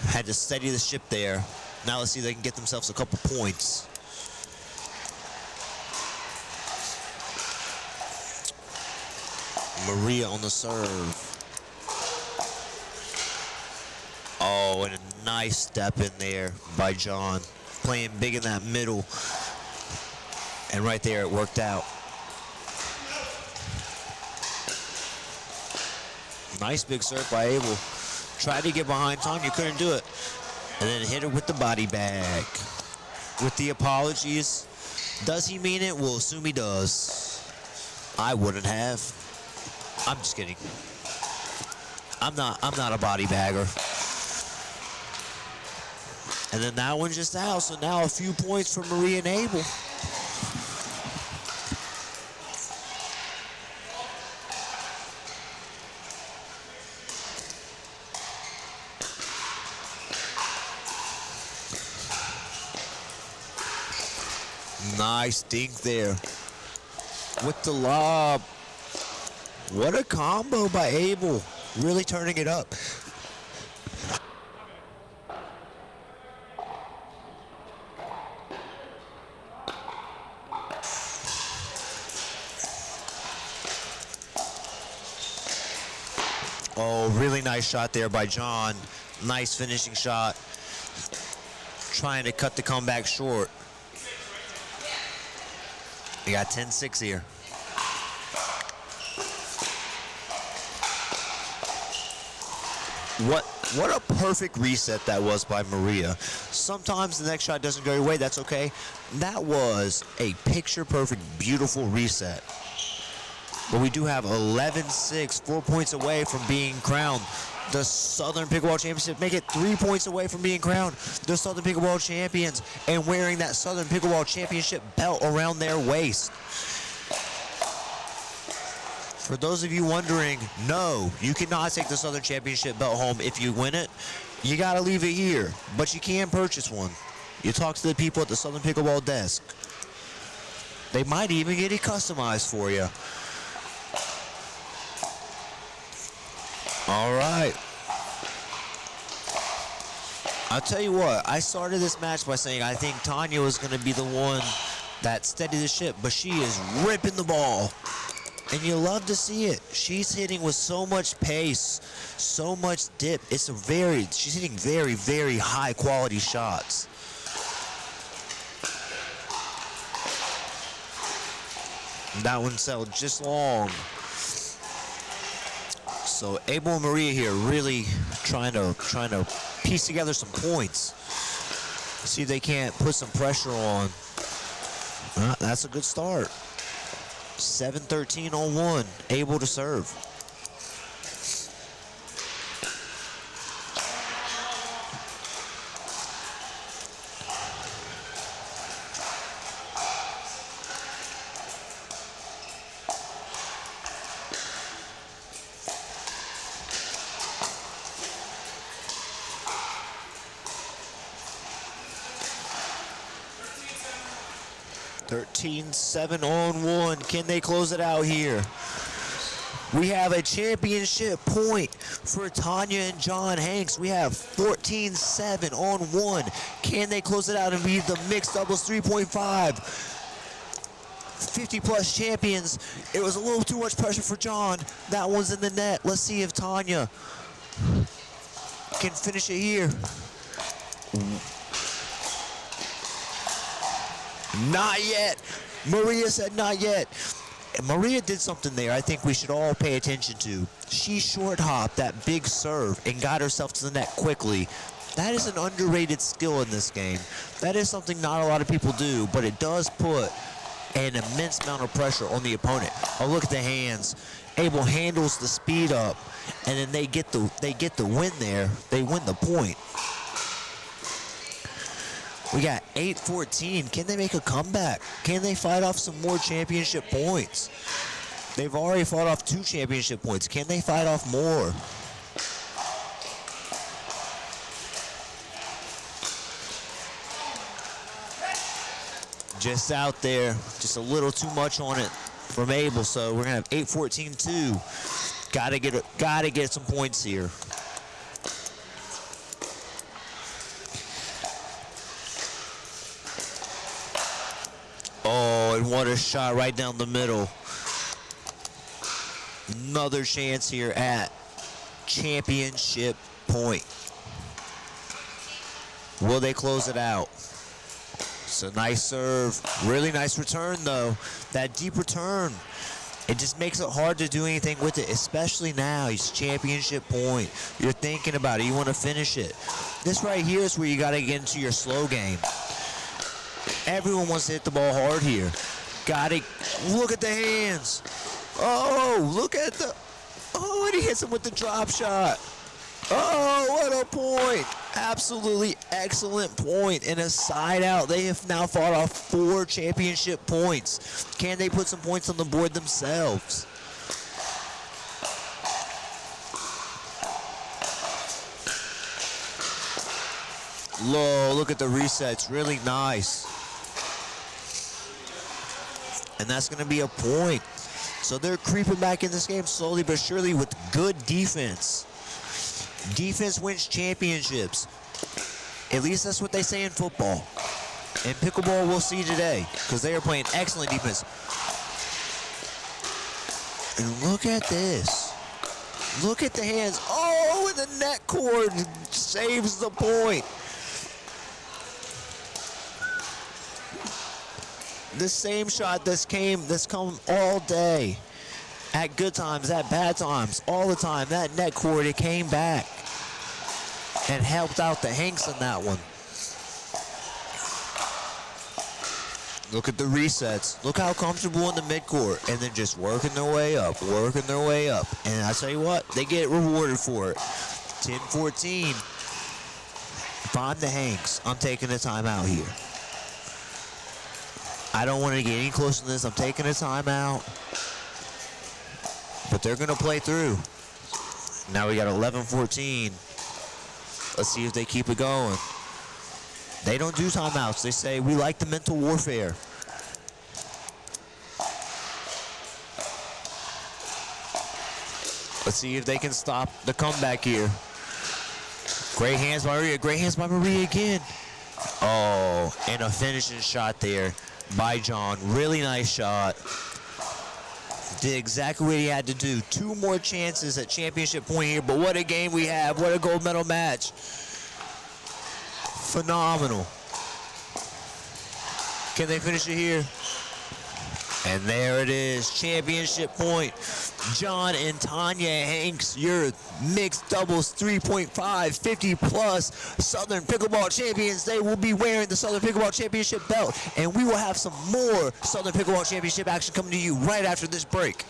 Had to steady the ship there. Now let's see if they can get themselves a couple points. Maria on the serve. Oh, and a nice step in there by John. Playing big in that middle. And right there, it worked out. Nice big serve by Abel. Tried to get behind Tanya, couldn't do it. And then hit her with the body bag. With the apologies. Does he mean it? We'll assume he does. I wouldn't have. I'm just kidding. I'm not a body bagger. And then that one just out, so now a few points for Maria and Abel. Nice dink there with the lob. What a combo by Abel, really turning it up. Oh, really nice shot there by John. Nice finishing shot. Trying to cut the comeback short. We got 10-6 here. What a perfect reset that was by Maria. Sometimes the next shot doesn't go your way, that's okay. That was a picture-perfect, beautiful reset. But we do have 11-6, 4 points away from being crowned the Southern Pickleball Championship. Make it 3 points away from being crowned the Southern Pickleball Champions and wearing that Southern Pickleball Championship belt around their waist. For those of you wondering, no, you cannot take the Southern Championship belt home if you win it. You got to leave it here, but you can purchase one. You talk to the people at the Southern Pickleball desk. They might even get it customized for you. All right. I'll tell you what, I started this match by saying I think Tanya was going to be the one that steadied the ship, but she is ripping the ball. And you love to see it. She's hitting with so much pace, so much dip. She's hitting very, very high quality shots. And that one sailed just long. So Abel and Maria here really trying to piece together some points. See if they can't put some pressure on. That's a good start. 7-13 on one, able to serve. Seven on one. Can they close it out here? We have a championship point for Tanya and John Hanks. We have 14-7 on one. Can they close it out and be the mixed doubles 3.5? 50-plus champions. It was a little too much pressure for John. That one's in the net. Let's see if Tanya can finish it here. Not yet. Maria said not yet. And Maria did something there I think we should all pay attention to. She short hopped that big serve and got herself to the net quickly. That is an underrated skill in this game. That is something not a lot of people do, but it does put an immense amount of pressure on the opponent. Oh, look at the hands. Abel handles the speed up, and then they get the win there. They win the point. We got 8-14. Can they make a comeback? Can they fight off some more championship points? They've already fought off 2 championship points. Can they fight off more? Just out there, just a little too much on it from Abel. So we're gonna have 8-14-2. Gotta get some points here. Oh, and what a shot right down the middle. Another chance here at championship point. Will they close it out? It's a nice serve. Really nice return, though. That deep return. It just makes it hard to do anything with it, especially now. It's championship point. You're thinking about it. You want to finish it. This right here is where you got to get into your slow game. Everyone wants to hit the ball hard here. Got it. Look at the hands. Oh, look at the... Oh, and he hits him with the drop shot. Oh, what a point. Absolutely excellent point. And a side out. They have now fought off 4 championship points. Can they put some points on the board themselves? Look at the resets. Really nice. And that's going to be a point. So they're creeping back in this game slowly but surely with good defense. Defense wins championships. At least that's what they say in football. In pickleball, we'll see today, because they are playing excellent defense. And look at this. Look at the hands. Oh, and the net cord saves the point. The same shot that's come all day. At good times, at bad times, all the time. That net cord, it came back. and helped out the Hanks on that one. Look at the resets. Look how comfortable in the midcourt. And then just working their way up, working their way up. And I tell you what, they get rewarded for it. 10-14. If I'm the Hanks, I'm taking a timeout here. I don't want to get any closer to this. I'm taking a timeout. But they're going to play through. Now we got 11-14. Let's see if they keep it going. They don't do timeouts. They say, we like the mental warfare. Let's see if they can stop the comeback here. Great hands by Maria. Great hands by Maria again. Oh, and a finishing shot there by John. Really nice shot. Did exactly what he had to do. 2 more chances at championship point here, but what a game we have. What a gold medal match. Phenomenal. Can they finish it here? And there it is, championship point. John and Tanya Hanks, your mixed doubles 3.5, 50 plus Southern Pickleball champions. They will be wearing the Southern Pickleball Championship belt, and we will have some more Southern Pickleball Championship action coming to you right after this break.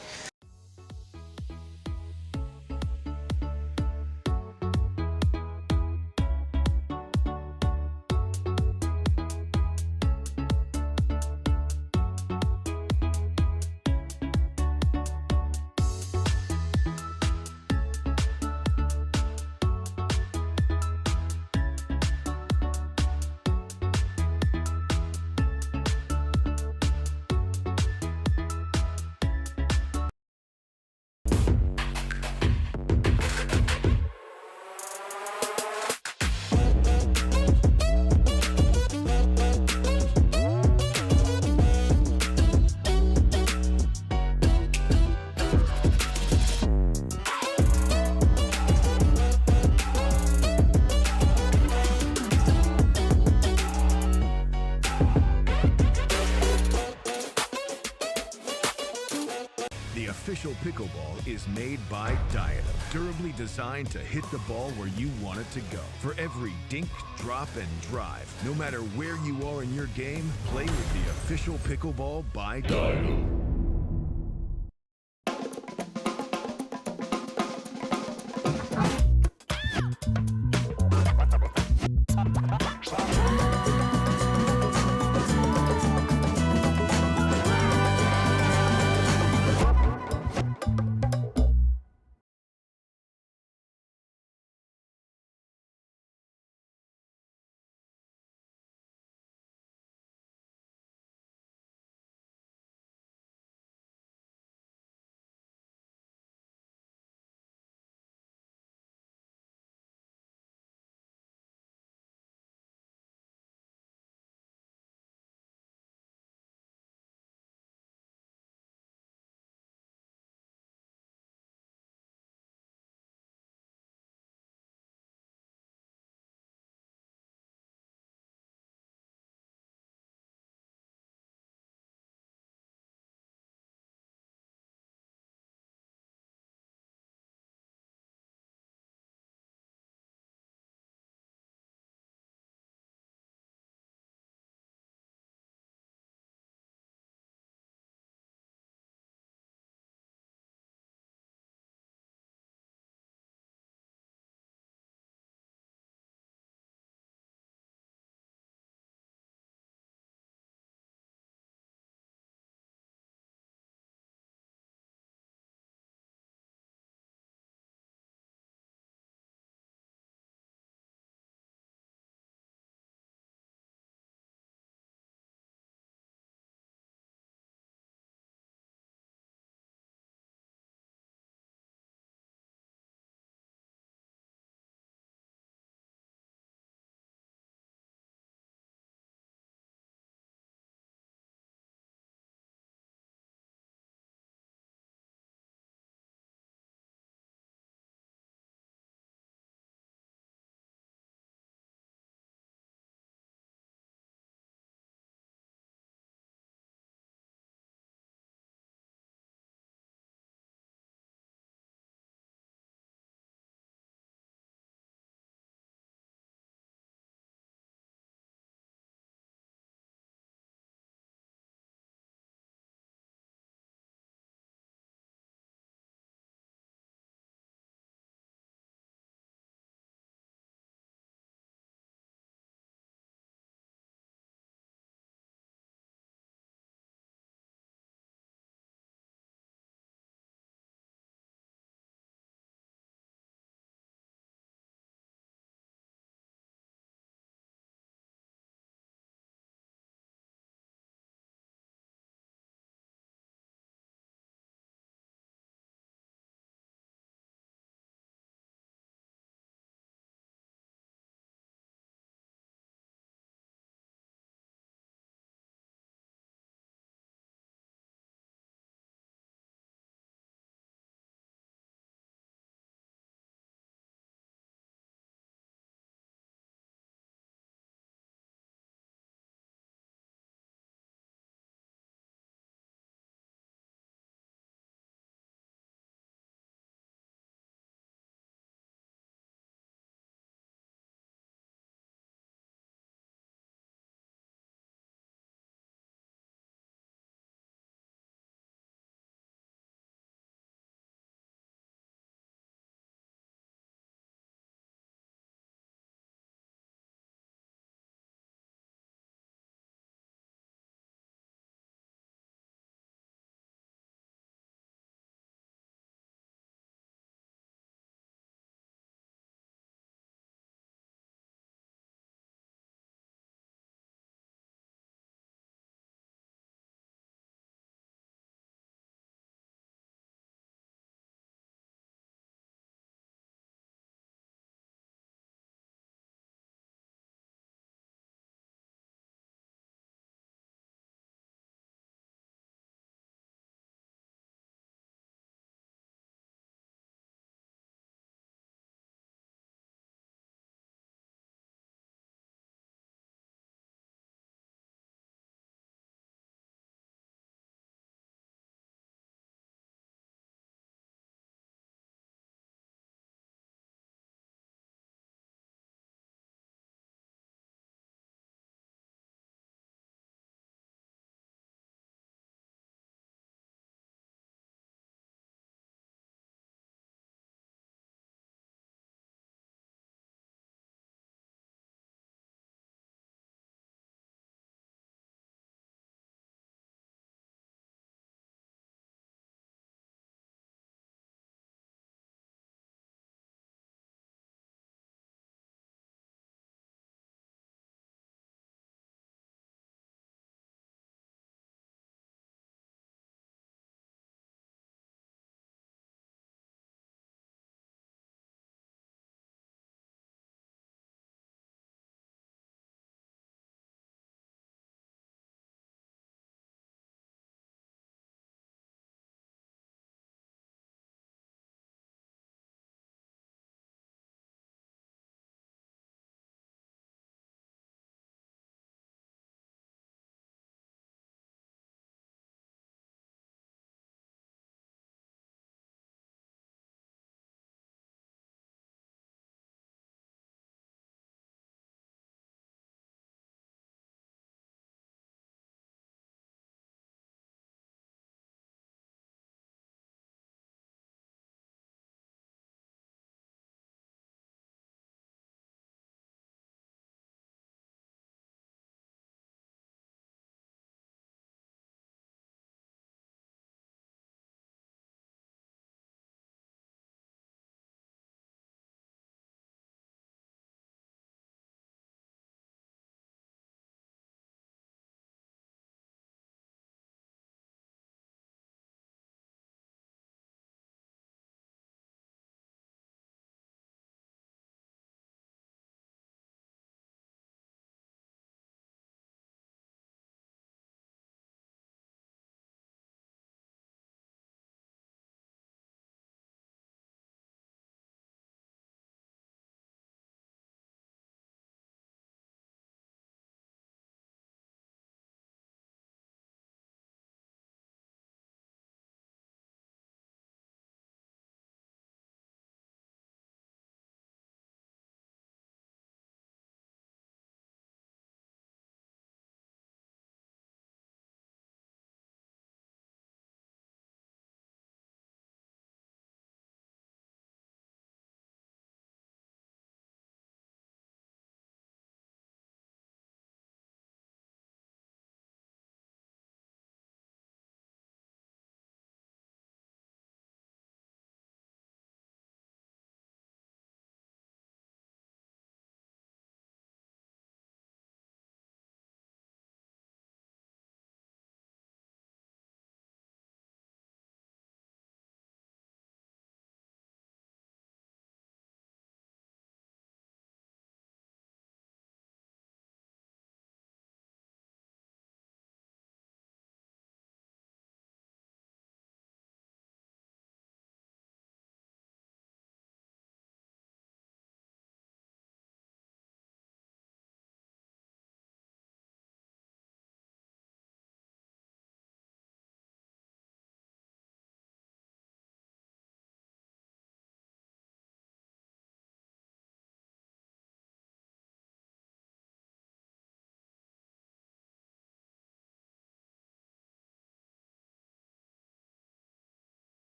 The official pickleball is made by Diadem, durably designed to hit the ball where you want it to go. For every dink, drop, and drive, no matter where you are in your game, play with the official pickleball by Diadem.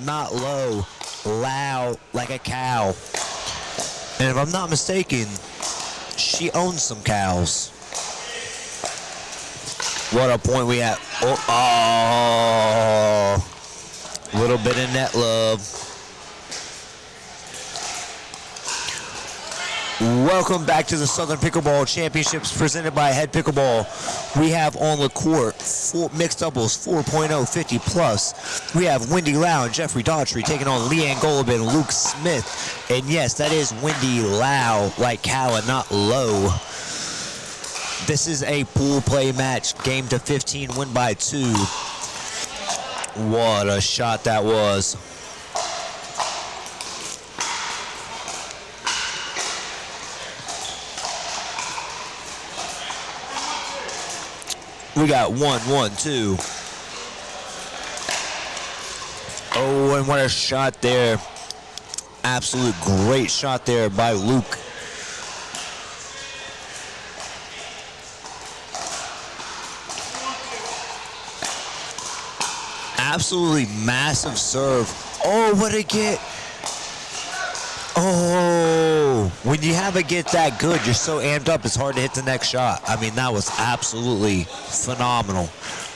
Not low, loud like a cow. And if I'm not mistaken, she owns some cows. What a point we have. Oh, little bit of net love. Welcome back to the Southern Pickleball Championships presented by HEAD Pickleball. We have on the court mixed doubles 4.0 50 plus. We have Wendy Lau and Jeffrey Daughtry taking on Leanne Golubin and Luke Smith. And yes, that is Wendy Lau, like cow and not low. This is a pool play match, game to 15, win by 2. What a shot that was. We got 1-1-2. Oh, and what a shot there. Absolute great shot there by Luke. Absolutely massive serve. Oh, what a get. Oh, when you have a get that good, you're so amped up, it's hard to hit the next shot. I mean, that was absolutely phenomenal.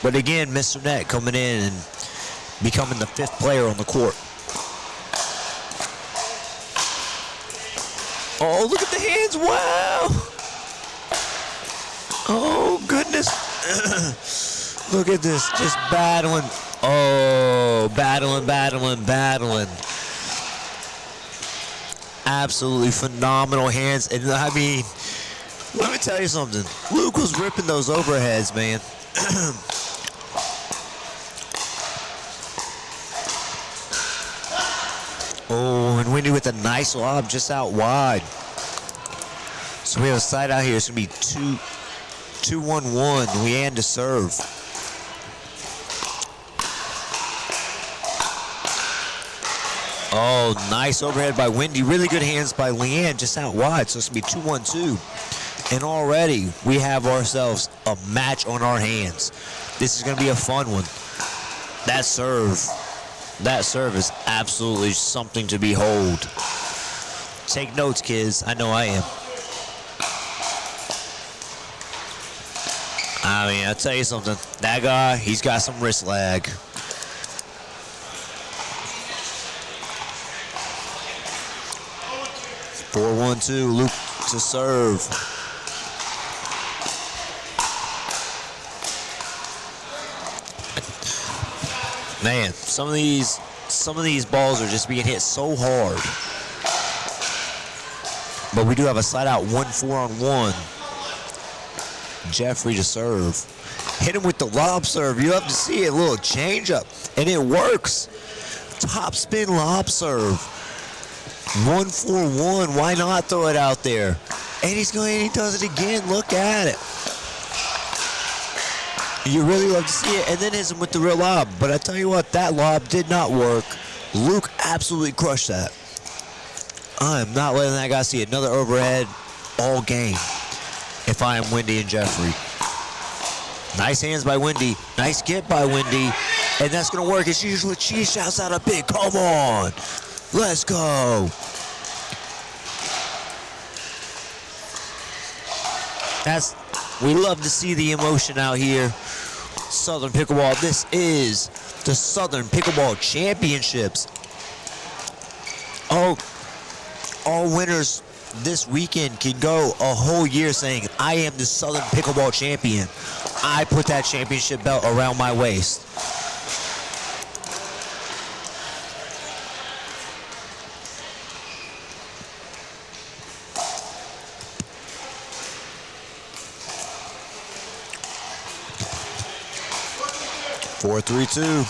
But again, Mr. Net coming in and becoming the 5th player on the court. Oh, look at the hands. Wow. Oh, goodness. Look at this. Just battling. Oh, battling. Absolutely phenomenal hands. And I mean, let me tell you something. Luke was ripping those overheads, man. Oh, and Wendy with a nice lob just out wide. So we have a side out here. It's going to be 2-1-1. Leanne to serve. Oh, nice overhead by Wendy. Really good hands by Leanne just out wide. So it's going to be 2-1-2. And already we have ourselves a match on our hands. This is going to be a fun one. That serve is absolutely something to behold. Take notes, kids. I know I am. I mean, I'll tell you something. That guy, he's got some wrist lag. Four, 1-2, Luke to serve. Man, some of these balls are just being hit so hard. But we do have a side out 1-4-on-1. Jeffrey to serve. Hit him with the lob serve. You have to see it, a little change up, and it works. Top spin lob serve. 1-4-1. Why not throw it out there? And he does it again. Look at it. You really love to see it, and then hits him with the real lob. But I tell you what, that lob did not work. Luke absolutely crushed that. I am not letting that guy see another overhead all game if I am Wendy and Jeffrey. Nice hands by Wendy. Nice get by Wendy. And that's going to work. It's usually she shouts out a big, come on. Let's go. We love to see the emotion out here. Southern Pickleball. This is the Southern Pickleball Championships. All winners this weekend can go a whole year saying, I am the Southern Pickleball Champion. I put that championship belt around my waist. Four, 3-2.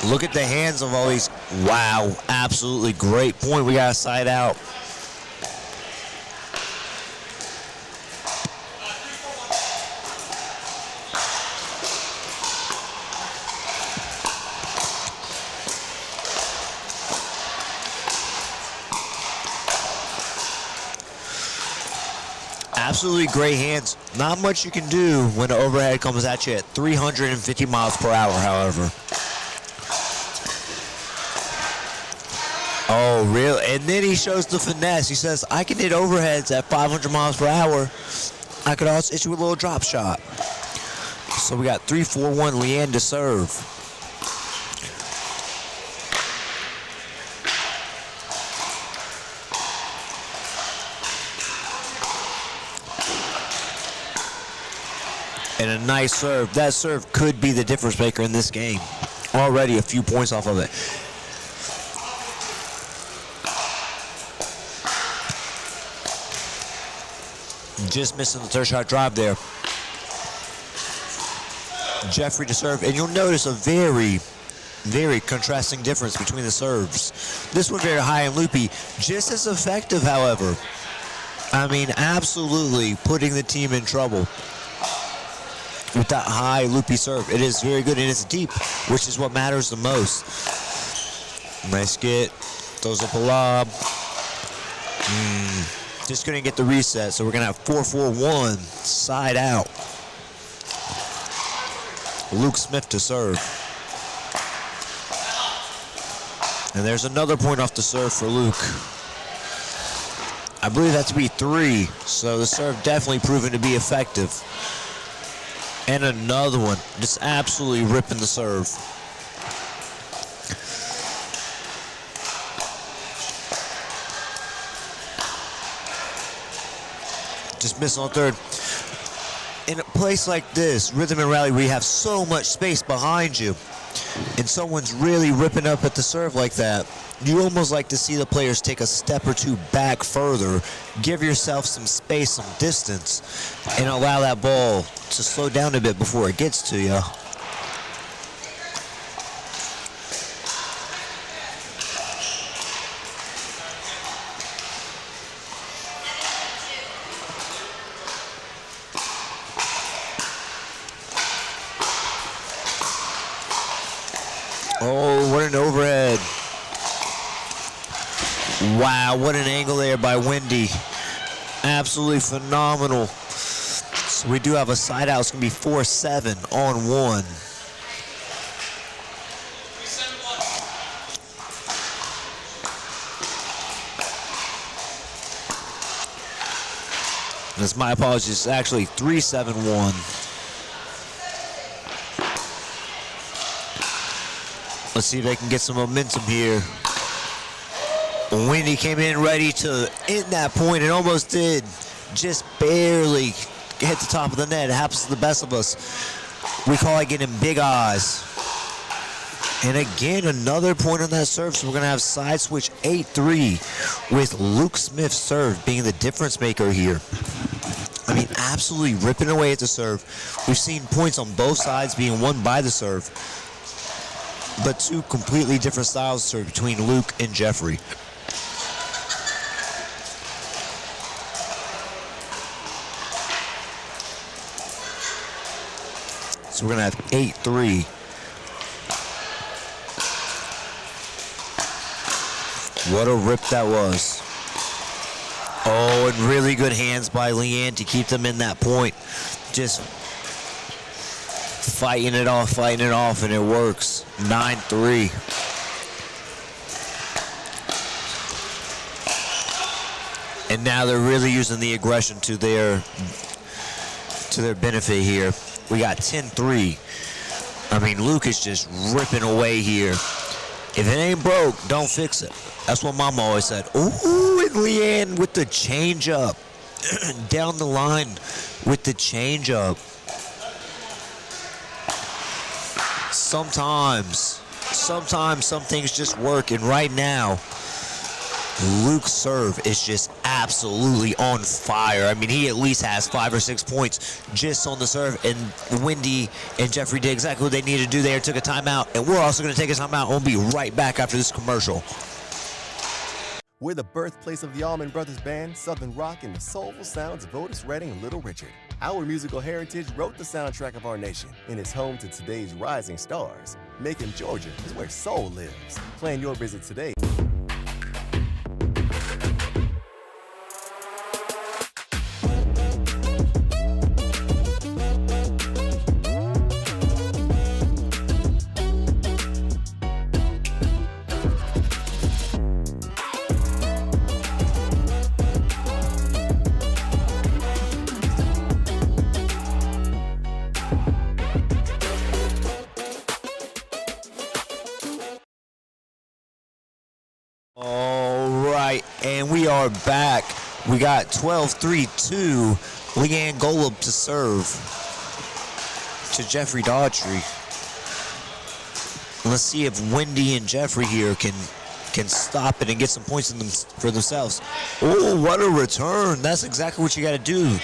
Look at the hands of all these. Wow, absolutely great point. We got a side out. absolutely great hands. Not much you can do when the overhead comes at you at 350 miles per hour, however. Oh, really? And then he shows the finesse. He says, I can hit overheads at 500 miles per hour. I could also hit you with a little drop shot. So we got 3-4-1 Leanne to serve. And a nice serve. That serve could be the difference maker in this game. Already a few points off of it. Just missing the third shot drive there. Jeffrey to serve. And you'll notice a very, very contrasting difference between the serves. This one very high and loopy. Just as effective, however. I mean, absolutely putting the team in trouble. With that high loopy serve. It is very good and it's deep, which is what matters the most. Nice get. Throws up a lob. Just couldn't get the reset, so we're going to have 4-4-1 side out. Luke Smith to serve. And there's another point off the serve for Luke. I believe that to be 3, so the serve definitely proven to be effective. And another one, just absolutely ripping the serve. Just missing on third. In a place like this, rhythm and rally, where you have so much space behind you, and someone's really ripping up at the serve like that, you almost like to see the players take a step or two back further, give yourself some space, some distance, and allow that ball to slow down a bit before it gets to you. Oh, what an overhead. Wow, what an angle there by Wendy. Absolutely phenomenal. So we do have a side out. It's going to be 4-7 on 1. That's my apologies. It's actually 3-7-1. Let's see if they can get some momentum here. Wendy came in ready to end that point and almost did. Just barely hit the top of the net. It happens to the best of us. We call it getting big eyes. And again, another point on that serve. So we're going to have side switch 8-3 with Luke Smith's serve being the difference maker here. I mean, absolutely ripping away at the serve. We've seen points on both sides being won by the serve. But two completely different styles of serve between Luke and Jeffrey. So we're going to have 8-3. What a rip that was. Oh, and really good hands by Leanne to keep them in that point. Just fighting it off, and it works. 9-3. And now they're really using the aggression to their benefit here. We got 10-3. I mean, Luke is just ripping away here. If it ain't broke, don't fix it. That's what Mama always said. Ooh, and Leanne with the change-up. Down the line with the change-up. Sometimes some things just work, and right now, Luke's serve is just absolutely on fire. I mean, he at least has 5 or 6 points just on the serve, and Wendy and Jeffrey did exactly what they needed to do there, took a timeout, and we're also going to take a timeout. We'll be right back after this commercial. We're the birthplace of the Allman Brothers Band, Southern Rock, and the soulful sounds of Otis Redding and Little Richard. Our musical heritage wrote the soundtrack of our nation and is home to today's rising stars. Macon, Georgia is where soul lives. Plan your visit today. are back. We got 12-3-2. Leanne Golub to serve to Jeffrey Daughtry. Let's see if Wendy and Jeffrey here can stop it and get some points in them for themselves. Oh, what a return. That's exactly what you got to do.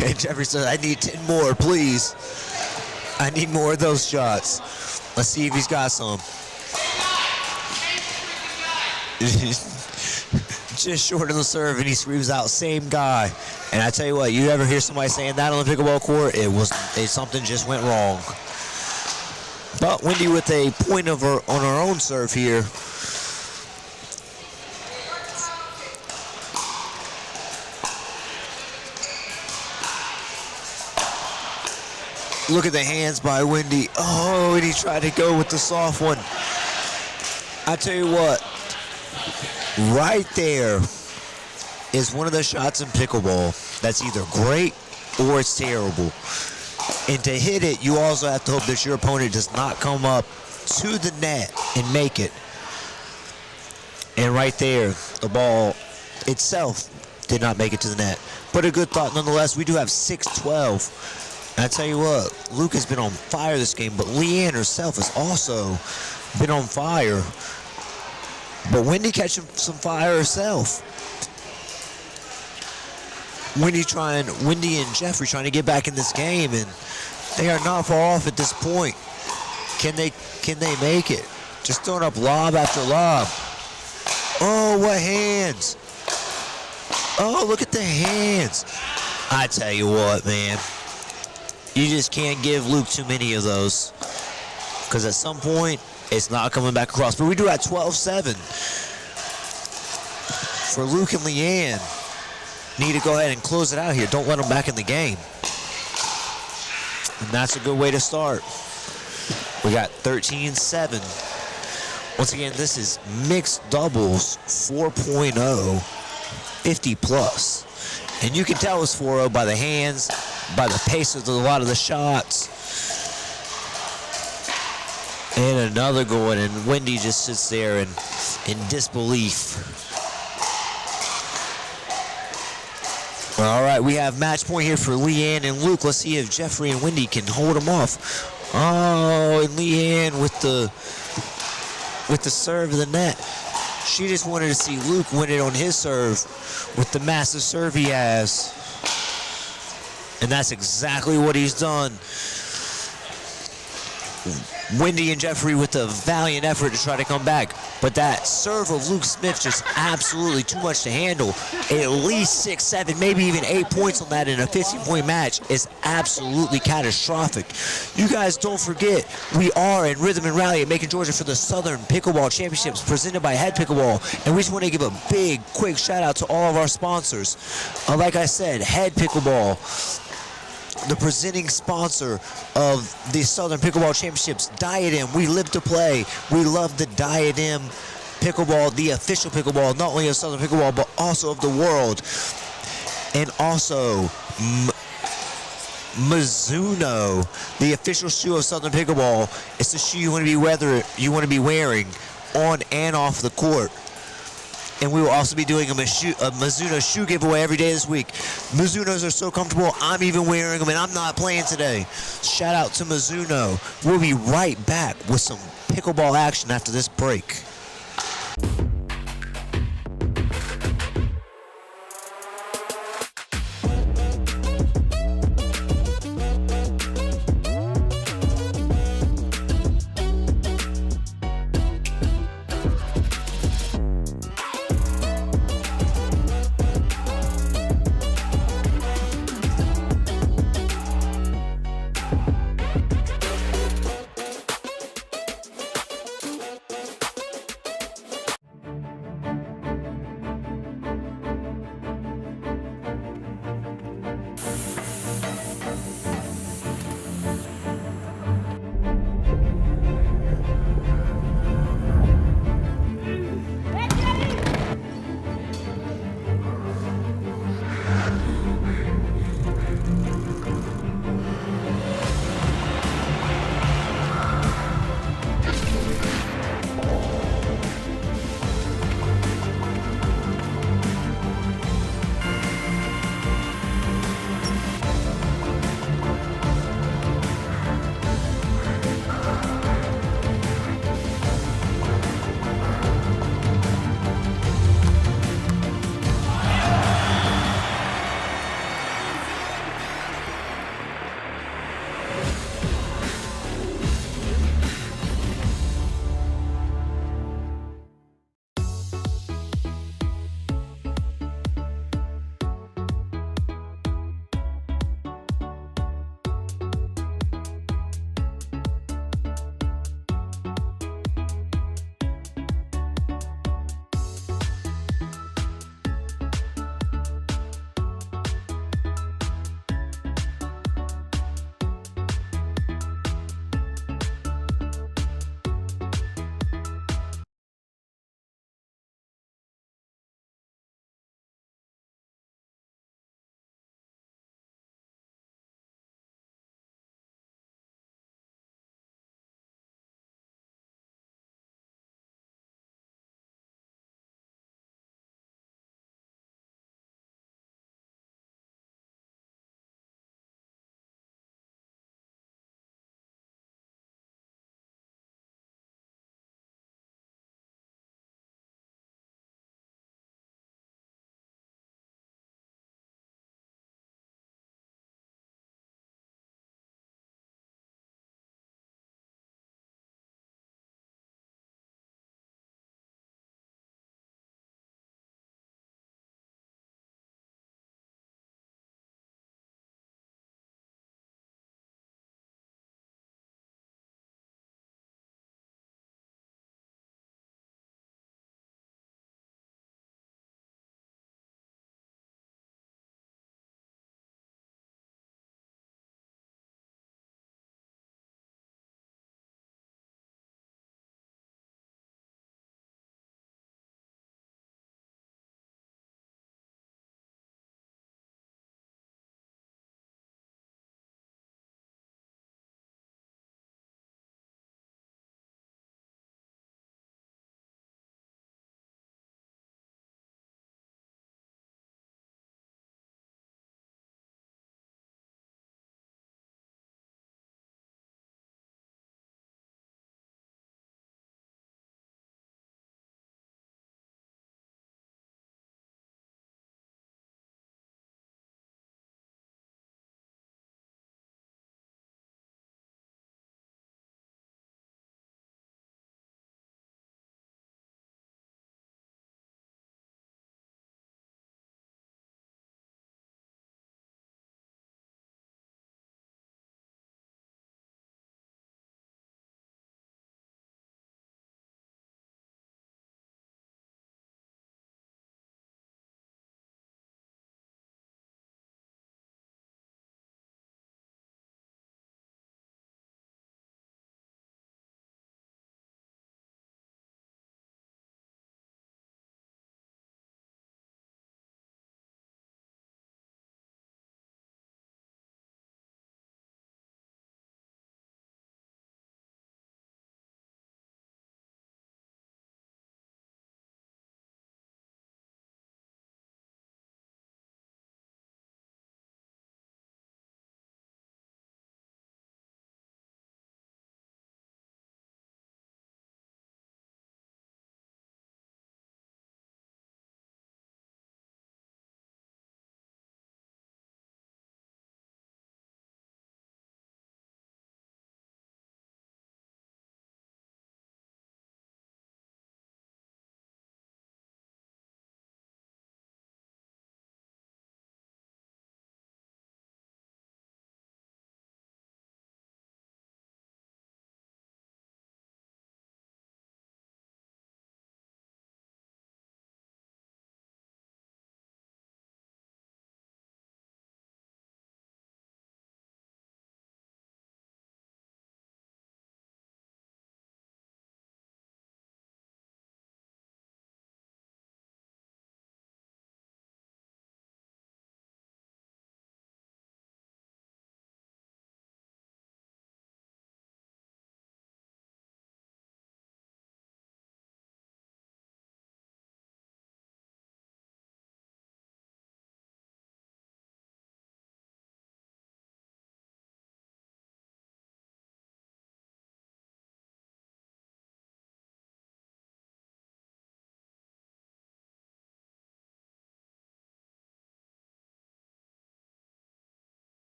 And Jeffrey says, I need 10 more, please. I need more of those shots. Let's see if he's got some. Just short of the serve, and he screams out, same guy. And I tell you what, you ever hear somebody saying that on the pickleball court, something just went wrong. But Wendy with a point on her own serve here. Look at the hands by Wendy. Oh, and he tried to go with the soft one. I tell you what, right there is one of the shots in pickleball that's either great or it's terrible. And to hit it, you also have to hope that your opponent does not come up to the net and make it. And right there, the ball itself did not make it to the net. But a good thought nonetheless. We do have 6-12. And I tell you what, Luke has been on fire this game, but Leanne herself has also been on fire. But Wendy catching some fire herself. Wendy and Jeffrey trying to get back in this game, and they are not far off at this point. Can they make it? Just throwing up lob after lob. Oh, what hands. Oh, look at the hands. I tell you what, man. You just can't give Luke too many of those, because at some point, it's not coming back across. But we do have 12-7 for Luke and Leanne. Need to go ahead and close it out here. Don't let them back in the game. And that's a good way to start. We got 13-7. Once again, this is mixed doubles 4.0, 50 plus. And you can tell it's 4.0 by the hands, by the pace of a lot of the shots. And another good one, and Wendy just sits there in disbelief. All right, we have match point here for Leanne and Luke. Let's see if Jeffrey and Wendy can hold them off. Oh, and Leanne with the serve of the net. She just wanted to see Luke win it on his serve with the massive serve he has. And that's exactly what he's done. Wendy and Jeffrey with a valiant effort to try to come back. But that serve of Luke Smith just absolutely too much to handle. At least 6, 7, maybe even 8 points on that in a 15-point match is absolutely catastrophic. You guys don't forget, we are in Rhythm and Rally at Macon, Georgia for the Southern Pickleball Championships presented by HEAD Pickleball. And we just want to give a big, quick shout out to all of our sponsors. Like I said, HEAD Pickleball, the presenting sponsor of the Southern Pickleball Championships. Diadem, we live to play. We love the Diadem Pickleball, the official pickleball, not only of Southern Pickleball, but also of the world. And also, Mizuno, the official shoe of Southern Pickleball. It's the shoe you want to be wearing on and off the court. And we will also be doing a Mizuno shoe giveaway every day this week. Mizunos are so comfortable, I'm even wearing them, and I'm not playing today. Shout out to Mizuno. We'll be right back with some pickleball action after this break.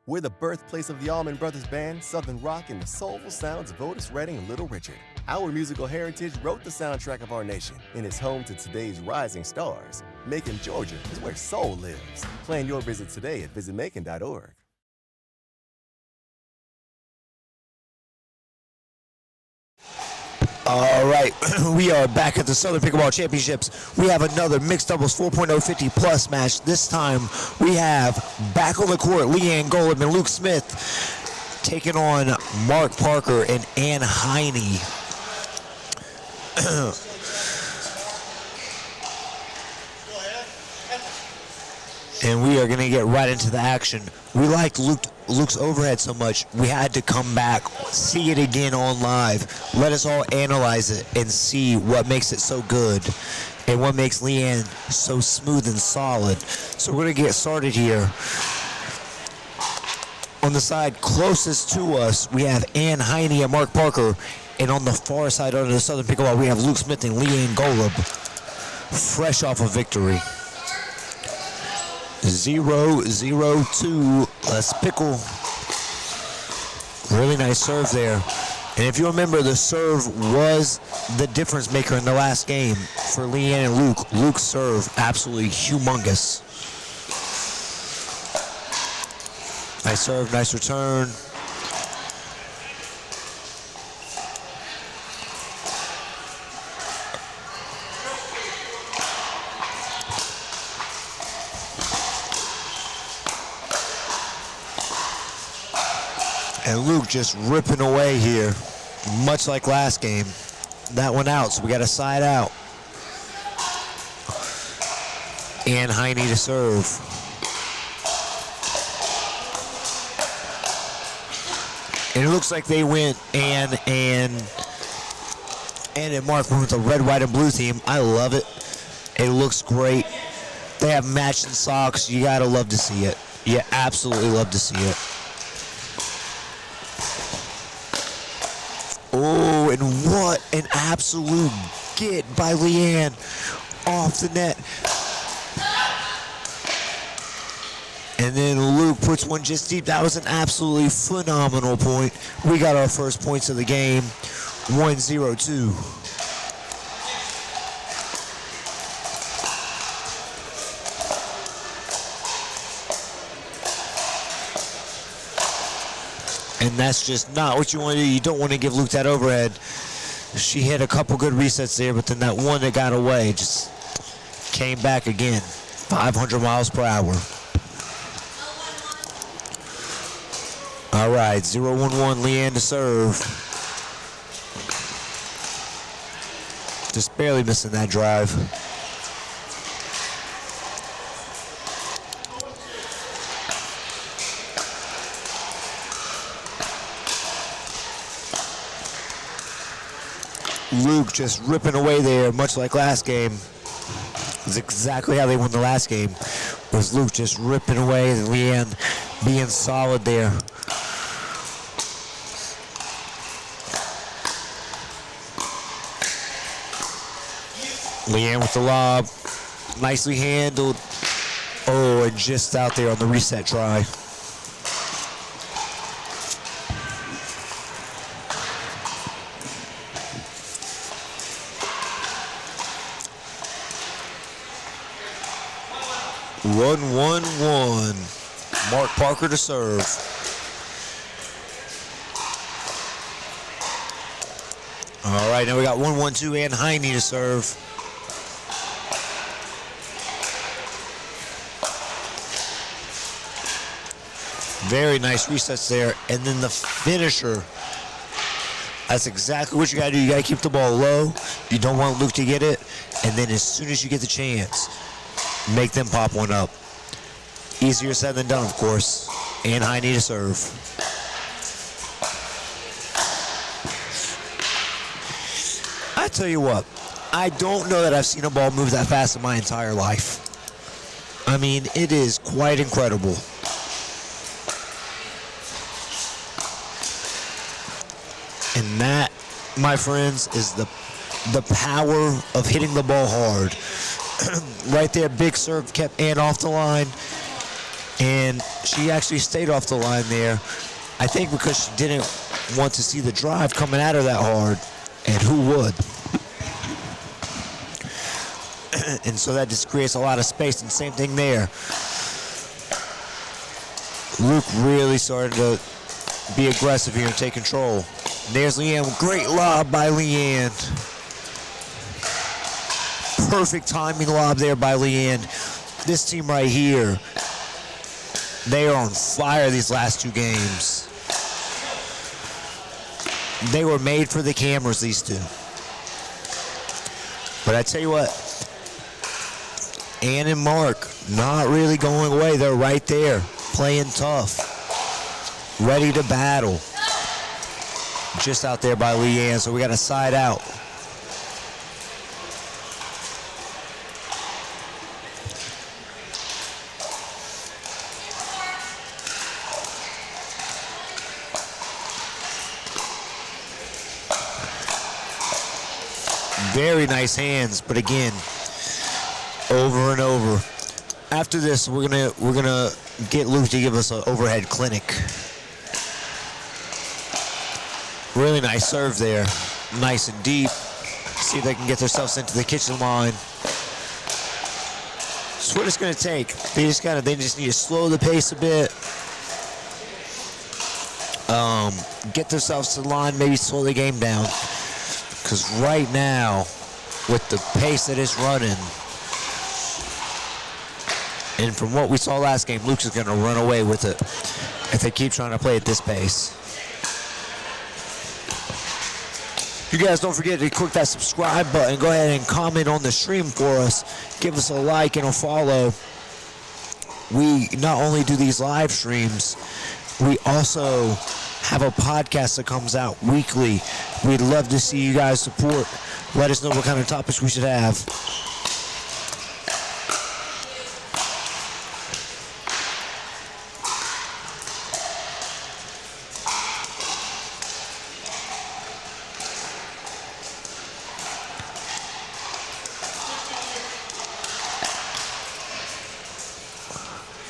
We're the birthplace of the Allman Brothers Band, Southern Rock, and the soulful sounds of Otis Redding and Little Richard. Our musical heritage wrote the soundtrack of our nation and is home to today's rising stars. Macon, Georgia is where soul lives. Plan your visit today at visitmacon.org. All right, we are back at the Southern Pickleball Championships. We have another mixed doubles 4.0 50 plus match. This time we have back on the court Leanne Golub and Luke Smith taking on Mark Parker and Ann Heine. And we are going to get right into the action. We like Luke's overhead so much, we had to come back, see it again on live. Let us all analyze it and see what makes it so good and what makes Leanne so smooth and solid. So we're going to get started here. On the side closest to us, we have Ann Heine and Mark Parker. And on the far side under the Southern Pickleball, we have Luke Smith and Leanne Golub, fresh off a victory. 0-0-2. Let's pickle. Really nice serve there. And if you remember, the serve was the difference maker in the last game for Leanne and Luke. Luke's serve, absolutely humongous. Nice serve, nice return. And Luke just ripping away here, much like last game. That one out, so we got a side out. Ann Heine to serve. And it looks like they went Ann and Mark went with the red, white, and blue team. I love it. It looks great. They have matching socks. You gotta love to see it. You absolutely love to see it. Oh, and what an absolute get by Leanne off the net. And then Luke puts one just deep. That was an absolutely phenomenal point. We got our first points of the game, 1-0-2. And that's just not what you want to do. You don't want to give Luke that overhead. She hit a couple good resets there, but then that one that got away just came back again. 500 miles per hour. All right, 0-1-1, Leanne to serve. Just barely missing that drive. Luke just ripping away there, much like last game. It's exactly how they won the last game. Was Luke just ripping away and Leanne being solid there. Leanne with the lob, nicely handled. Oh, and just out there on the reset try. Run 1-1. Mark Parker to serve. All right, now we got 1-1-2 and Heine to serve. Very nice resets there. And then the finisher. That's exactly what you got to do. You got to keep the ball low. You don't want Luke to get it. And then as soon as you get the chance, make them pop one up. Easier said than done, of course. And Heine to serve. I tell you what, I don't know that I've seen a ball move that fast in my entire life. I mean, it is quite incredible. And that, my friends, is the power of hitting the ball hard. Right there, big serve kept Ann off the line. And she actually stayed off the line there, I think because she didn't want to see the drive coming at her that hard, and who would? And so that just creates a lot of space, and same thing there. Luke really started to be aggressive here and take control. And there's Leanne, great lob by Leanne. Perfect timing lob there by Leanne. This team right here, they are on fire these last 2 games. They were made for the cameras, these two. But I tell you what, Ann and Mark, not really going away. They're right there, playing tough, ready to battle. Just out there by Leanne, so we got a side out. Very nice hands, but again, over and over. After this, we're gonna get Luke to give us an overhead clinic. Really nice serve there, nice and deep. See if they can get themselves into the kitchen line. That's what it's gonna take. They just need to slow the pace a bit. Get themselves to the line, maybe slow the game down. Because right now, with the pace that it's running, and from what we saw last game, Luke's is going to run away with it if they keep trying to play at this pace. You guys don't forget to click that subscribe button. Go ahead and comment on the stream for us. Give us a like and a follow. We not only do these live streams, we also have a podcast that comes out weekly. We'd love to see you guys support. Let us know what kind of topics we should have.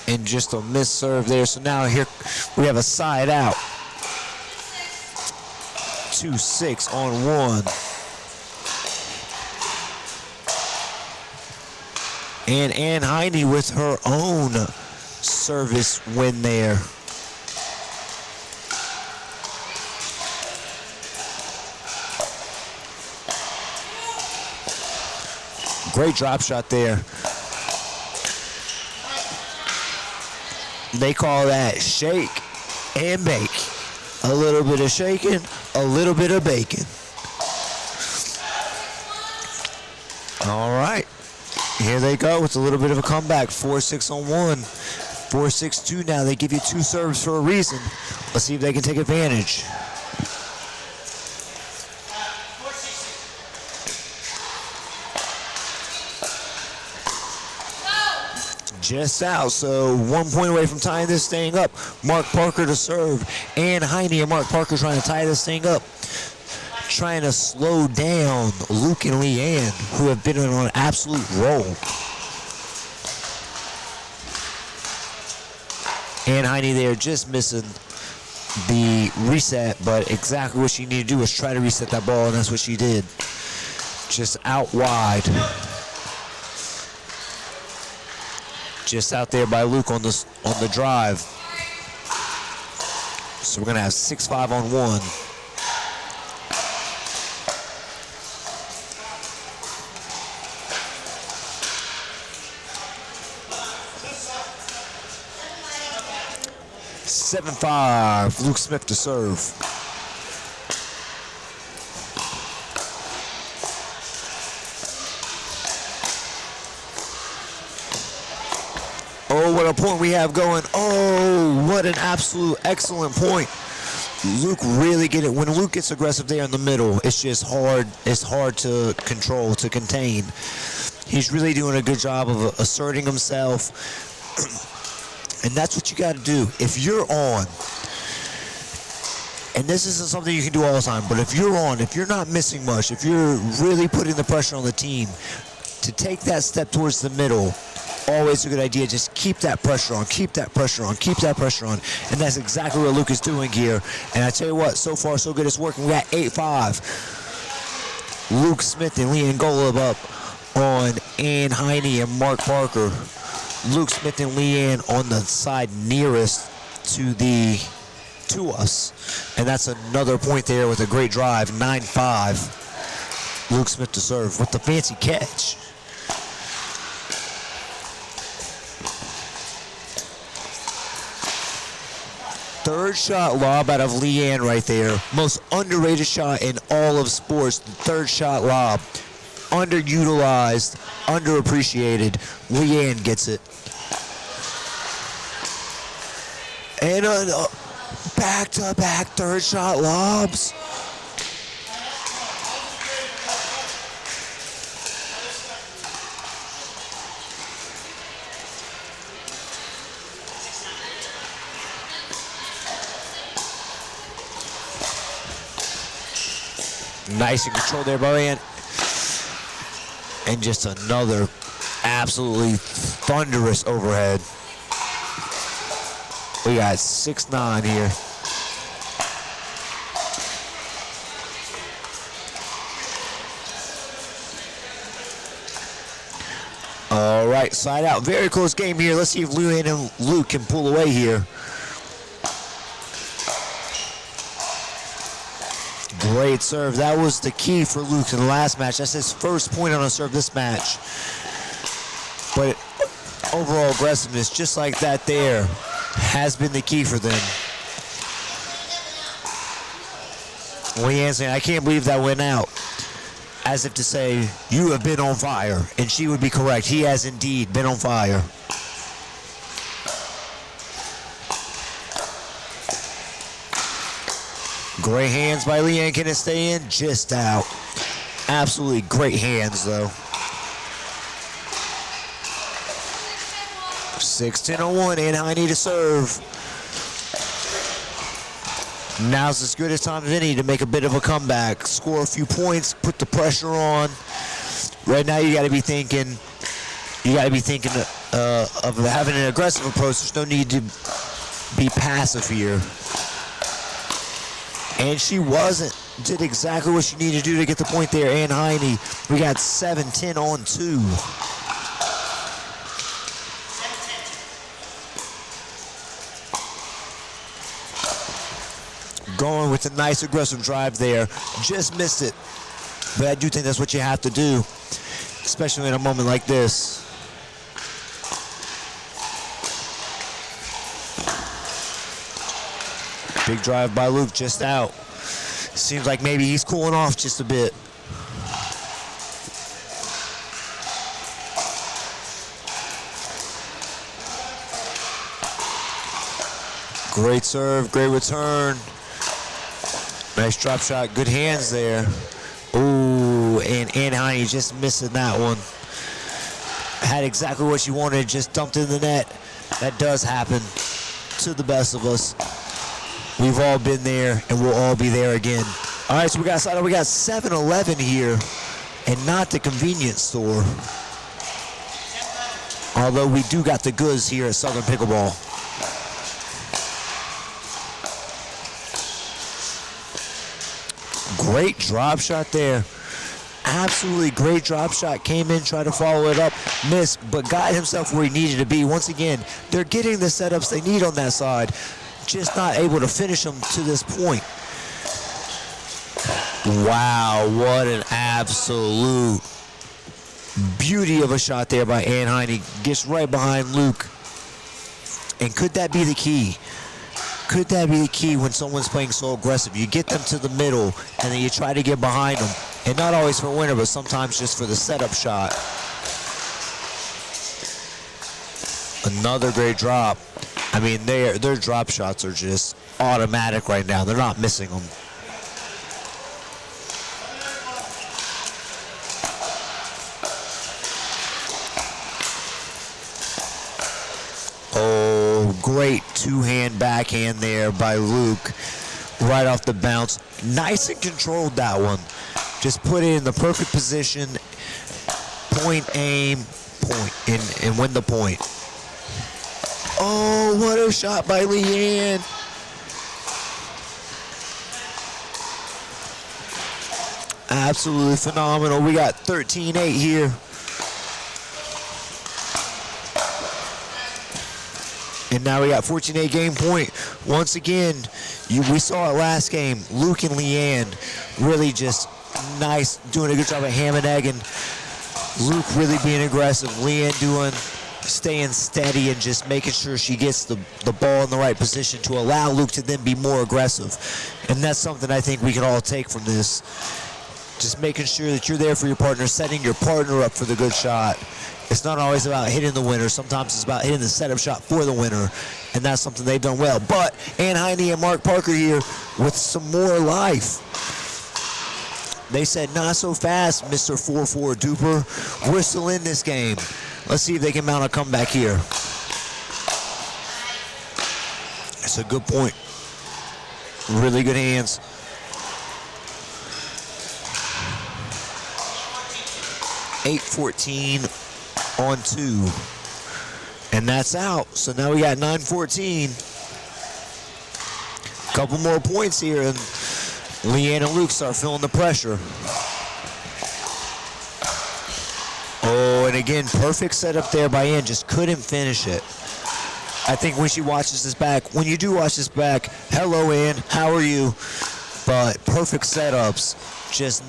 And just a missed serve there. So now here we have a side out. 2-6 on 1. And Ann Heine with her own service win there. Great drop shot there. They call that shake and bake. A little bit of shaking, a little bit of bacon. All right. Here they go. It's a little bit of a comeback. 4-6 on 1. 4-6-2 now. They give you 2 serves for a reason. Let's see if they can take advantage. Just out, so 1 point away from tying this thing up. Mark Parker to serve. Ann Heine and Mark Parker trying to tie this thing up. Trying to slow down Luke and Leanne, who have been on an absolute roll. Ann Heine there just missing the reset, but exactly what she needed to do was try to reset that ball, and that's what she did. Just out wide. Just out there by Luke on the drive. So we're gonna have 6-5 on 1. (7-5). Luke Smith to serve. Oh, what a point we have going. Oh, what an absolute excellent point. Luke really get it. When Luke gets aggressive there in the middle, it's just hard. It's hard to control, to contain. He's really doing a good job of asserting himself. And that's what you got to do. If you're on, and this isn't something you can do all the time, but if you're on, if you're not missing much, if you're really putting the pressure on the team to take that step towards the middle, Always a good idea. Just keep that pressure on, keep that pressure on, keep that pressure on. And that's exactly what Luke is doing here. And I tell you what, so far so good. It's working. We got 8-5. Luke Smith and Leanne Golub up on Ann Heine and Mark Parker. Luke Smith and Leanne on the side nearest to us. And that's another point there with a great drive. 9-5. Luke Smith to serve with the fancy catch. Third shot lob out of Leanne right there. Most underrated shot in all of sports. The third shot lob. Underutilized, underappreciated. Leanne gets it. And back-to-back third shot lobs. Nice and controlled there by Leanne. And just another absolutely thunderous overhead. We got 6-9 here. All right, side out. Very close game here. Let's see if Leanne and Luke can pull away here. Great serve. That was the key for Luke in the last match. That's his first point on a serve this match. But overall aggressiveness, just like that there, has been the key for them. Leanne saying, I can't believe that went out. As if to say, you have been on fire. And she would be correct. He has indeed been on fire. Great hands by Leanne. Can it stay in? Just out. Absolutely great hands, though. 6-10-01. Ann Heine to serve. Now's as good a time as any to make a bit of a comeback. Score a few points. Put the pressure on. Right now, you got to be thinking. You got to be thinking of having an aggressive approach. There's no need to be passive here. And she wasn't. Did exactly what she needed to do to get the point there. Ann Heine. We got 7-10 on 2. Going with a nice aggressive drive there. Just missed it. But I do think that's what you have to do, especially in a moment like this. Big drive by Luke, just out. Seems like maybe he's cooling off just a bit. Great serve, great return. Nice drop shot, good hands there. Ooh, and Ann Heine just missing that one. Had exactly what she wanted, just dumped in the net. That does happen to the best of us. We've all been there, and we'll all be there again. All right, so we got 7-11 here, and not the convenience store. Although we do got the goods here at Southern Pickleball. Great drop shot there. Absolutely great drop shot. Came in, tried to follow it up, missed, but got himself where he needed to be. Once again, they're getting the setups they need on that side. Just not able to finish them to this point. Wow, what an absolute beauty of a shot there by Ann Heine. Gets right behind Luke. And could that be the key? Could that be the key when someone's playing so aggressive? You get them to the middle, and then you try to get behind them. And not always for a winner, but sometimes just for the setup shot. Another great drop. I mean, their drop shots are just automatic right now. They're not missing them. Oh, great two-hand backhand there by Luke. Right off the bounce. Nice and controlled that one. Just put it in the perfect position. Point aim. point and win the point. Oh, what a shot by Leanne. Absolutely phenomenal. We got 13-8 here. And now we got 14-8 game point. Once again, we saw it last game. Luke and Leanne really just nice, doing a good job of ham and egg, and Luke really being aggressive. Leanne staying steady and just making sure she gets the ball in the right position to allow Luke to then be more aggressive. And that's something I think we can all take from this. Just making sure that you're there for your partner, setting your partner up for the good shot. It's not always about hitting the winner. Sometimes it's about hitting the setup shot for the winner, and that's something they've done well. But Ann Heine and Mark Parker here with some more life. They said, not so fast, Mr. 4-4 Duper. We're still in this game. Let's see if they can mount a comeback here. That's a good point. Really good hands. (8-14) on 2. And that's out. So now we got 9-14. Couple more points here, and Leanne and Luke start feeling the pressure. Oh, and again, perfect setup there by Ann. Just couldn't finish it. I think when she watches this back, when you do watch this back, hello, Ann, how are you? But perfect setups, just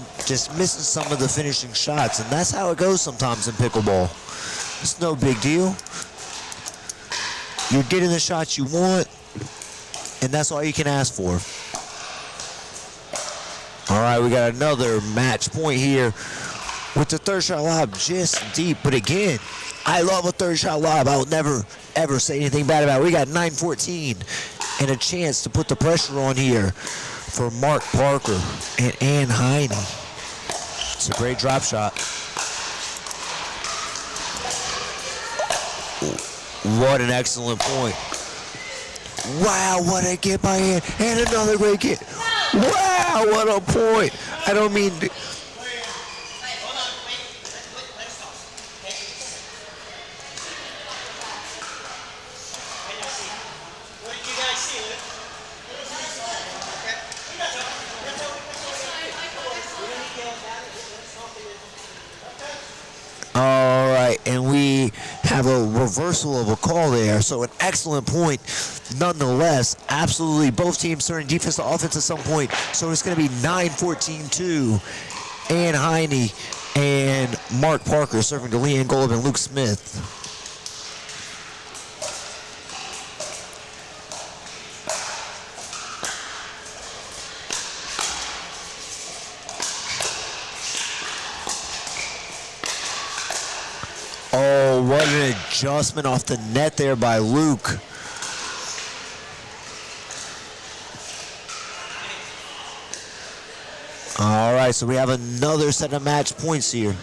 missing some of the finishing shots, and that's how it goes sometimes in pickleball. It's no big deal. You're getting the shots you want, and that's all you can ask for. All right, we got another match point here with the third shot lob just deep. But again, I love a third shot lob. I will never, ever say anything bad about it. We got 9-14 and a chance to put the pressure on here for Mark Parker and Ann Heine. It's a great drop shot. What an excellent point. Wow, what a get by Ann. And another great get. Wow, what a point. I don't mean to... All right, and we have a reversal of a call there. So an excellent point nonetheless. Absolutely, both teams turning defense to offense at some point. So it's going to be 9-14-2. Ann Heine and Mark Parker serving to Leanne Golub and Luke Smith. Oh, what an adjustment off the net there by Luke. All right, so we have another set of match points here.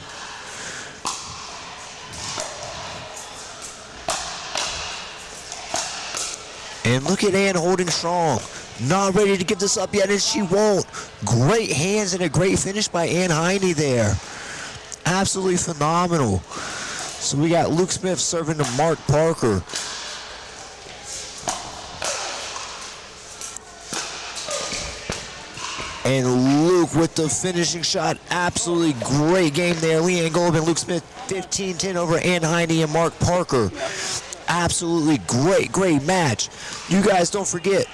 And look at Ann holding strong. Not ready to give this up yet, and she won't. Great hands and a great finish by Ann Heine there. Absolutely phenomenal. So we got Luke Smith serving to Mark Parker. And Luke with the finishing shot. Absolutely great game there. Leanne Golub and Luke Smith 15-10 over Ann Heine and Mark Parker. Absolutely great match. You guys don't forget,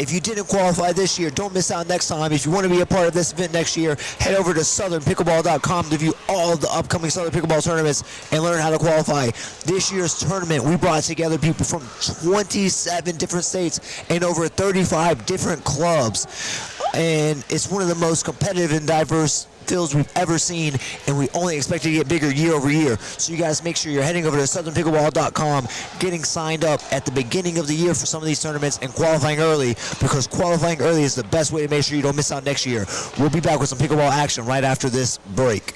if you didn't qualify this year, don't miss out next time. If you want to be a part of this event next year, head over to southernpickleball.com to view all the upcoming Southern Pickleball tournaments and learn how to qualify. This year's tournament, we brought together people from 27 different states and over 35 different clubs. And it's one of the most competitive and diverse fields we've ever seen, and we only expect it to get bigger year over year. So you guys make sure you're heading over to southernpickleball.com, getting signed up at the beginning of the year for some of these tournaments and qualifying early, because qualifying early is the best way to make sure you don't miss out next year. We'll be back with some pickleball action right after this break.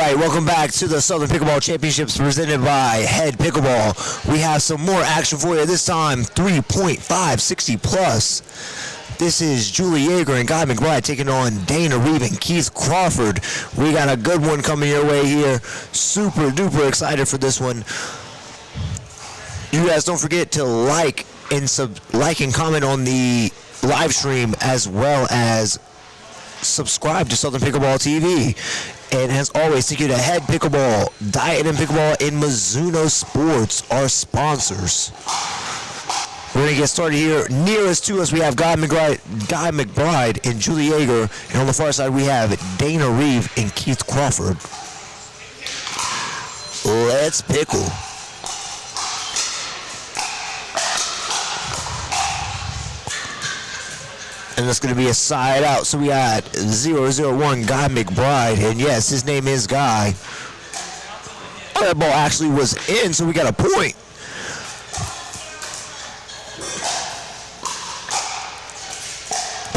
right, welcome back to the Southern Pickleball Championships presented by HEAD Pickleball. We have some more action for you this time, 3.5, 60 plus. This is Julie Yeager and Guy McBride taking on Dana Reeve and Keith Crawford. We got a good one coming your way here. Super duper excited for this one. You guys don't forget to like and comment on the live stream, as well as subscribe to Southern Pickleball TV. And as always, thank you to HEAD Pickleball, Diet and Pickleball, and Mizuno Sports, our sponsors. We're going to get started here. Nearest to us, we have Guy McBride and Julie Yeager. And on the far side, we have Dana Reeve and Keith Crawford. Let's pickle. And it's going to be a side out. So we got 001 Guy McBride. And yes, his name is Guy. Oh, that ball actually was in, so we got a point.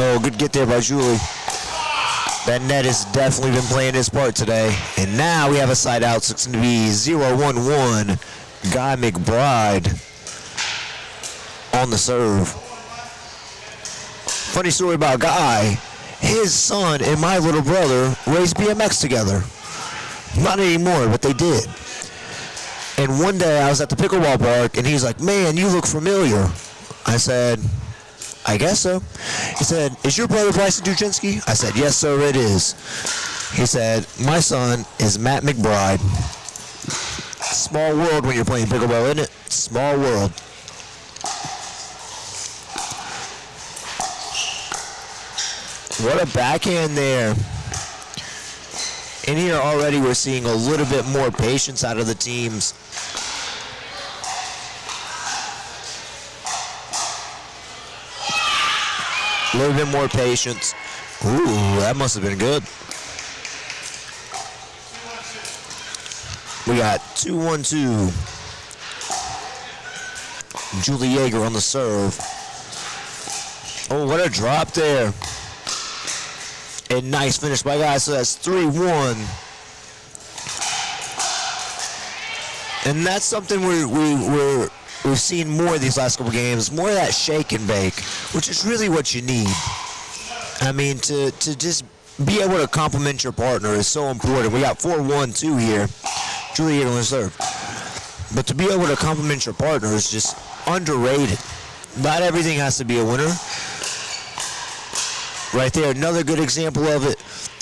Oh, good get there by Julie. That net has definitely been playing his part today. And now we have a side out, so it's going to be 011 Guy McBride on the serve. Funny story about Guy. His son and my little brother raced BMX together. Not anymore, but they did. And one day I was at the pickleball park, and he's like, "Man, you look familiar." I said, "I guess so." He said, "Is your brother Bryson Duchinski?" I said, "Yes, sir, it is." He said, "My son is Matt McBride." Small world when you're playing pickleball, isn't it? Small world. What a backhand there. In here already we're seeing a little bit more patience out of the teams. A little bit more patience. Ooh, that must have been good. We got 2-1-2. Julie Yeager on the serve. Oh, what a drop there. And nice finish by Guy, so that's 3-1. And that's something we've seen more these last couple games, more of that shake and bake, which is really what you need. I mean, to just be able to compliment your partner is so important. We got 4-1-2 here. Julie Yeager on the serve. But to be able to compliment your partner is just underrated. Not everything has to be a winner. Right there, another good example of it.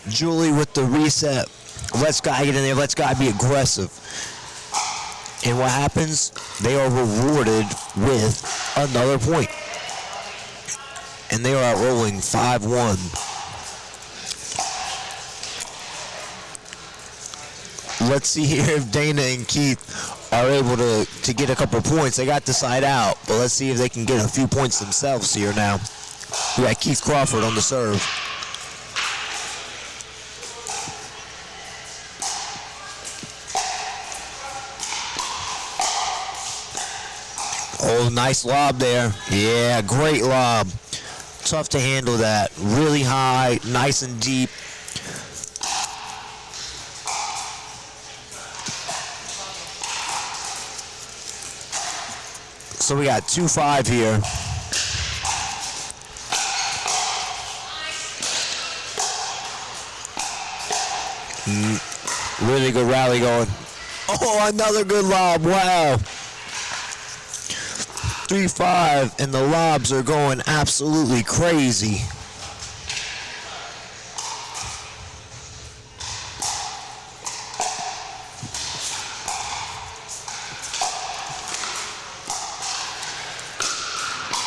Julie with the reset. Let's Guy get in there. Let's Guy be aggressive. And what happens? They are rewarded with another point. And they are out rolling 5-1. Let's see here if Dana and Keith are able to get a couple points. They got the side out, but let's see if they can get a few points themselves here now. We got Keith Crawford on the serve. Oh, nice lob there. Yeah, great lob. Tough to handle that. Really high, nice and deep. So we got 2-5 here. Really good rally going. Oh, another good lob. Wow. 3-5, and the lobs are going absolutely crazy.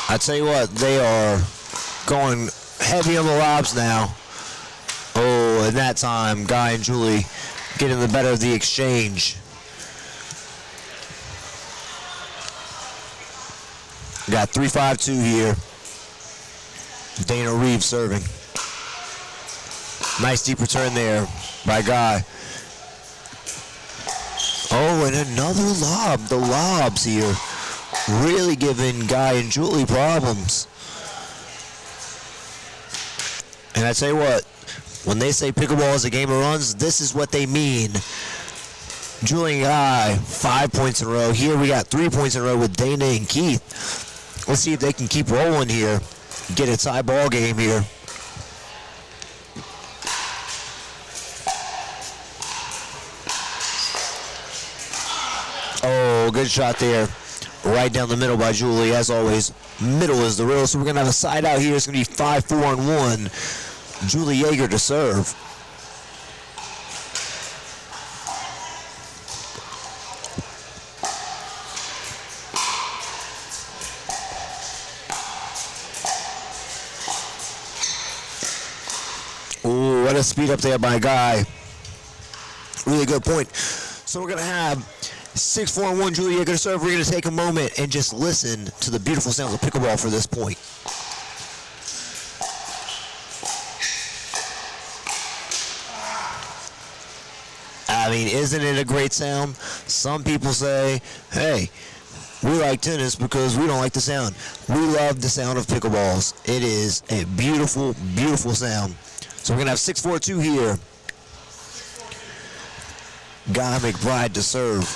I tell you what, they are going heavy on the lobs now. Oh, and that time, Guy and Julie getting the better of the exchange. Got 3-5-2 here. Dana Reeve serving. Nice deep return there by Guy. Oh, and another lob. The lobs here really giving Guy and Julie problems. And I tell you what, When they say pickleball is a game of runs, this is what they mean. Julian Guy, 5 points in a row. Here we got 3 points in a row with Dana and Keith. Let's see if they can keep rolling here. Get a tie ball game here. Oh, good shot there. Right down the middle by Julie, as always. Middle is the real, so we're going to have a side out here. It's going to be 5-4-1. Julie Yeager to serve. Ooh, what a speed up there by Guy. Really good point. So we're going to have 6-4-1 Julie Yeager to serve. We're going to take a moment and just listen to the beautiful sounds of pickleball for this point. I mean, isn't it a great sound? Some people say, hey, we like tennis because we don't like the sound. We love the sound of pickleballs. It is a beautiful, beautiful sound. So we're going to have 6-4-2 here. Guy McBride to serve.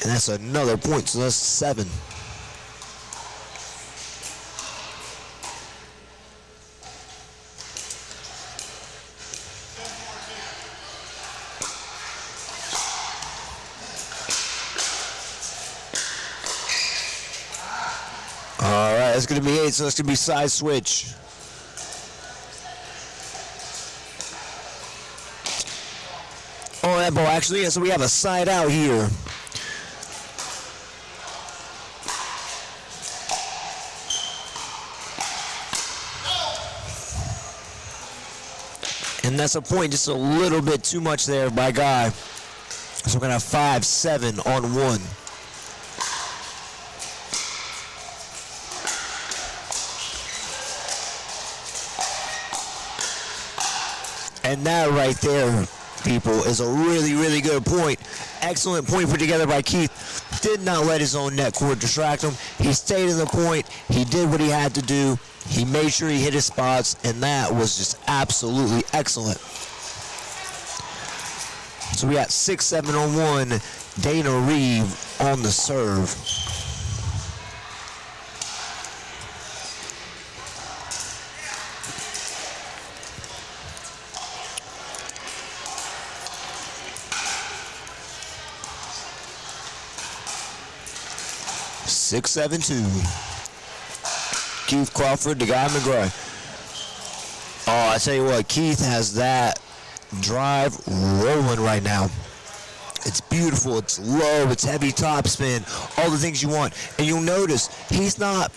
And that's another point, so that's 7. All right, that's going to be 8, so that's going to be side switch. Oh, that ball actually, yeah, so we have a side out here. And that's a point, just a little bit too much there by Guy. So we're going to have 5-7 on 1. And that right there, people, is a really, really good point. Excellent point put together by Keith. Did not let his own net cord distract him. He stayed in the point. He did what he had to do. He made sure he hit his spots, and that was just absolutely excellent. So we got 6-7 on 1. Dana Reeve on the serve. Six, 7-2. Keith Crawford to Guy McGraw. Oh, I tell you what, Keith has that drive rolling right now. It's beautiful, it's low, it's heavy topspin, all the things you want. And you'll notice he's not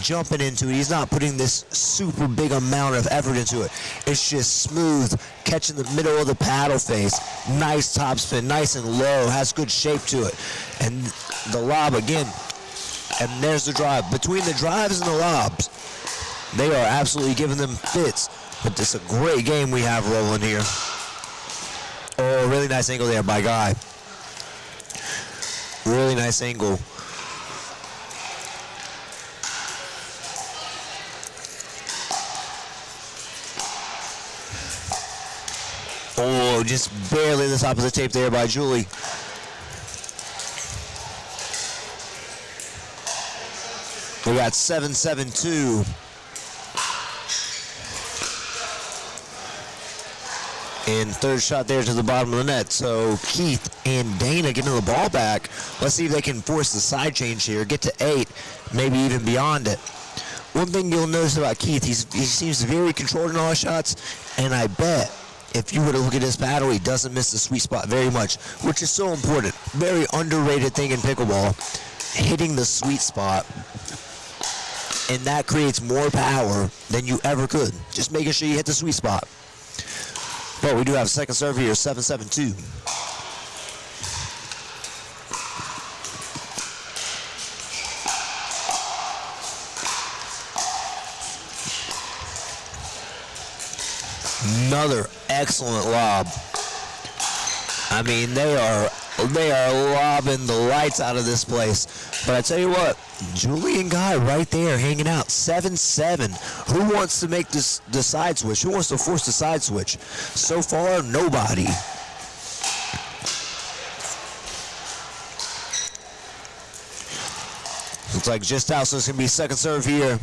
jumping into it. He's not putting this super big amount of effort into it. It's just smooth, catching the middle of the paddle face. Nice topspin, nice and low, has good shape to it. And the lob again, and there's the drive. Between the drives and the lobs, they are absolutely giving them fits. But it's a great game we have rolling here. Oh, really nice angle there by Guy. Really nice angle. Oh, just barely the top of the tape there by Julie. We got 7-7-2. And third shot there to the bottom of the net. So Keith and Dana getting the ball back. Let's see if they can force the side change here, get to 8, maybe even beyond it. One thing you'll notice about Keith, he seems very controlled in all his shots, and I bet if you were to look at his paddle, he doesn't miss the sweet spot very much, which is so important. Very underrated thing in pickleball, hitting the sweet spot. And that creates more power than you ever could. Just making sure you hit the sweet spot. But we do have a second serve here, 7-7-2. Another excellent lob. I mean, they are They are lobbing the lights out of this place. But I tell you what, Julie and Guy right there hanging out. 7-7. Who wants to make the side switch? Who wants to force the side switch? So far, nobody. Looks like just out, so it's going to be second serve here.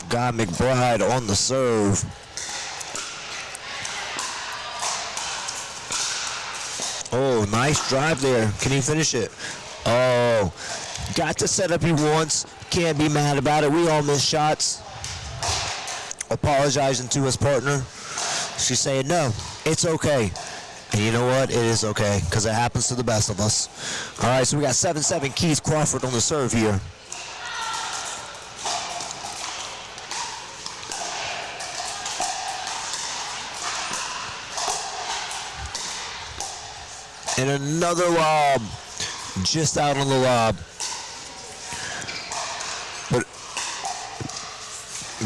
Guy McBride on the serve. Oh, nice drive there. Can he finish it? Oh, got the setup he wants. Can't be mad about it. We all miss shots. Apologizing to his partner. She's saying, no, it's okay. And you know what? It is okay, because it happens to the best of us. All right, so we got 7-7 Keith Crawford on the serve here. And another lob, just out on the lob.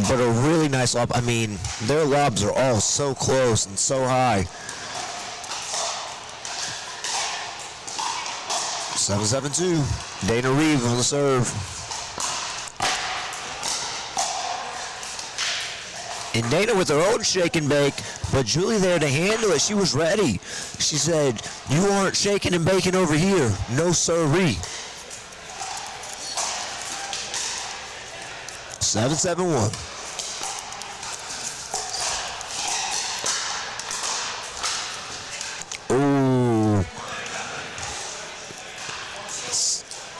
But a really nice lob. I mean, their lobs are all so close and so high. 7-7-2. Dana Reeve on the serve. And Dana with her own shake and bake, but Julie there to handle it. She was ready. She said, you aren't shaking and baking over here. No sirree. 7-7-1. Ooh.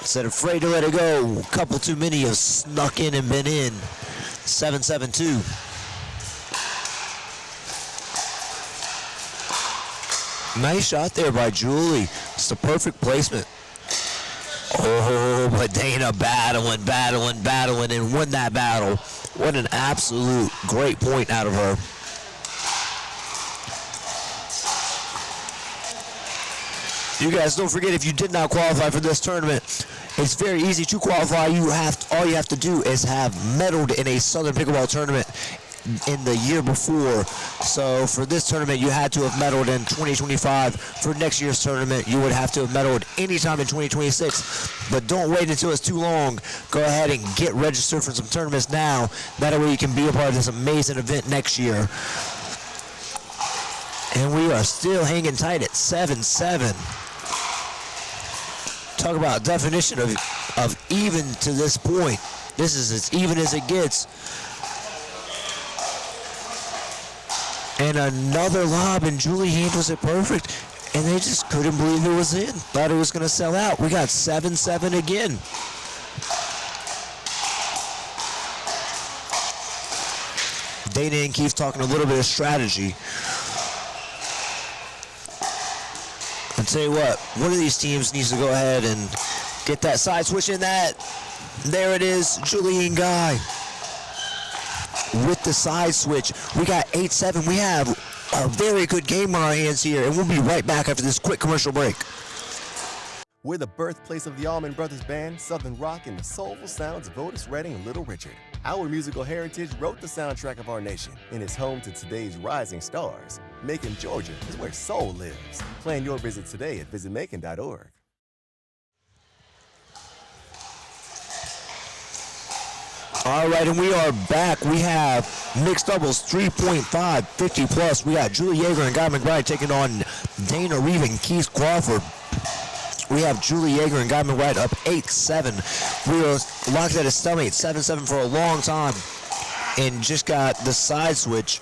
Said afraid to let it go. A couple too many have snuck in and been in. 7-7-2. Nice shot there by Julie. It's the perfect placement. Oh, but Dana battling, and won that battle. What an absolute great point out of her. You guys don't forget, if you did not qualify for this tournament, it's very easy to qualify. All you have to do is have medaled in a Southern Pickleball tournament in the year before. So for this tournament, you had to have medaled in 2025. For next year's tournament, you would have to have medaled anytime in 2026. But don't wait until it's too long. Go ahead and get registered for some tournaments now. That way you can be a part of this amazing event next year. And we are still hanging tight at 7-7. Talk about definition of even to this point. This is as even as it gets. And another lob, and Julie handles it perfect. And they just couldn't believe it was in. Thought it was going to sell out. We got 7-7 again. Dana and Keith talking a little bit of strategy. I'll tell you what, one of these teams needs to go ahead and get that side switch in that. There it is, Julie and Guy. With the side switch, we got 8-7. We have a very good game on our hands here, and we'll be right back after this quick commercial break. We're the birthplace of the Allman Brothers Band, Southern Rock, and the soulful sounds of Otis Redding and Little Richard. Our musical heritage wrote the soundtrack of our nation and is home to today's rising stars. Macon, Georgia is where soul lives. Plan your visit today at visitmacon.org. All right, and we are back. We have mixed doubles, 3.5, 50 plus. We got Julie Yeager and Guy McBride taking on Dana Reeve and Keith Crawford. We have Julie Yeager and Guy McBride up 8-7. We were locked at a stalemate, 7-7 for a long time, and just got the side switch.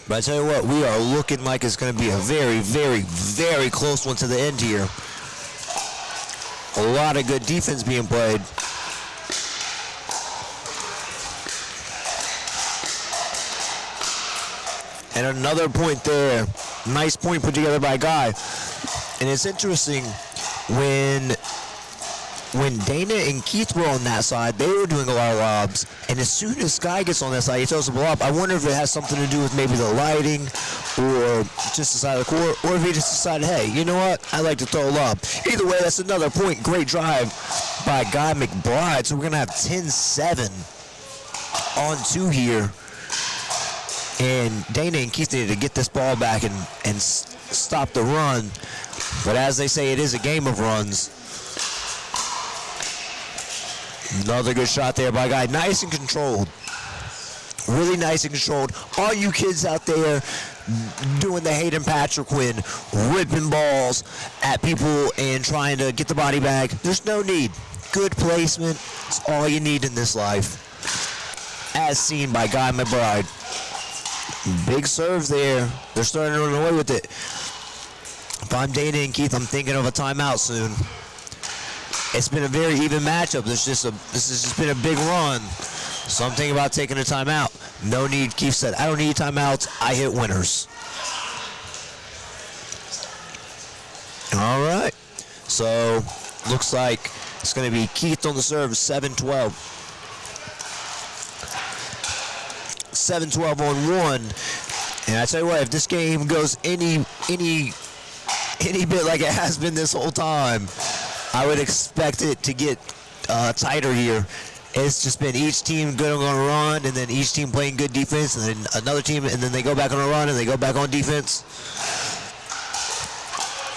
But I tell you what, we are looking like it's going to be a very, very, very close one to the end here. A lot of good defense being played. And another point there. Nice point put together by Guy. And it's interesting, when Dana and Keith were on that side, they were doing a lot of lobs. And as soon as Guy gets on that side, he throws the ball up. I wonder if it has something to do with maybe the lighting or just the side of the court, or if he just decided, hey, you know what? I like to throw a lob. Either way, that's another point. Great drive by Guy McBride. So we're going to have 10-7 on 2 here. And Dana and Keith needed to get this ball back and stop the run. But as they say, it is a game of runs. Another good shot there by Guy. Nice and controlled. Really nice and controlled. All you kids out there doing the Hayden Patrick win, ripping balls at people and trying to get the body back, there's no need. Good placement is all you need in this life. As seen by Guy McBride. Big serve there. They're starting to run away with it. If I'm Dana and Keith, I'm thinking of a timeout soon. It's been a very even matchup. This has just been a big run. So I'm thinking about taking a timeout. No need, Keith said, I don't need timeouts. I hit winners. All right. So looks like it's going to be Keith on the serve, 7-12. 7-12 on 1. And I tell you what, if this game goes any bit like it has been this whole time, I would expect it to get tighter here. It's just been each team going on a run, and then each team playing good defense, and then another team, and then they go back on a run, and they go back on defense.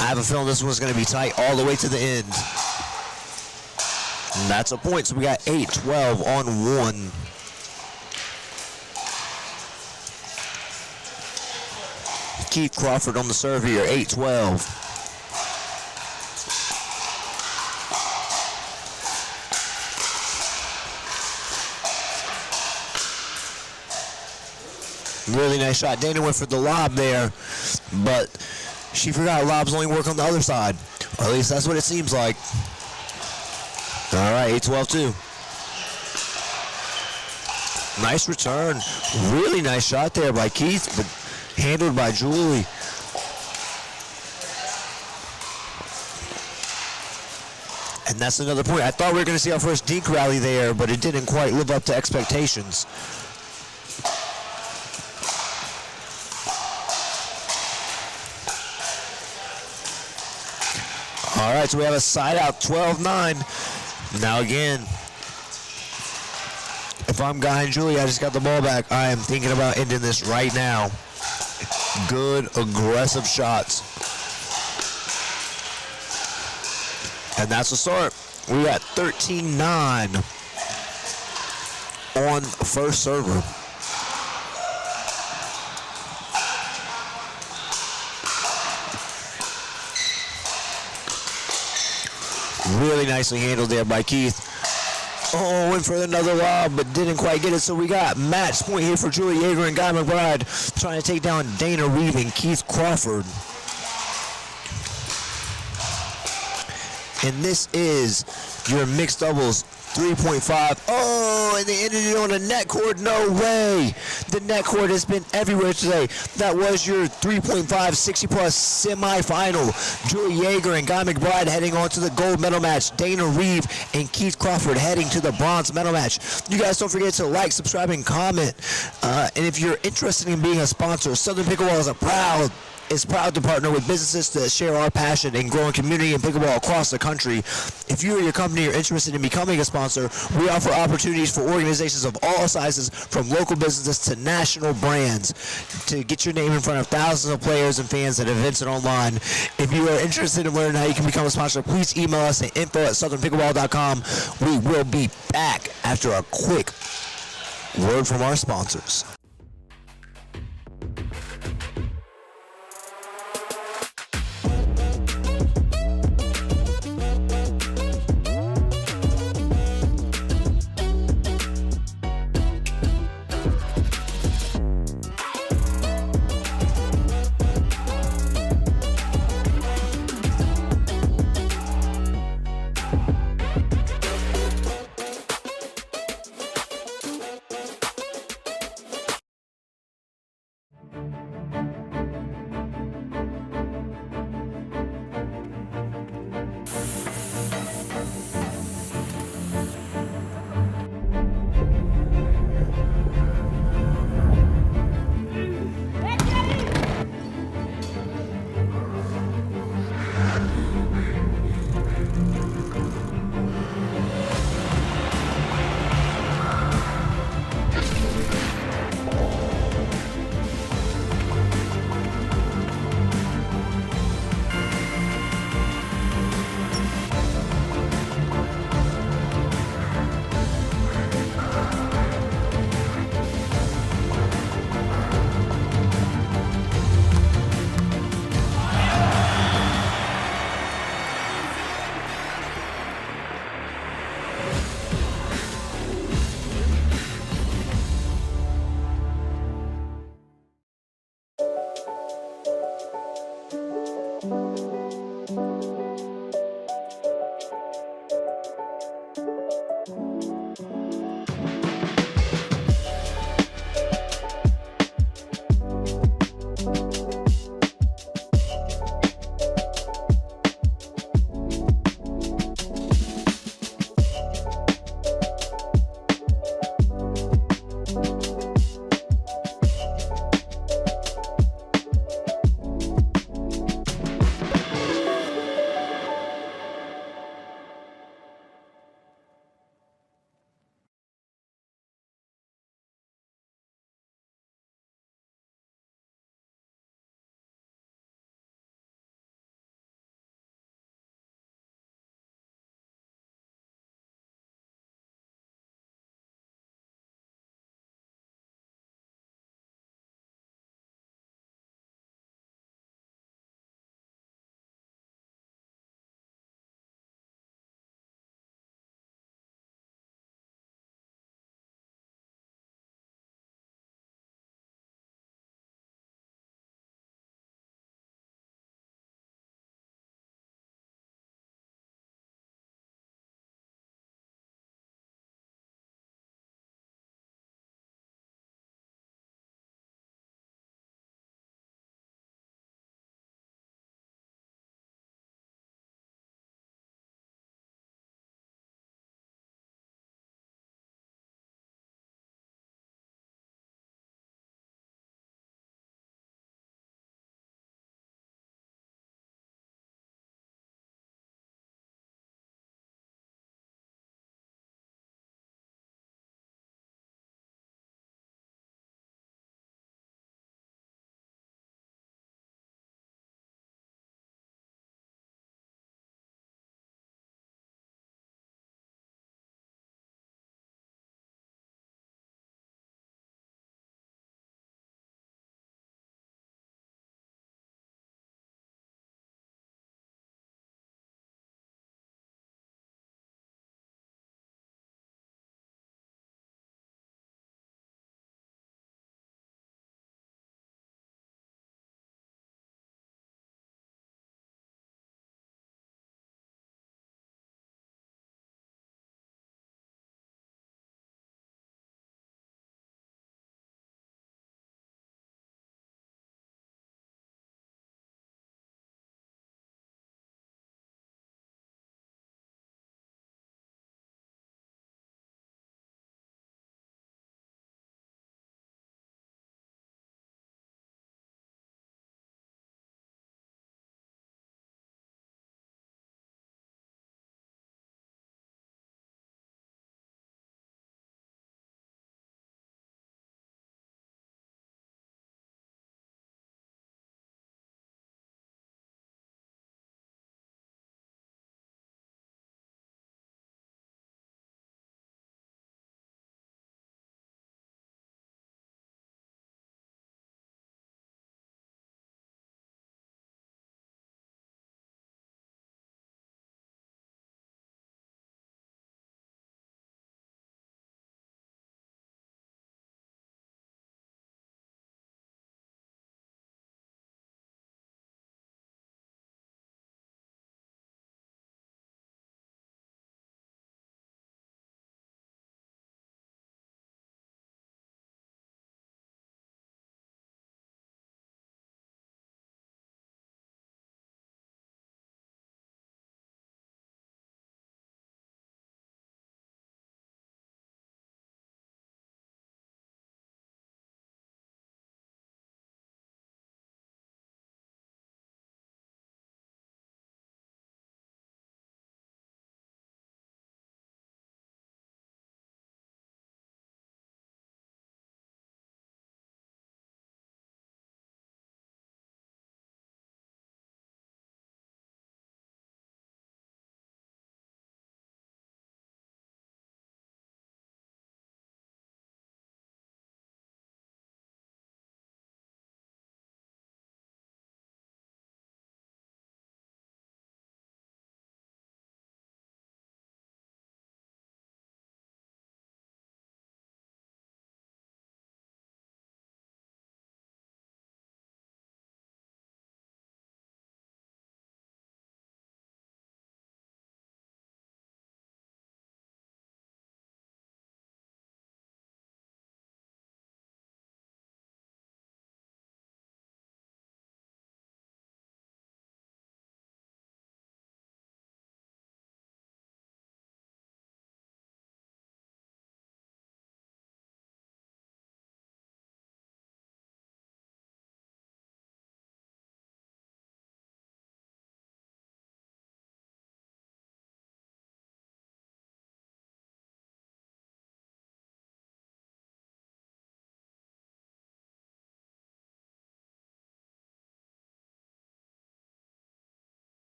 I have a feeling this one's going to be tight all the way to the end. And that's a point, so we got 8-12 on 1. Keith Crawford on the serve here, 8-12. Really nice shot. Dana went for the lob there, but she forgot lobs only work on the other side. Or at least that's what it seems like. All right, 8-12 too. Nice return. Really nice shot there by Keith, but handled by Julie. And that's another point. I thought we were going to see our first dink rally there, but it didn't quite live up to expectations. All right, so we have a side out, 12-9. Now again, if I'm Guy and Julie, I just got the ball back. I am thinking about ending this right now. Good, aggressive shots. And that's the start. We got 13-9 on first server. Really nicely handled there by Keith. Oh, went for another lob, but didn't quite get it. So we got match point here for Julie Yeager and Guy McBride trying to take down Dana Reeve and Keith Crawford. And this is your mixed doubles 3.5. Oh, and they ended it on a net cord. No way. The net cord has been everywhere today. That was your 3.5 60-plus semifinal. Julie Yeager and Guy McBride heading on to the gold medal match. Dana Reeve and Keith Crawford heading to the bronze medal match. You guys don't forget to like, subscribe, and comment. And if you're interested in being a sponsor, Southern Pickleball is proud to partner with businesses to share our passion in growing community and pickleball across the country. If you or your company are interested in becoming a sponsor, we offer opportunities for organizations of all sizes, from local businesses to national brands, to get your name in front of thousands of players and fans at events and online. If you are interested in learning how you can become a sponsor, please email us at info@southernpickleball.com. We will be back after a quick word from our sponsors.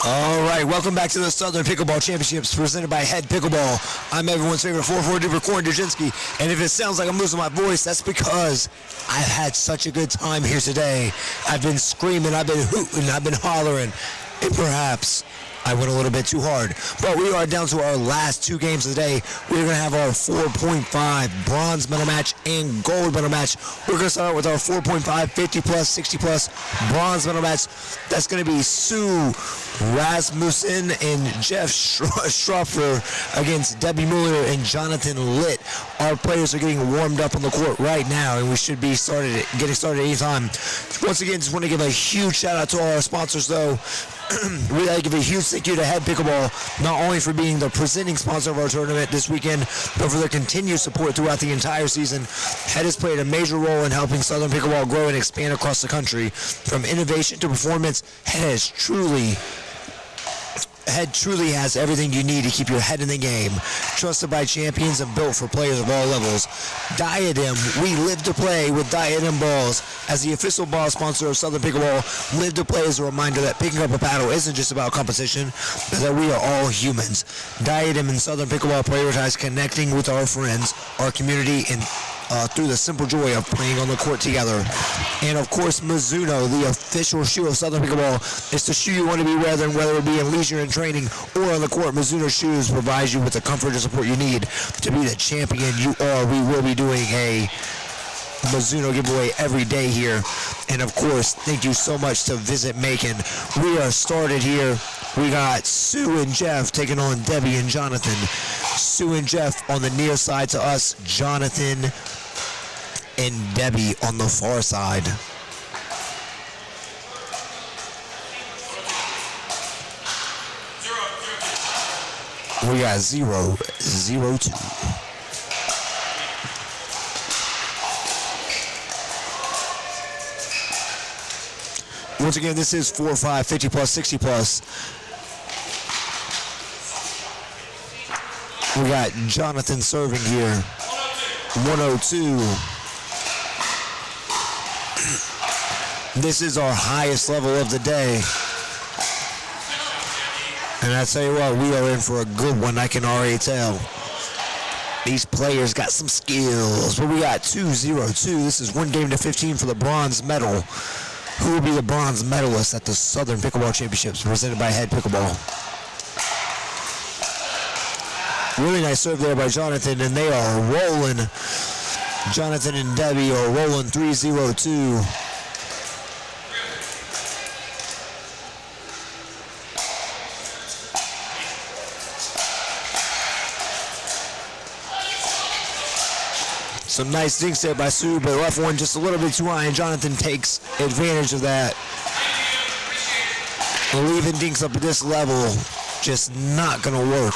All right, welcome back to the Southern Pickleball Championships presented by HEAD Pickleball. I'm everyone's favorite 4-4 duper Corn Dujinski, and if it sounds like I'm losing my voice, that's because I've had such a good time here today. I've been screaming, I've been hooting, I've been hollering, and perhaps I went a little bit too hard. But we are down to our last two games of the day. We're going to have our 4.5 bronze medal match and gold medal match. We're going to start with our 4.5, 50 plus, 60 plus bronze medal match. That's going to be Sue Rasmussen and Jeff Schroepfer against Debbie Mueller and Jonathan Litt. Our players are getting warmed up on the court right now, and we should be getting started anytime. Once again, just want to give a huge shout out to all our sponsors, though. We'd like to give a huge thank you to HEAD Pickleball, not only for being the presenting sponsor of our tournament this weekend, but for their continued support throughout the entire season. HEAD has played a major role in helping Southern Pickleball grow and expand across the country. From innovation to performance, HEAD truly has everything you need to keep your head in the game. Trusted by champions and built for players of all levels. Diadem, we live to play with Diadem Balls. As the official ball sponsor of Southern Pickleball, Live to Play is a reminder that picking up a paddle isn't just about competition, but that we are all humans. Diadem and Southern Pickleball prioritize connecting with our friends, our community, and through the simple joy of playing on the court together. And of course, Mizuno, the official shoe of Southern Pickleball. It's the shoe you want to be wearing, whether it be in leisure and training or on the court. Mizuno shoes provide you with the comfort and support you need to be the champion you are. We will be doing a Mizuno giveaway every day here. And of course, thank you so much to Visit Macon. We are started here. We got Sue and Jeff taking on Debbie and Jonathan. Sue and Jeff on the near side to us, Jonathan and Debbie on the far side. We got 0-0-2. Once again, this is 4-5, 50 plus, 60 plus. We got Jonathan serving here. 102. This is our highest level of the day. And I tell you what, we are in for a good one, I can already tell. These players got some skills. But we got 2-0-2. This is 1 game to 15 for the bronze medal. Who will be the bronze medalist at the Southern Pickleball Championships presented by HEAD Pickleball? Really nice serve there by Jonathan, and they are rolling. Jonathan and Debbie are rolling 3-0-2. Some nice dinks there by Sue, but left one just a little bit too high, and Jonathan takes advantage of that. Leaving dinks up at this level, just not gonna work.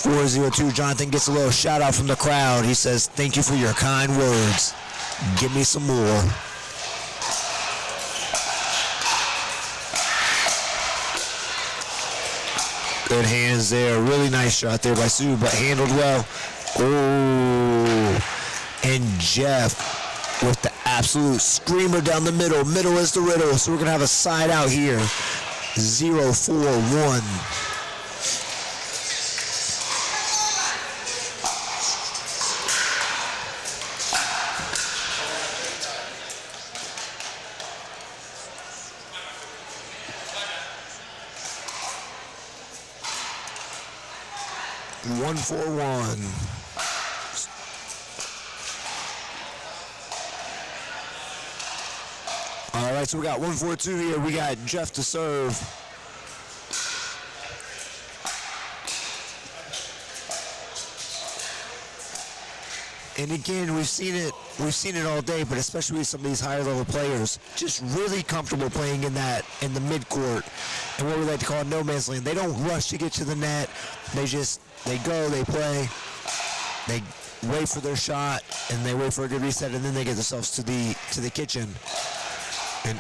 4-0-2, Jonathan gets a little shout out from the crowd. He says, "Thank you for your kind words. Give me some more." Good hands there. Really nice shot there by Sue, but handled well. Oh, and Jeff with the absolute screamer down the middle. Middle is the riddle, so we're going to have a side out here. 0-4-1. One for one. All right, so we got 1-4-2 here. We got Jeff to serve. And again, we've seen it all day, but especially with some of these higher level players, just really comfortable playing in the mid-court and what we like to call no man's land. They don't rush to get to the net. They go, they play, they wait for their shot, and they wait for a good reset, and then they get themselves to the kitchen. And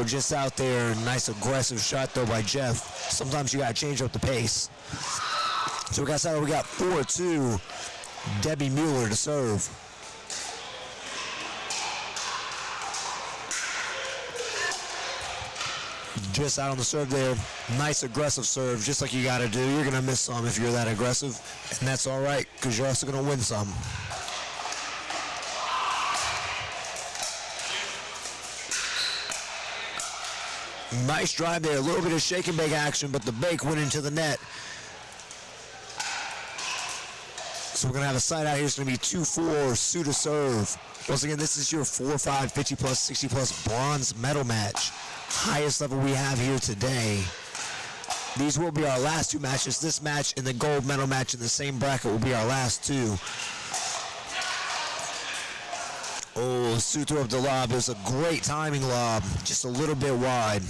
just out there, nice aggressive shot though by Jeff. Sometimes you gotta change up the pace. So we got 4-2. Debbie Mueller to serve. Just out on the serve there. Nice aggressive serve, just like you got to do. You're going to miss some if you're that aggressive, and that's all right because you're also going to win some. Nice drive there. A little bit of shake and bake action, but the bake went into the net. So we're going to have a side out here. It's going to be 2-4, Sue to serve. Once again, this is your 4-5, 50-plus, 60-plus bronze medal match. Highest level we have here today. These will be our last two matches. This match and the gold medal match in the same bracket will be our last two. Oh, Sue threw up the lob. It was a great timing lob, just a little bit wide.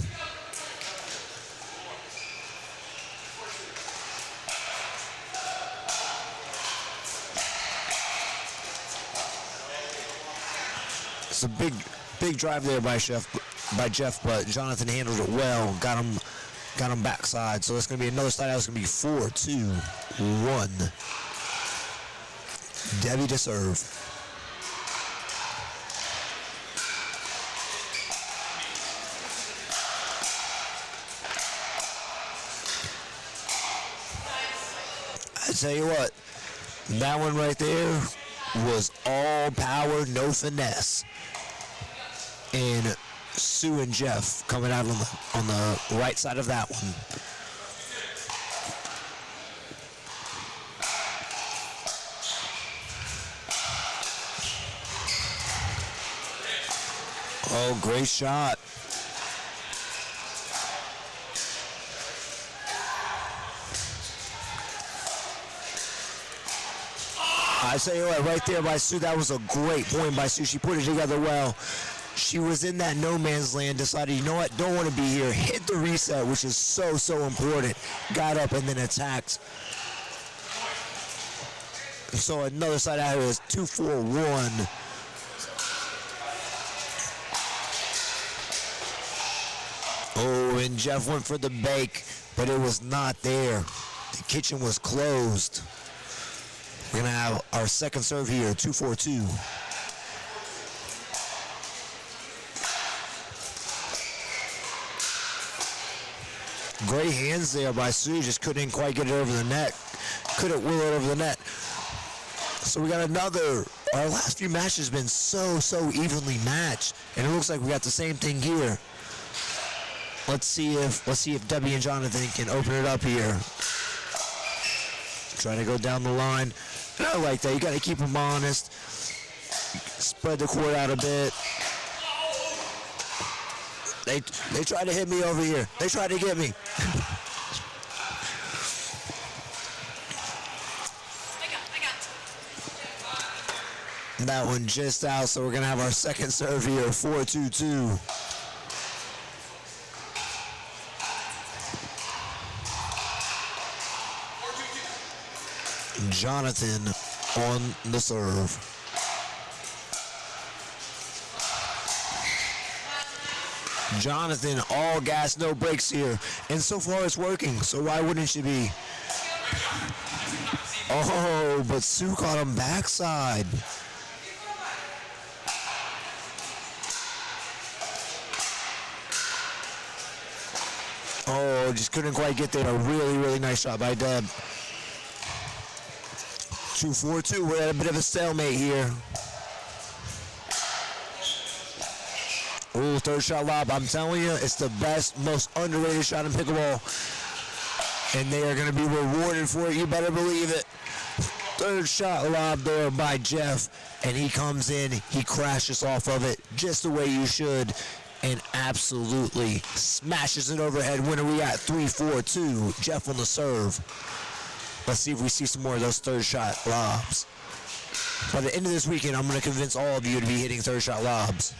It's a big drive there by Jeff, but Jonathan handled it well. Got him backside. So it's going to be another side out. It's going to be 4-2-1. Debbie to serve. I tell you what, that one right there was all power, no finesse. And Sue and Jeff coming out on the right side of that one. Oh, great shot. I tell you what, right there by Sue, that was a great point by Sue. She put it together well. She was in that no man's land, decided, you know what, don't want to be here. Hit the reset, which is so important. Got up and then attacked. So another side out here is 2-4-1. Oh, and Jeff went for the bake, but it was not there. The kitchen was closed. We're going to have our second serve here, 2-4-2. Great hands there by Sue, just couldn't quite get it over the net. Couldn't wheel it over the net. So we got another, our last few matches have been so evenly matched. And it looks like we got the same thing here. Let's see if Debbie and Jonathan can open it up here. Trying to go down the line. And I like that. You got to keep them honest. Spread the court out a bit. They tried to hit me over here. They tried to get me. That one just out, so we're going to have our second serve here, 4-2-2. Jonathan on the serve. Jonathan, all gas, no brakes here. And so far it's working, so why wouldn't she be? Oh, but Sue caught him backside. Oh, just couldn't quite get there. A really, really nice shot by Deb. 2-4-2. We're at a bit of a stalemate here. Ooh, third shot lob. I'm telling you, it's the best, most underrated shot in pickleball. And they are going to be rewarded for it. You better believe it. Third shot lob there by Jeff. And he comes in. He crashes off of it just the way you should. And absolutely smashes it overhead. Winner, we got 3-4-2. Jeff on the serve. Let's see if we see some more of those third shot lobs. By the end of this weekend, I'm going to convince all of you to be hitting third shot lobs.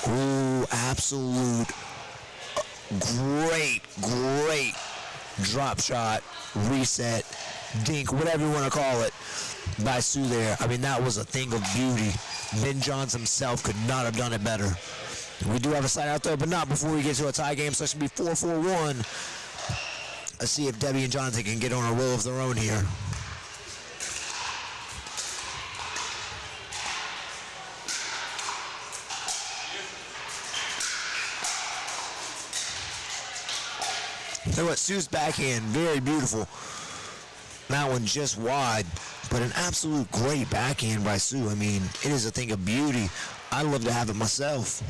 Ooh, absolute great drop shot, reset, dink, whatever you want to call it, by Sue there. I mean, that was a thing of beauty. Ben Johns himself could not have done it better. We do have a side out there, but not before we get to a tie game, so it's going to be 4-4-1. Let's see if Debbie and Jonathan can get on a roll of their own here. So what, Sue's backhand, very beautiful. That one just wide, but an absolute great backhand by Sue. I mean, it is a thing of beauty. I'd love to have it myself.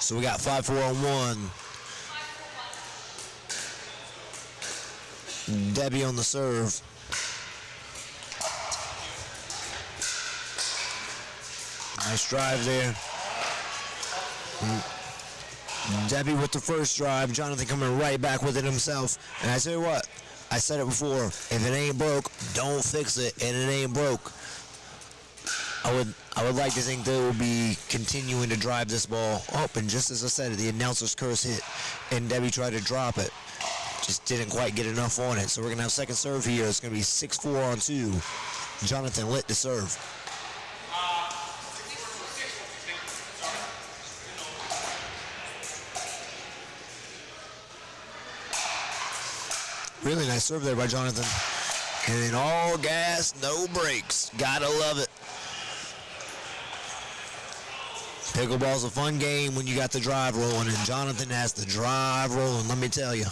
So we got 5-4-1. Debbie on the serve. Nice drive there. Debbie with the first drive. Jonathan coming right back with it himself. And I tell you what, I said it before, if it ain't broke, don't fix it, and it ain't broke. I would like to think they will be continuing to drive this ball up, and just as I said, the announcer's curse hit, and Debbie tried to drop it. Just didn't quite get enough on it. So we're going to have second serve here. It's going to be 6-4-2. Jonathan lit the serve. Really nice serve there by Jonathan. And then all gas, no brakes. Gotta love it. Pickleball's a fun game when you got the drive rolling, and Jonathan has the drive rolling, let me tell you.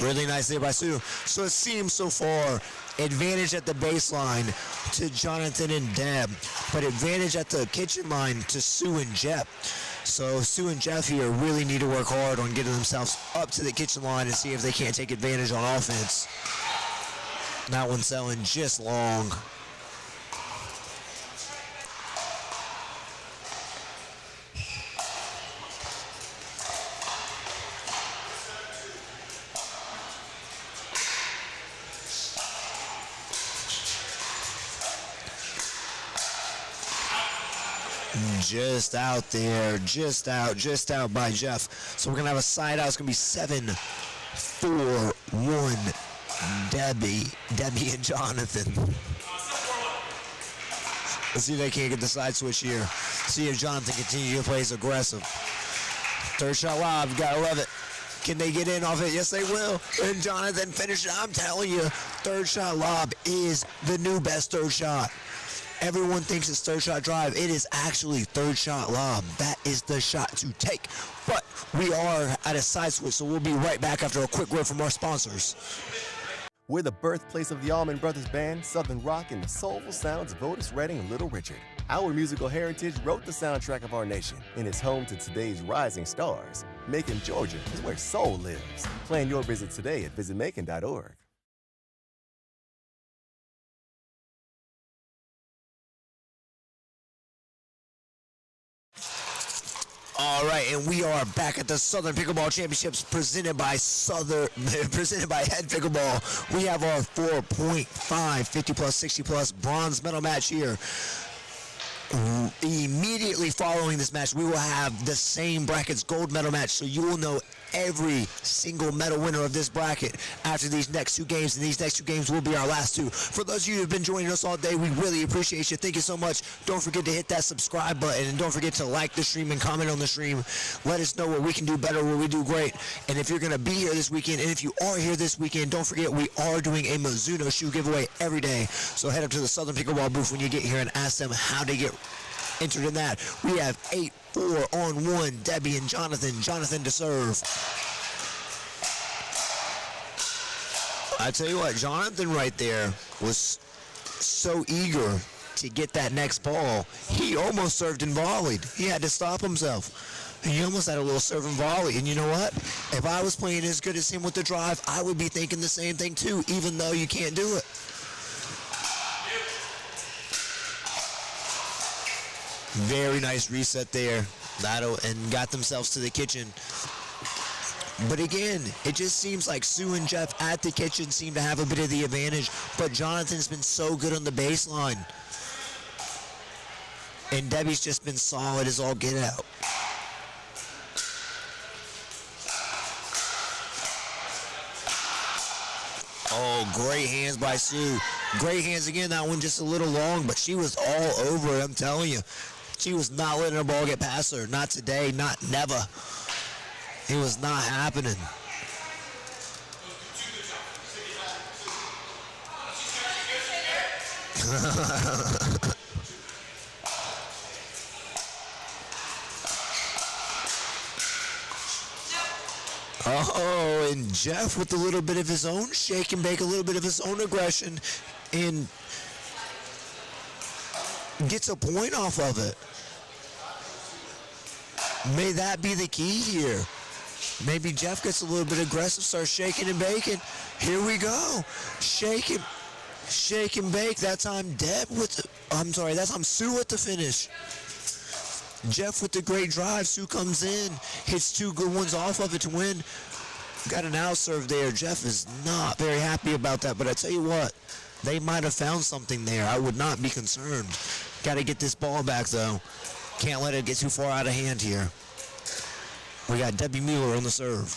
Really nice there by Sue. So it seems so far advantage at the baseline to Jonathan and Deb, but advantage at the kitchen line to Sue and Jeff. So Sue and Jeff here really need to work hard on getting themselves up to the kitchen line and see if they can't take advantage on offense. That one selling just long. Just out there, just out by Jeff. So we're going to have a side out. It's going to be 7-4-1. Debbie and Jonathan. Let's see if they can't get the side switch here. See if Jonathan continues to play as aggressive. Third shot lob, you gotta love it. Can they get in off it? Yes, they will. And Jonathan finished it. I'm telling you, third shot lob is the new best third shot. Everyone thinks it's third shot drive. It is actually third shot lob. That is the shot to take. But we are at a side switch, so we'll be right back after a quick word from our sponsors. We're the birthplace of the Allman Brothers Band, Southern Rock, and the soulful sounds of Otis Redding and Little Richard. Our musical heritage wrote the soundtrack of our nation and is home to today's rising stars. Macon, Georgia is where soul lives. Plan your visit today at visitmacon.org. All right, and we are back at the Southern Pickleball Championships presented by HEAD Pickleball. We have our 4.5 50 plus 60 plus bronze medal match here. Immediately following this match, we will have the same brackets gold medal match, so you will know every single medal winner of this bracket after these next two games, and these next two games will be our last two. For those of you who have been joining us all day, we really appreciate you. Thank you so much. Don't forget to hit that subscribe button, and don't forget to like the stream and comment on the stream. Let us know what we can do better, what we do great. And if you're going to be here this weekend, and if you are here this weekend, don't forget we are doing a Mizuno shoe giveaway every day. So head up to the Southern Pickleball booth when you get here and ask them how to get entered in that. We have 8 4-on-1, Debbie and Jonathan. Jonathan to serve. I tell you what, Jonathan right there was so eager to get that next ball. He almost served and volleyed. He had to stop himself. He almost had a little serve and volley. And you know what? If I was playing as good as him with the drive, I would be thinking the same thing too, even though you can't do it. Very nice reset there. And got themselves to the kitchen. But again, it just seems like Sue and Jeff at the kitchen seem to have a bit of the advantage, but Jonathan's been so good on the baseline. And Debbie's just been solid as all get out. Oh, great hands by Sue. Great hands again, that one just a little long, but she was all over it, I'm telling you. She was not letting her ball get past her. Not today, not never. It was not happening. Oh, and Jeff with a little bit of his own shake and bake, a little bit of his own aggression, and gets a point off of it. May that be the key here. Maybe Jeff gets a little bit aggressive, starts shaking and baking. Here we go. Shake and bake. That time that time Sue with the finish. Jeff with the great drive. Sue comes in, hits two good ones off of it to win. Got an out serve there. Jeff is not very happy about that, but I tell you what, they might have found something there. I would not be concerned. Got to get this ball back, though. Can't let it get too far out of hand here. We got Debbie Mueller on the serve.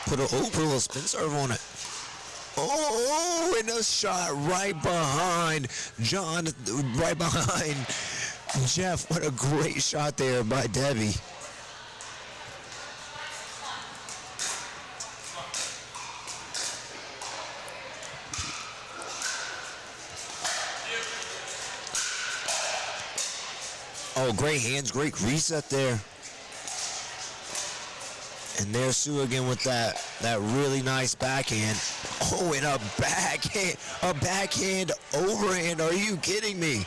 Put a little spin serve on it. Oh, and a shot right behind Jeff. What a great shot there by Debbie. Oh, great hands, great reset there. And there's Sue again with that really nice backhand. Oh, and a backhand overhand. Are you kidding me?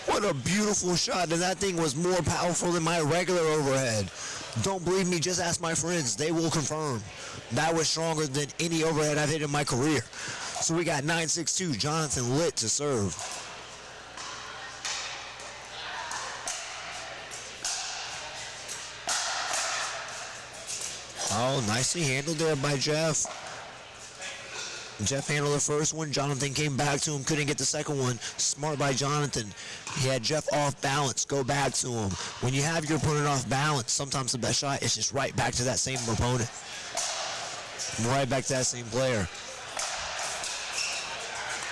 What a beautiful shot. And that thing was more powerful than my regular overhead. Don't believe me, just ask my friends. They will confirm. That was stronger than any overhead I've hit in my career. So we got 9-6-2, Jonathan lit to serve. Oh, nicely handled there by Jeff. Jeff handled the first one. Jonathan came back to him, couldn't get the second one. Smart by Jonathan. He had Jeff off balance. Go back to him. When you have your opponent off balance, sometimes the best shot is just right back to that same opponent. Right back to that same player.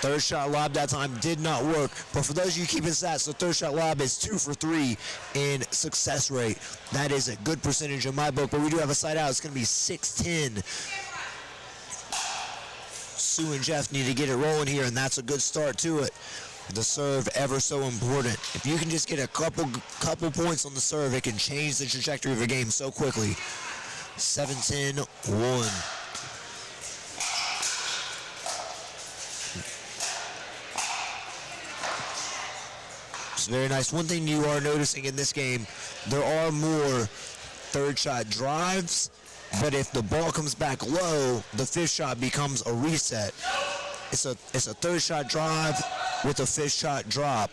Third shot lob that time did not work. But for those of you keeping stats, the third shot lob is 2 for 3 in success rate. That is a good percentage in my book, but we do have a side out. It's going to be 6-10. Sue and Jeff need to get it rolling here, and that's a good start to it. The serve ever so important. If you can just get a couple points on the serve, it can change the trajectory of a game so quickly. 7-10-1. very nice. One thing you are noticing in this game, there are more third shot drives, but if the ball comes back low, the fifth shot becomes a reset. It's a third shot drive with a fifth shot drop,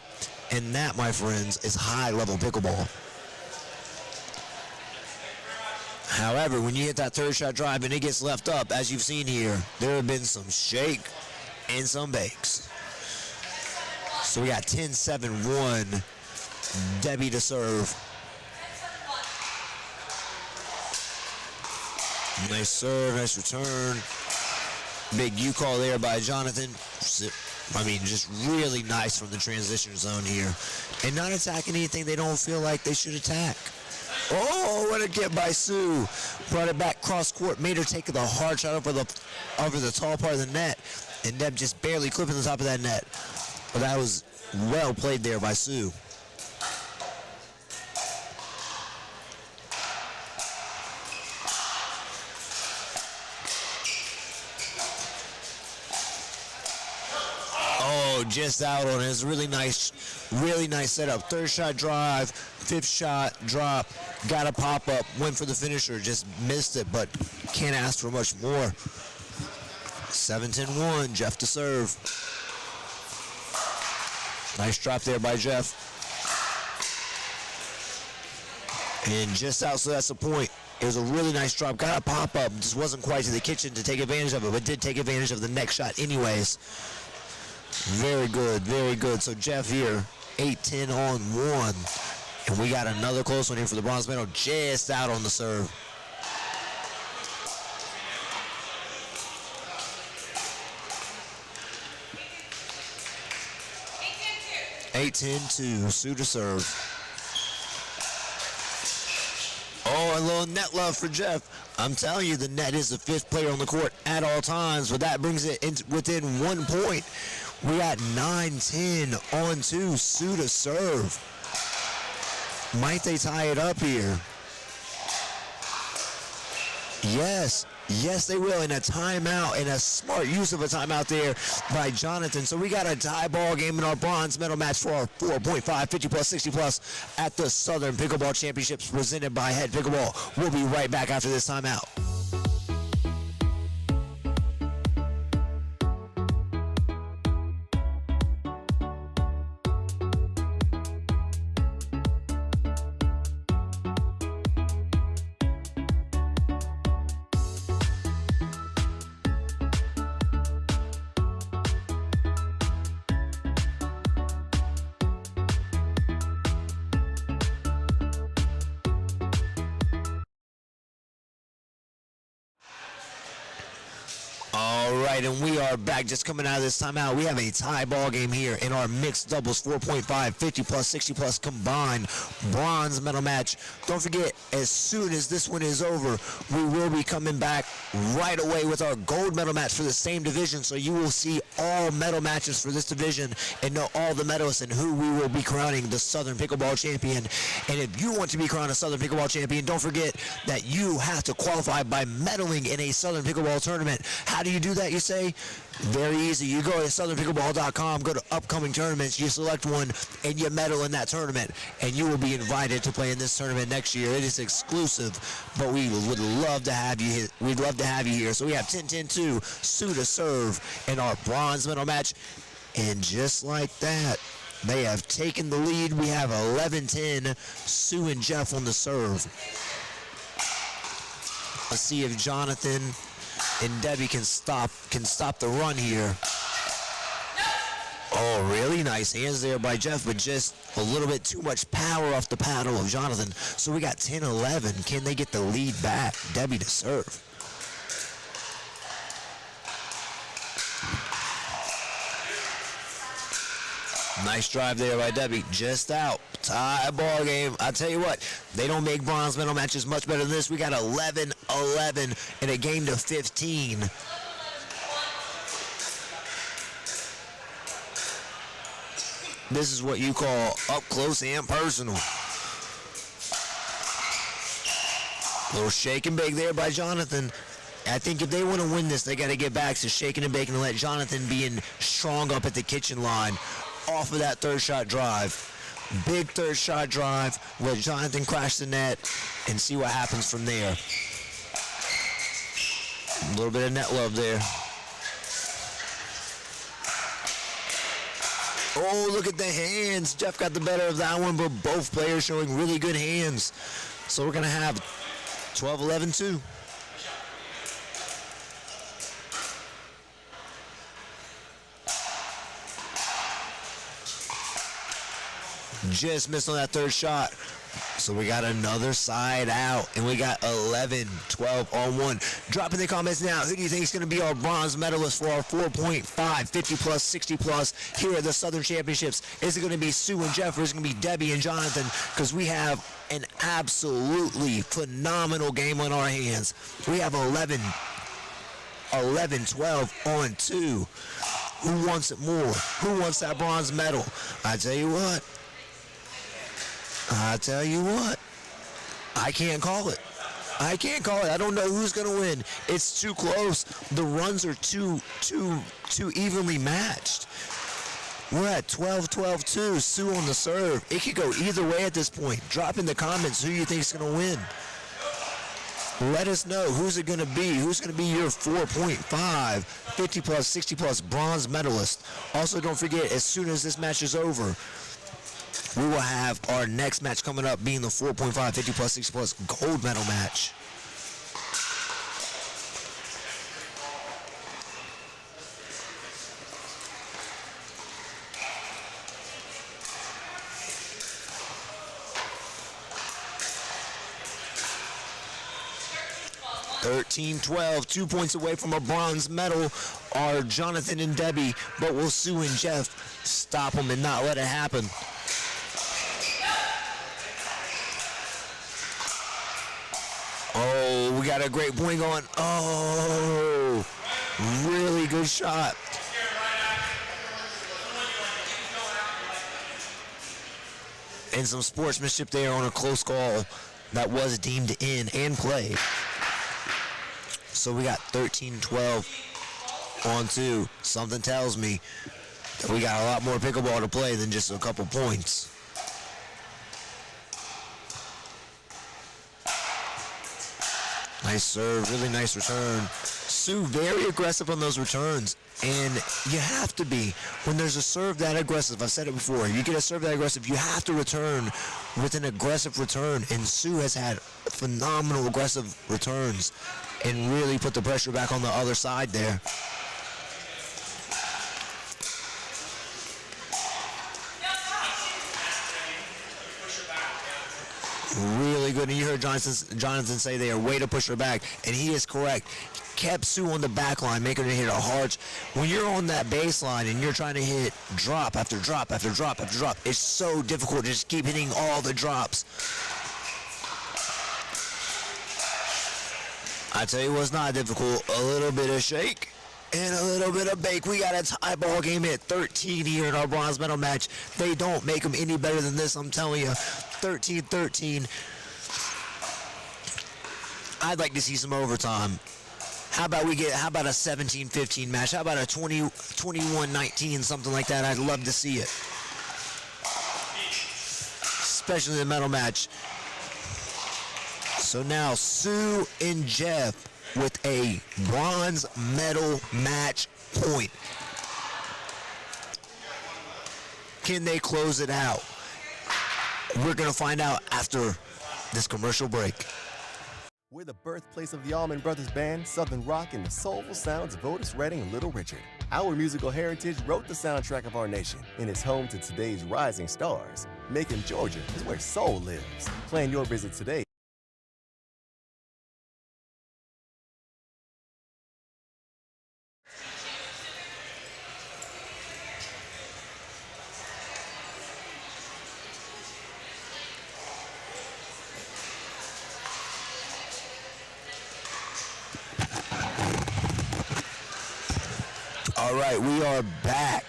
and that, my friends, is high-level pickleball. However, when you hit that third shot drive and it gets left up, as you've seen here, there have been some shake and some bakes. So we got 10-7-1, Debbie to serve. Nice serve, nice return. Big U call there by Jonathan. I mean, just really nice from the transition zone here. And not attacking anything they don't feel like they should attack. Oh, what a get by Sue. Brought it back cross court, made her take the hard shot over the tall part of the net. And Deb just barely clipping the top of that net. But that was well played there by Sue. Oh, just out on it. It's really nice setup. Third shot drive, fifth shot drop, got a pop up, went for the finisher, just missed it, but can't ask for much more. 7-10-1, Jeff to serve. Nice drop there by Jeff. And just out, so that's the point. It was a really nice drop. Got a pop up, just wasn't quite to the kitchen to take advantage of it, but did take advantage of the next shot anyways. Very good, very good. So Jeff here, 8-10 on 1. And we got another close one here for the bronze medal, just out on the serve. (8-10-2), Sue to serve. Oh, a little net love for Jeff. I'm telling you, the net is the fifth player on the court at all times, but that brings it within 1 point. We got 9-10 on 2, Sue to serve. Might they tie it up here? Yes, they will, in a timeout, and a smart use of a timeout there by Jonathan. So we got a tie ball game in our bronze medal match for our 4.5, 50 plus, 60 plus at the Southern Pickleball Championships presented by HEAD Pickleball. We'll be right back after this timeout. And we are back, just coming out of this timeout. We have a tie ball game here in our mixed doubles 4.5, 50 plus, 60 plus combined bronze medal match. Don't forget, as soon as this one is over, we will be coming back right away with our gold medal match for the same division. So you will see all medal matches for this division and know all the medalists and who we will be crowning the Southern Pickleball Champion. And if you want to be crowned a Southern Pickleball Champion, don't forget that you have to qualify by medaling in a Southern Pickleball tournament. How do you do that, you say? Very easy. You go to southernpickleball.com, go to upcoming tournaments, you select one, and you medal in that tournament, and you will be invited to play in this tournament next year. It is exclusive, but we would love to have you here. We'd love to have you here. So we have 10-10-2, Sue to serve in our bronze medal match, and just like that, they have taken the lead. We have 11-10, Sue and Jeff on the serve. Let's see if Jonathan and Debbie can stop the run here. Oh, really nice hands there by Jeff, but just a little bit too much power off the paddle of Jonathan. So we got 10-11. Can they get the lead back? Debbie to serve. Nice drive there by Debbie, just out. Tie ball game. I tell you what, they don't make bronze medal matches much better than this. We got 11-11 in a game to 15. This is what you call up close and personal. Little shake and bake there by Jonathan. I think if they want to win this, they got to get back to shaking and baking and let Jonathan be in strong up at the kitchen line off of that third shot drive. Big third shot drive. Let Jonathan crash the net and see what happens from there. A little bit of net love there. Oh, look at the hands. Jeff got the better of that one, but both players showing really good hands. So we're going to have 12-11-2. Just missed on that third shot. So we got another side out, and we got 11-12 on one. Drop in the comments now. Who do you think is going to be our bronze medalist for our 4.5, 50+, 60+ here at the Southern Championships? Is it going to be Sue and Jeff, or is it going to be Debbie and Jonathan? Because we have an absolutely phenomenal game on our hands. We have 11-12 on two. Who wants it more? Who wants that bronze medal? I tell you what. I can't call it. I don't know who's going to win. It's too close. The runs are too evenly matched. We're at 12-12-2. Sue on the serve. It could go either way at this point. Drop in the comments who you think is going to win. Let us know who's it going to be. Who's going to be your 4.5, 50+, 60+ bronze medalist. Also, don't forget, as soon as this match is over, we will have our next match coming up being the 4.5, 50+, 60+ gold medal match. (13-12), 2 points away from a bronze medal are Jonathan and Debbie, but will Sue and Jeff stop them and not let it happen? Oh, we got a great point going. Oh, really good shot. And some sportsmanship there on a close call that was deemed in and played. So we got 13-12 on two. Something tells me that we got a lot more pickleball to play than just a couple points. Nice serve, really nice return. Sue very aggressive on those returns, and you have to be. When there's a serve that aggressive, I've said it before, you get a serve that aggressive, you have to return with an aggressive return, and Sue has had phenomenal aggressive returns and really put the pressure back on the other side there. Really good, and you heard Jonathan say they are way to push her back, and he is correct. Kept Sue on the back line, making her hit a hard. When you're on that baseline and you're trying to hit drop after drop after drop after drop, it's so difficult to just keep hitting all the drops. I tell you what's not difficult, a little bit of shake and a little bit of bake. We got a tie ball game at 13 here in our bronze medal match. They don't make them any better than this, I'm telling you. 13-13. I'd like to see some overtime. How about a 17-15 match? How about a 21-19, something like that? I'd love to see it. Especially the medal match. So now Sue and Jeff with a bronze medal match point. Can they close it out? We're going to find out after this commercial break. We're the birthplace of the Allman Brothers Band, Southern Rock, and the soulful sounds of Otis Redding and Little Richard. Our musical heritage wrote the soundtrack of our nation and is home to today's rising stars. Macon, Georgia is where soul lives. Plan your visit today. All right, we are back.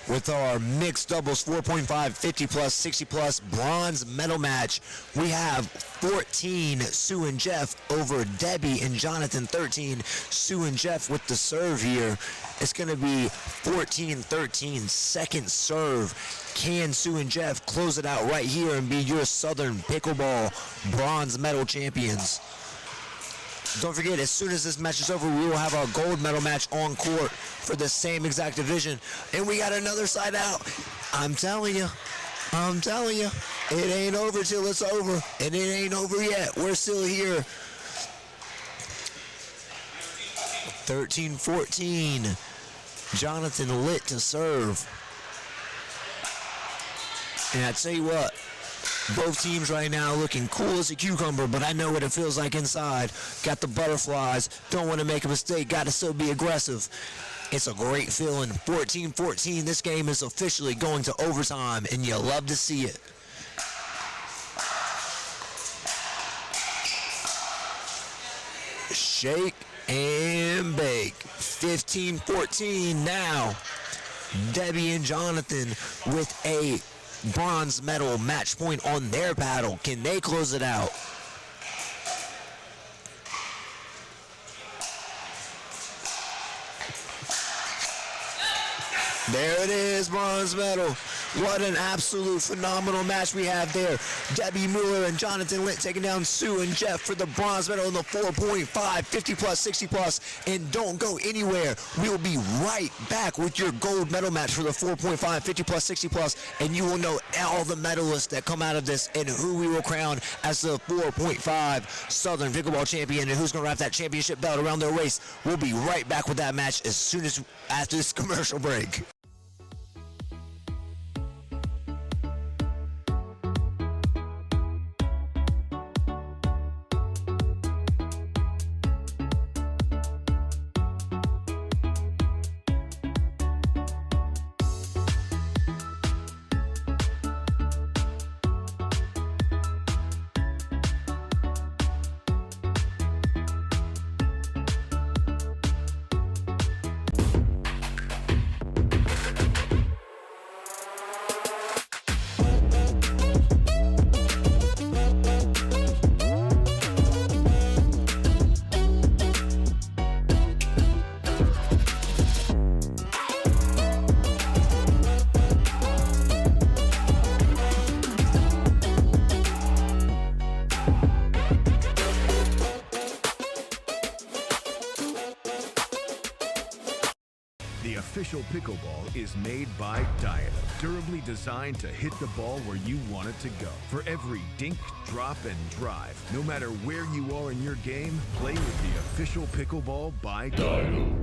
with our mixed doubles 4.5, 50 plus, 60 plus bronze medal match. We have 14, Sue and Jeff over Debbie and Jonathan. 13, Sue and Jeff with the serve here. It's going to be 14-13, second serve. Can Sue and Jeff close it out right here and be your Southern Pickleball bronze medal champions? Don't forget, as soon as this match is over, we will have our gold medal match on court for the same exact division. And we got another side out. I'm telling you, it ain't over till it's over. And it ain't over yet. We're still here. 13-14. Jonathan lit to serve. And I tell you what, both teams right now looking cool as a cucumber, but I know what it feels like inside. Got the butterflies, don't want to make a mistake, got to still be aggressive. It's a great feeling. 14-14, this game is officially going to overtime, and you love to see it. Shake and bake. 15-14 now. Debbie and Jonathan with a bronze medal match point on their paddle. Can they close it out? There it is, bronze medal. What an absolute phenomenal match we have there. Debbie Mueller and Jonathan Litt taking down Sue and Jeff for the bronze medal in the 4.5, 50 plus, 60 plus. And don't go anywhere. We'll be right back with your gold medal match for the 4.5, 50 plus, 60 plus. And you will know all the medalists that come out of this and who we will crown as the 4.5 Southern Pickleball champion and who's going to wrap that championship belt around their waist. We'll be right back with that match as soon as after this commercial break. The official pickleball is made by Diadem, durably designed to hit the ball where you want it to go. For every dink, drop, and drive, no matter where you are in your game, play with the official pickleball by Diadem.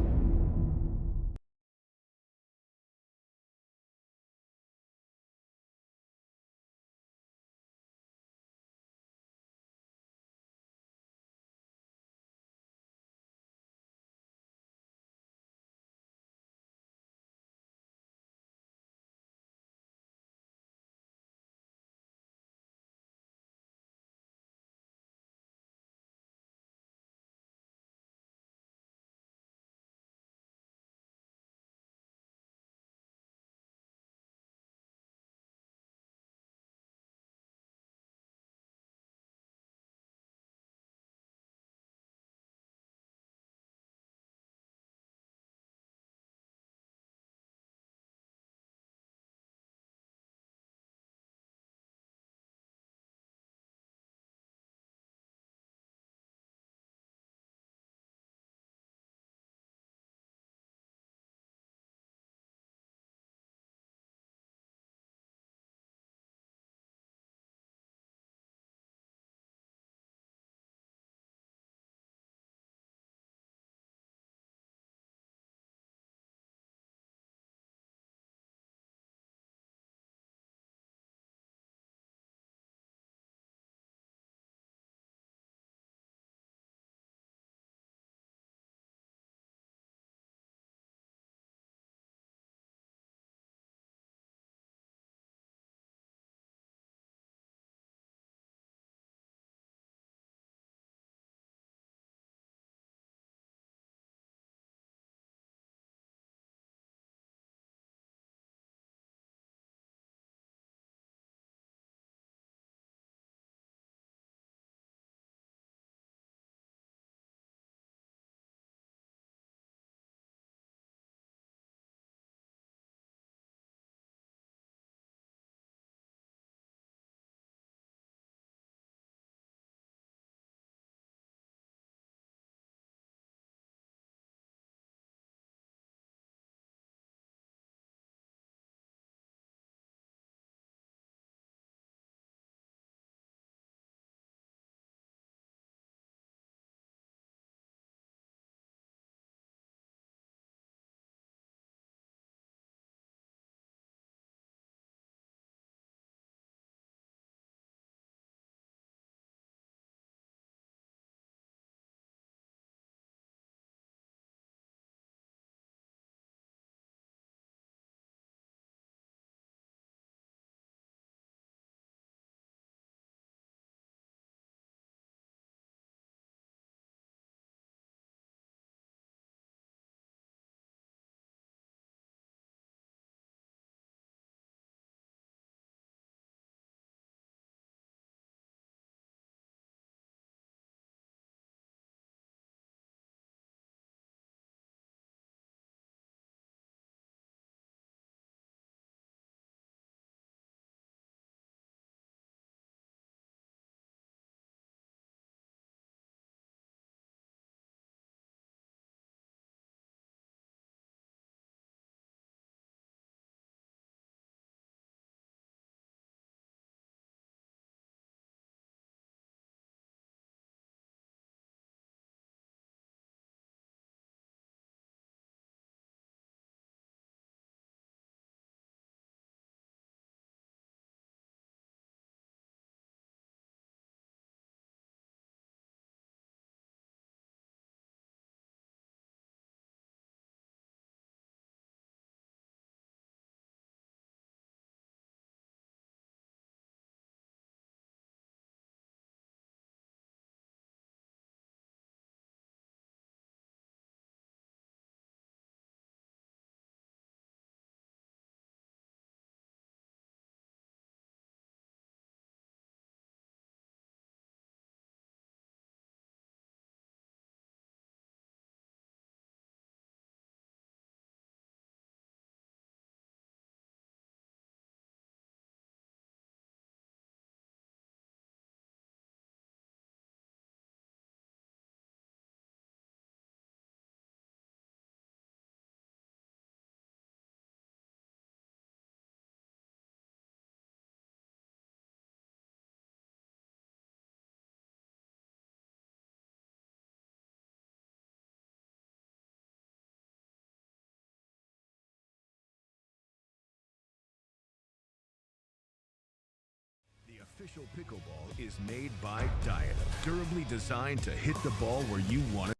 Official pickleball is made by Diadem, durably designed to hit the ball where you want it.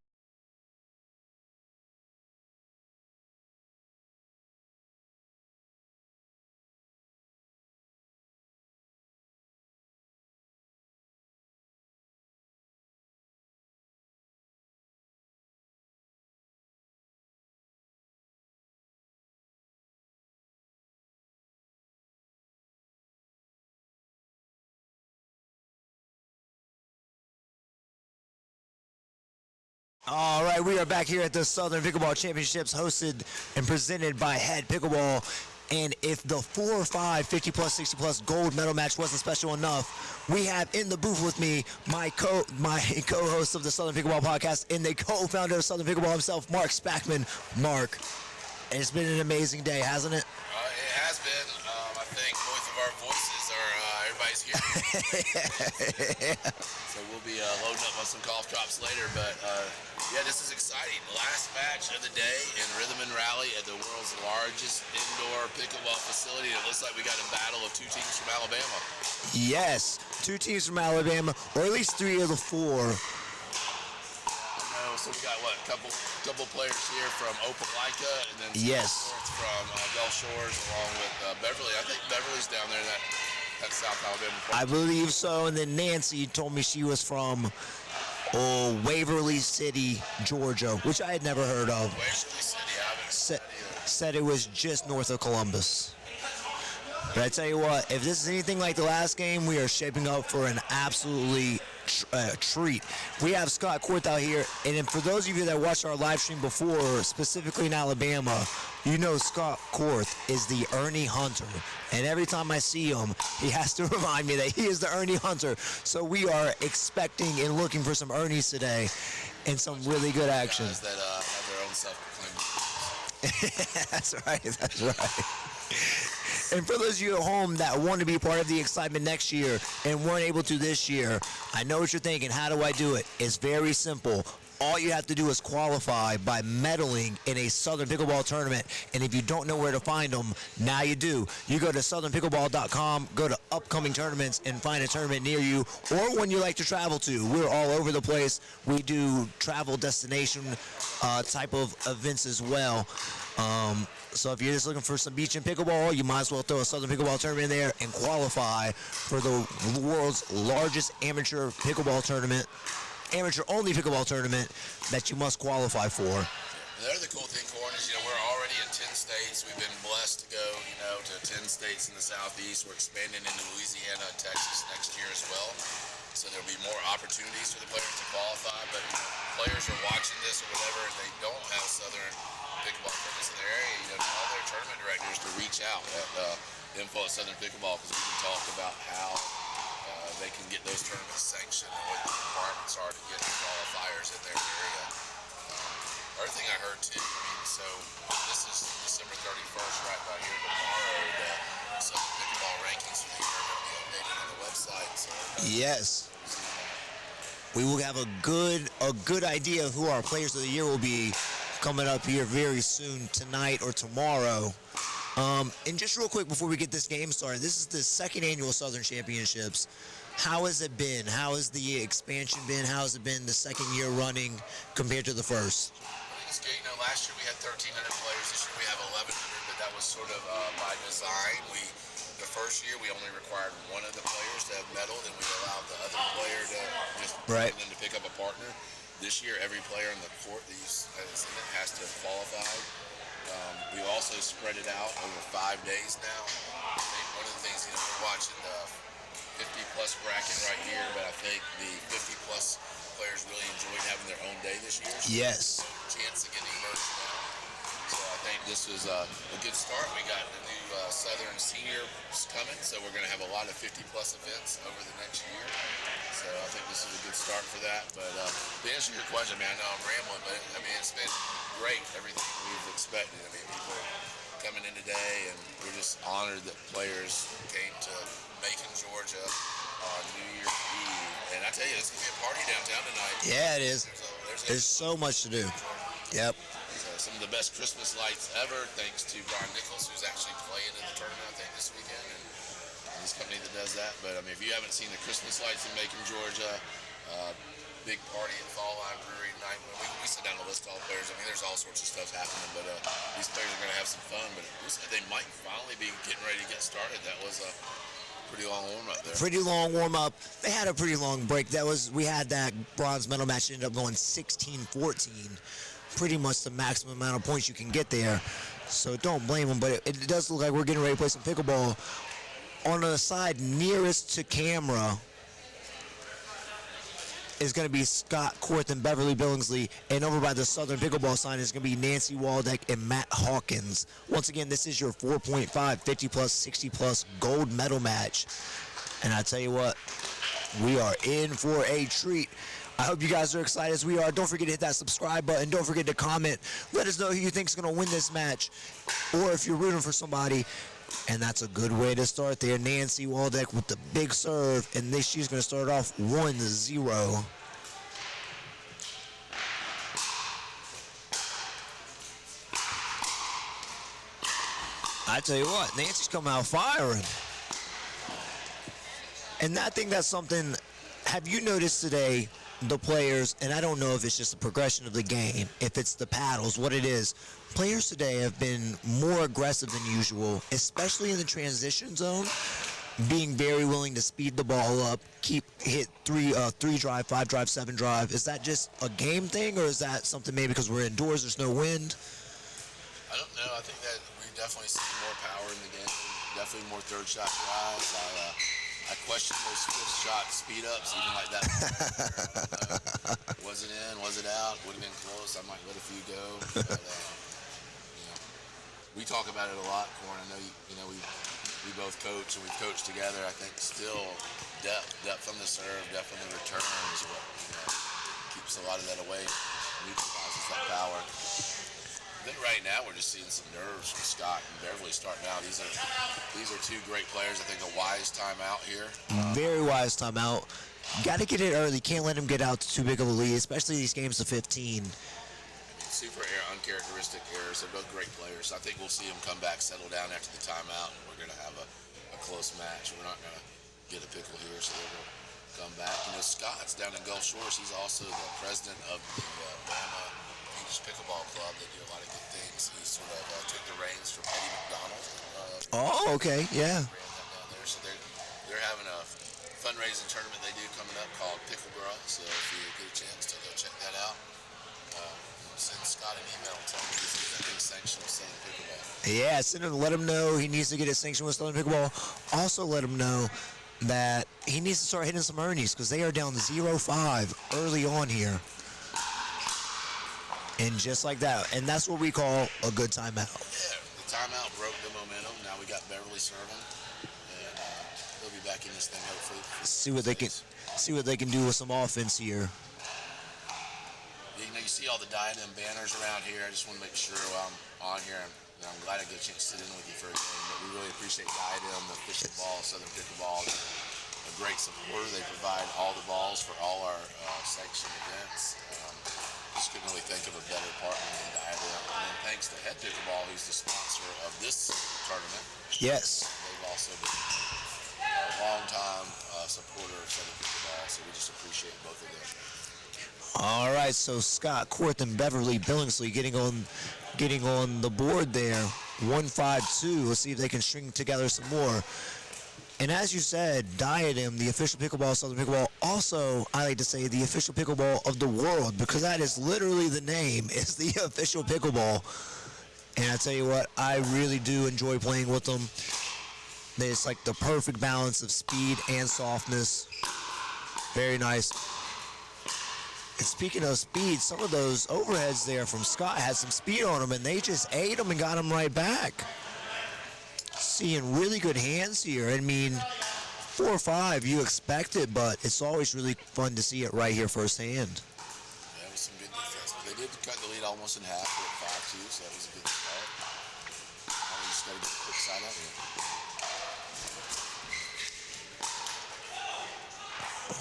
All right, we are back here at the Southern Pickleball Championships, hosted and presented by HEAD Pickleball. And if the 4-5, 50-plus, 60-plus gold medal match wasn't special enough, we have in the booth with me my co-host of the Southern Pickleball podcast and the co-founder of Southern Pickleball himself, Mark Spackman. Mark, it's been an amazing day, hasn't it? It has been. I think both of our voices are everybody's here. So we'll be loading up on some golf drops later. But yeah, this is exciting. The last match of the day in Rhythm and Rally at the world's largest indoor pickleball facility. It looks like we got a battle of two teams from Alabama. Yes, two teams from Alabama, or at least three of the four. So we got what, a couple players here from Opelika, and then yes, from Gulf Shores, along with Beverly. I think Beverly's down there in that South Alabama part. I believe so. And then Nancy told me she was from Waverly City, Georgia, which I had never heard of. Waverly City, I haven't said it was just north of Columbus. But I tell you what, if this is anything like the last game, we are shaping up for an absolutely treat. We have Scott Korth out here, and for those of you that watched our live stream before, specifically in Alabama, you know Scott Korth is the Ernie Hunter, and every time I see him, he has to remind me that he is the Ernie Hunter. So we are expecting and looking for some Ernies today and some really good action. Guys that have their own self-proclaimed. That's right. And for those of you at home that want to be part of the excitement next year and weren't able to this year, I know what you're thinking. How do I do it? It's very simple. All you have to do is qualify by medaling in a Southern Pickleball tournament. And if you don't know where to find them, now you do. You go to southernpickleball.com, go to upcoming tournaments, and find a tournament near you or one you like to travel to. We're all over the place. We do travel destination type of events as well. So if you're just looking for some beach and pickleball, you might as well throw a Southern Pickleball tournament in there and qualify for the world's largest amateur pickleball tournament, amateur-only pickleball tournament that you must qualify for. The other cool thing, Corn, is we're already in 10 states. We've been blessed to go to 10 states in the Southeast. We're expanding into Louisiana and Texas next year as well. So there'll be more opportunities for the players to qualify. But players are watching this or whatever, and they don't have Southern Pickleball tournaments in their area. Tell their tournament directors to reach out at info at Southern Pickleball, because we can talk about how they can get those tournaments sanctioned and what the requirements are to get qualifiers in their area. Other thing I heard too, so this is December 31st, right by here tomorrow. The Southern Pickleball rankings for the year are going to be updated on the website. So yes. We will have a good idea of who our players of the year will be coming up here very soon, tonight or tomorrow. And just real quick before we get this game started, this is the second annual Southern Championships. How has it been? How has the expansion been? How has it been the second year running compared to the first? I think it's good. Last year we had 1,300 players. This year we have 1,100, but that was sort of by design. The first year we only required one of the players to have medaled, and we allowed the other player to just right. them to pick up a partner. This year, every player in the court that has to have qualified. We also spread it out over 5 days now. I think one of the things, we're watching the 50-plus bracket right here, but I think the 50-plus players really enjoyed having their own day this year. So yes. Chance of getting merged now. So I think this was a good start. We got the new Southern Seniors coming, so we're going to have a lot of 50-plus events over the next year. So I think this is a good start for that. But to answer your question, I know I'm rambling, but it's been great, everything we've expected. People coming in today, and we're just honored that players came to Macon, Georgia on New Year's Eve. And I tell you, it's going to be a party downtown tonight. Yeah, it is. There's so much to do. Yep. Some of the best Christmas lights ever, thanks to Brian Nichols, who's actually playing in the tournament, I think, this weekend. And his company that does that. But I mean, if you haven't seen the Christmas lights in Macon, Georgia, big party at Fall Line Brewery night. We sit down and list all the players. I mean, there's all sorts of stuff happening, but these players are going to have some fun. But it looks like they might finally be getting ready to get started. That was a pretty long warm-up there. Pretty long warm-up. They had a pretty long break. We had that bronze medal match ended up going 16-14. Pretty much the maximum amount of points you can get there. So don't blame them, but it does look like we're getting ready to play some pickleball. On the side nearest to camera is going to be Scott Korth and Beverly Billingsley, and over by the Southern Pickleball sign is going to be Nancy Waldeck and Matt Hawkins. Once again, this is your 4.5, 50-plus, 60-plus gold medal match. And I tell you what, we are in for a treat. I hope you guys are excited as we are. Don't forget to hit that subscribe button. Don't forget to comment. Let us know who you think is going to win this match, or if you're rooting for somebody. And that's a good way to start there. Nancy Waldeck with the big serve, and she's going to start off 1-0. I tell you what, Nancy's coming out firing. And I think that's something. Have you noticed today? The players, and I don't know if it's just the progression of the game, if it's the paddles, what it is, players today have been more aggressive than usual, especially in the transition zone, being very willing to speed the ball up, hit three drive, 5 drive, 7 drive. Is that just a game thing, or is that something maybe because we're indoors, there's no wind? I don't know. I think that we definitely see more power in the game, definitely more third shot drives. I question those fifth shot speed ups, even like that. Was it in? Was it out? Would have been close. I might let a few go. But, we talk about it a lot, Corn. I know we both coach and we've coached together. I think still depth on the serve, depth on the return is what keeps a lot of that away, neutralizes that power. I think right now we're just seeing some nerves from Scott and Beverly starting out. These are two great players. I think a wise timeout here. Very wise timeout. Got to get it early. Can't let them get out to too big of a lead, especially these games to 15. Super uncharacteristic errors. They're both great players. I think we'll see them come back, settle down after the timeout, and we're going to have a close match. We're not going to get a pickle here, so they're going to come back. Scott's down in Gulf Shores. He's also the president of the Bama Pickleball Club. They do a lot of good things. He sort of took the reins from Eddie McDonald. Oh, okay, yeah. Down there. So they're having a fundraising tournament they do coming up called Pickle Girl. So if you get a chance to go check that out, send Scott an email and tell him he's getting sanctioned with Southern Pickleball. Yeah, let him know he needs to get it sanctioned with Southern Pickleball. Also let him know that he needs to start hitting some earnings because they are down 0-5 early on here. And just like that. And that's what we call a good timeout. Yeah, the timeout broke the momentum. Now we got Beverly serving. And they'll be back in this thing hopefully. See what they can do with some offense here. You see all the diadem banners around here. I just want to make sure while I'm on here, I'm glad I get a chance to sit in with you for a game. But we really appreciate Diadem, the Official Ball, Southern Pickleball. A great supporter. They provide all the balls for all our sanctioned events. Just couldn't really think of a better partner than Diadem. And then thanks to HEAD Pickleball, who's the sponsor of this tournament. Yes. They've also been a long-time supporter of Southern Pickleball, so we just appreciate both of them. All right, so Scott Korth and Beverly Billingsley getting on the board there. 1-5-2. Let's see if they can string together some more. And as you said, Diadem, the official pickleball, Southern Pickleball, also, I like to say, the official pickleball of the world, because that is literally the name, is the official pickleball. And I tell you what, I really do enjoy playing with them. It's like the perfect balance of speed and softness. Very nice. And speaking of speed, some of those overheads there from Scott had some speed on them, and they just ate them and got them right back. Seeing really good hands here. I mean, 4-5, you expect it, but it's always really fun to see it right here firsthand. Yeah, it was some good defense. But they did cut the lead almost in half at 5-2, so that was a good start. Now we just got to get the quick side out here.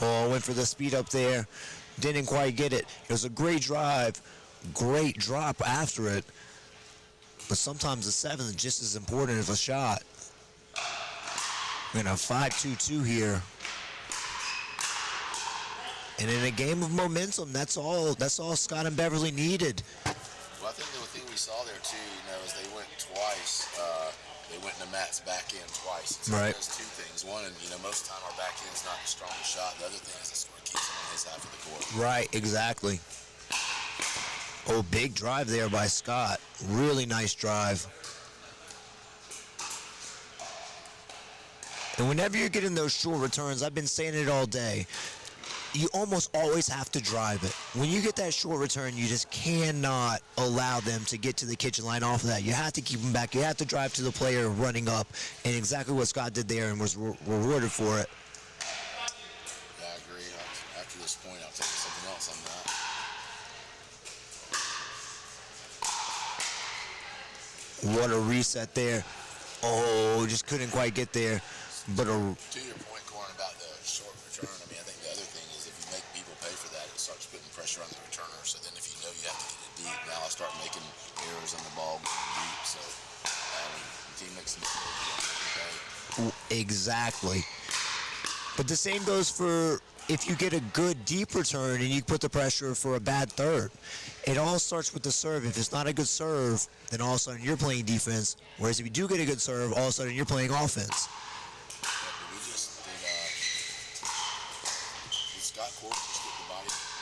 Oh, went for the speed up there. Didn't quite get it. It was a great drive, great drop after it. But sometimes the 7 is just as important as a shot. We're in a 5-2-2 here. And in a game of momentum, that's all Scott and Beverly needed. Well, I think the thing we saw there too, is they went twice. They went into Matt's backhand twice. So right. There's two things. One, most of the time our backhand's not the strongest shot. The other thing is it sort of keeps him on his half of the court. Right, exactly. Oh, big drive there by Scott. Really nice drive. And whenever you're getting those short returns, I've been saying it all day, you almost always have to drive it. When you get that short return, you just cannot allow them to get to the kitchen line off of that. You have to keep them back. You have to drive to the player running up, and exactly what Scott did there and was rewarded for it. Yeah, I agree. After this point, I'll take something else on that. What a reset there. Oh, just couldn't quite get there. But to your point, Corin, about the short return, I think the other thing is if you make people pay for that, it starts putting pressure on the returner. So then if you know you have to get it deep, now I start making errors on the ball going deep. So the team makes some mistakes. Exactly. But the same goes for if you get a good deep return and you put the pressure for a bad third. It all starts with the serve. If it's not a good serve, then all of a sudden you're playing defense. Whereas if you do get a good serve, all of a sudden you're playing offense. We just did Scott Court just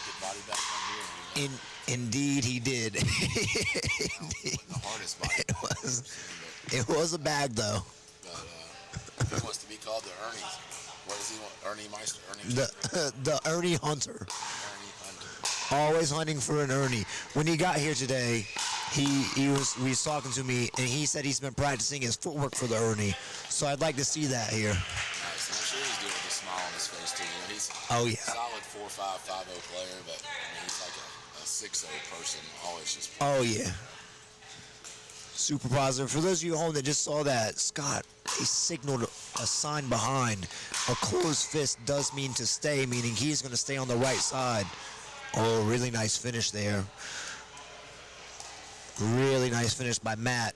get body back on here? Indeed, he did. The hardest body. It was a bag, though. But he wants to be called the Ernie. What does he want? Ernie Meister? The Ernie Hunter. Ernie Hunter. Always hunting for an Ernie. When he got here today, he was talking to me, and he said he's been practicing his footwork for the Ernie. So I'd like to see that here. Nice. And I'm sure he's doing it with a smile on his face, too. He's a solid 4'5", 5'0" player, but he's like a 6'0" person, always just playing. Oh, yeah. Super positive. For those of you at home that just saw that, Scott, he signaled a sign behind. A closed fist does mean to stay, meaning he's going to stay on the right side. Oh, really nice finish there. Really nice finish by Matt.